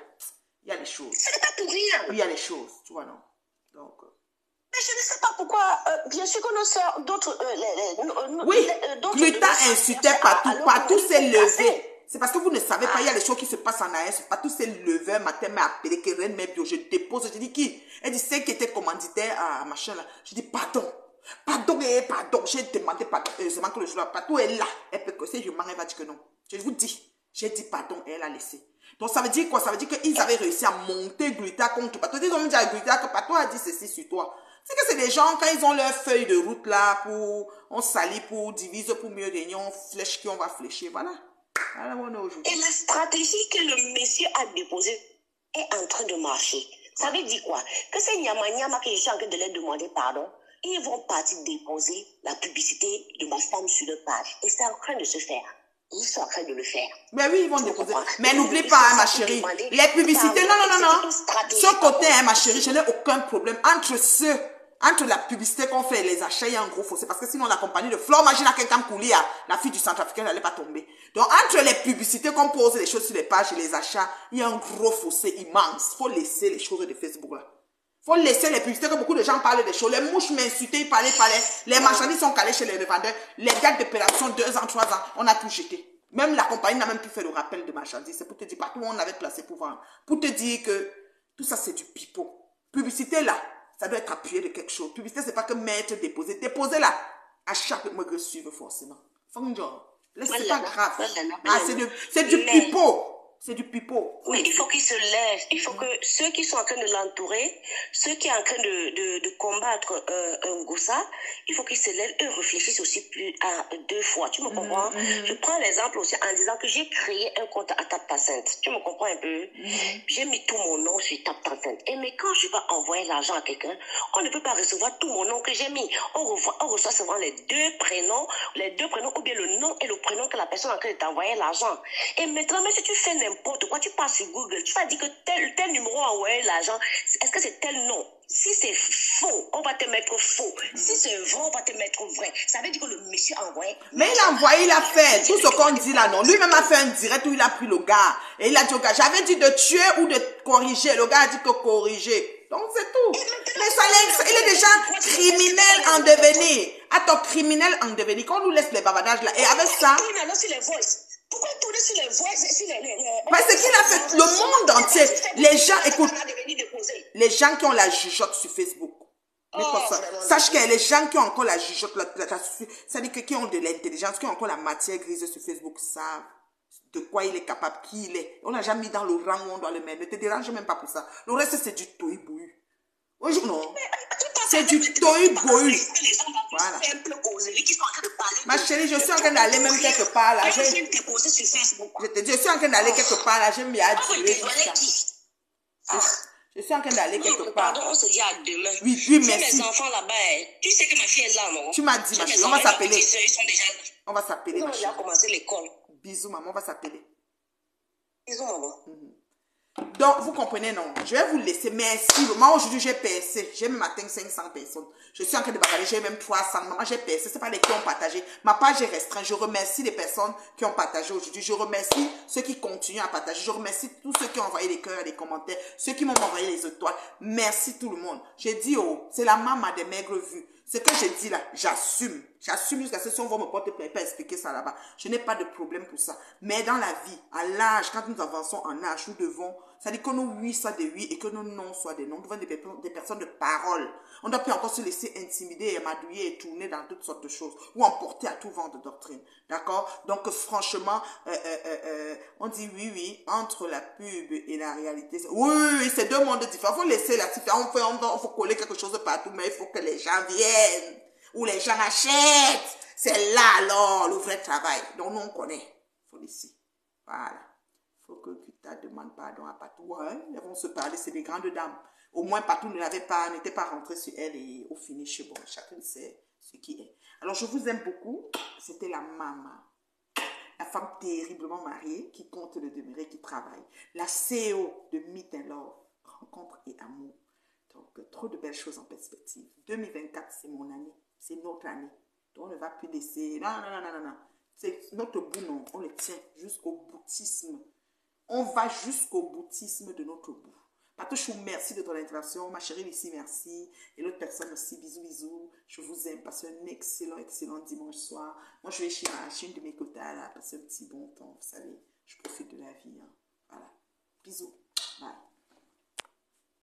il y a des choses. Ce n'est pas pour rien. Oui, il y a des choses, tu vois, non. Donc... Mais je ne sais pas pourquoi, bien sûr que nos soeurs, d'autres... oui, Gluta insultait partout s'est levé. C'est parce que vous ne savez pas, il y a des choses qui se passent en AS. Partout s'est levé, un matin, m'a appelé, que Reine m'a bio, je dépose, je dis qui? Elle dit, c'est qui était commanditaire à machin là. Je dis, pardon, j'ai demandé pardon. Heureusement que le jour là, partout est là. Elle peut que si je mens, elle va dire que non. Je vous dis, j'ai dit pardon et elle a laissé. Donc ça veut dire quoi? Ça veut dire qu'ils avaient réussi à monter Gluta contre Pato. Ils ont dit à Gluta que Pato a dit ceci sur toi. C'est que c'est des gens, quand ils ont leur feuille de route là, on salit pour divise, pour mieux régner, on flèche qui on va flécher, voilà. Voilà où on est aujourd'hui. Et la stratégie que le monsieur a déposée est en train de marcher. Ça veut dire quoi? Que c'est Nyama que je suis en train de leur demander pardon. Ils vont partir déposer la publicité de ma femme sur leur page. Et c'est en train de se faire. Ils sont en train de le faire. Mais oui, ils vont déposer. Mais n'oublie pas, hein, ma chérie, les publicités, non. Ce côté, hein, ma chérie, je n'ai aucun problème. Entre la publicité qu'on fait et les achats, il y a un gros fossé. Parce que sinon, la compagnie de Flore Magina Kenkam Koulia, la fille du Centrafricain, elle n'allait pas tomber. Donc, entre les publicités qu'on pose, les choses sur les pages et les achats, il y a un gros fossé immense. Il faut laisser les choses de Facebook là. Il faut laisser les publicités, que beaucoup de gens parlent des choses. Les mouches m'insultaient, ils parlaient. Les marchandises sont calées chez les revendeurs. Les dates d'opération, 2 ans, 3 ans, on a tout jeté. Même la compagnie n'a même plus fait le rappel de marchandises. C'est pour te dire, partout où on avait placé pour vendre. Pour te dire que tout ça, c'est du pipeau. Publicité là, ça doit être appuyé de quelque chose. Publicité, c'est pas que mettre, déposer. Déposer là, à chaque mois que suivre forcément. C'est pas grave. C'est du pipeau. C'est du pipeau. Oui, il faut qu'il se lève. Il faut que ceux qui sont en train de l'entourer, ceux qui sont en train de combattre Ngoussa, il faut qu'ils se lèvent et réfléchissent aussi plus à 2 fois. Tu me comprends? Je prends l'exemple aussi en disant que j'ai créé un compte à TapTaSend. Tu me comprends un peu? J'ai mis tout mon nom sur TapTaSend. Et mais quand je vais envoyer l'argent à quelqu'un, on ne peut pas recevoir tout mon nom que j'ai mis. On reçoit seulement les deux prénoms ou bien le nom et le prénom que la personne est en train de t'envoyer l'argent. Et maintenant, même si tu fais n'importe quoi, tu passes sur Google, tu vas dire que tel numéro a envoyé l'argent, est-ce que c'est tel nom? Si c'est faux, on va te mettre faux. Si c'est vrai, on va te mettre vrai. Ça veut dire que le monsieur a envoyé. Mais il a envoyé, il a fait tout ce qu'on dit là, non. Lui-même a fait un direct où il a pris le gars. Et il a dit au gars, j'avais dit de tuer ou de corriger. Le gars a dit que corriger. Donc c'est tout. Mais ça, il est déjà criminel en devenir. Attends, criminel en devenir. Quand on nous laisse les bavardages là. Et avec ça... Pourquoi tourner sur les voix, parce qu'il a fait le monde entier. Les gens, écoute, les gens qui ont la jugeote sur Facebook. Sache que les gens qui ont encore la jugeote, c'est-à-dire que qui ont de l'intelligence, qui ont encore la matière grise sur Facebook, savent de quoi il est capable, qui il est. On n'a jamais mis dans le rang où on doit le mettre. Ne te dérange même pas pour ça. Le reste, c'est du tohu-bohu. Oui, non. C'est du tohu-bohu. Voilà. Ma chérie, je suis en train d'aller même quelque part là. Je te dis, je suis en train d'aller quelque part là. J'aime bien durer. Je suis en train d'aller quelque part. Pardon, on se dit à demain. Oui, merci. Mes enfants là-bas, tu sais que ma fille est là, non? Tu m'as dit, ma chérie, on va s'appeler. On va s'appeler, ma chérie. Ils ont déjà commencé l'école. Bisous, maman, on va s'appeler. Bisous, maman. Donc, vous comprenez, non? Je vais vous laisser. Merci. Moi, aujourd'hui, j'ai percé. J'ai même atteint 500 personnes. Je suis en train de bagarrer. J'ai même 300. Maman, j'ai percé. C'est pas les qui ont partagé. Ma page est restreinte. Je remercie les personnes qui ont partagé aujourd'hui. Je remercie ceux qui continuent à partager. Je remercie tous ceux qui ont envoyé des cœurs, des commentaires. Ceux qui m'ont envoyé les étoiles. Merci tout le monde. J'ai dit, oh, c'est la maman des maigres vues. Ce que j'ai dit là, j'assume. J'assume jusqu'à ce que si on va me porter plainte, pas expliquer ça là-bas. Je n'ai pas de problème pour ça. Mais dans la vie, à l'âge, quand nous avançons en âge, nous devons, ça dit que nos oui soient des oui et que nos non soient des non. Nous devons être des personnes de parole. On ne doit plus encore se laisser intimider, amadouiller et tourner dans toutes sortes de choses. Ou emporter à tout vent de doctrine. D'accord? Donc franchement, on dit oui, entre la pub et la réalité. Oui, c'est 2 mondes différents. Il faut laisser la différence. On faut coller quelque chose partout, mais il faut que les gens viennent. Ou les gens achètent. C'est là alors le vrai travail. Donc nous on connaît. Il faut laisser. Voilà. Il faut que Gluta demande pardon à Patou. Hein? Elles vont se parler, c'est des grandes dames. Au moins Patou n'était pas rentré sur elle et au finish, bon, chacun sait ce qui est. Alors, je vous aime beaucoup. C'était la maman. La femme terriblement mariée qui compte le demeurer, qui travaille. La CEO de Meet and Love, rencontre et amour. Donc, trop de belles choses en perspective. 2024, c'est mon année. C'est notre année. Donc, on ne va plus laisser... Non, non, non, non, non. C'est notre bout, non. On le tient jusqu'au boutisme. On va jusqu'au boutisme de notre bout. Patouchou, merci de ton intervention. Ma chérie Lucie, merci. Et l'autre personne aussi, bisous, bisous. Je vous aime. Passez un excellent, excellent dimanche soir. Moi, je vais chez une de mes côtés là, passer un petit bon temps. Vous savez, je profite de la vie. Hein. Voilà. Bisous. Bye.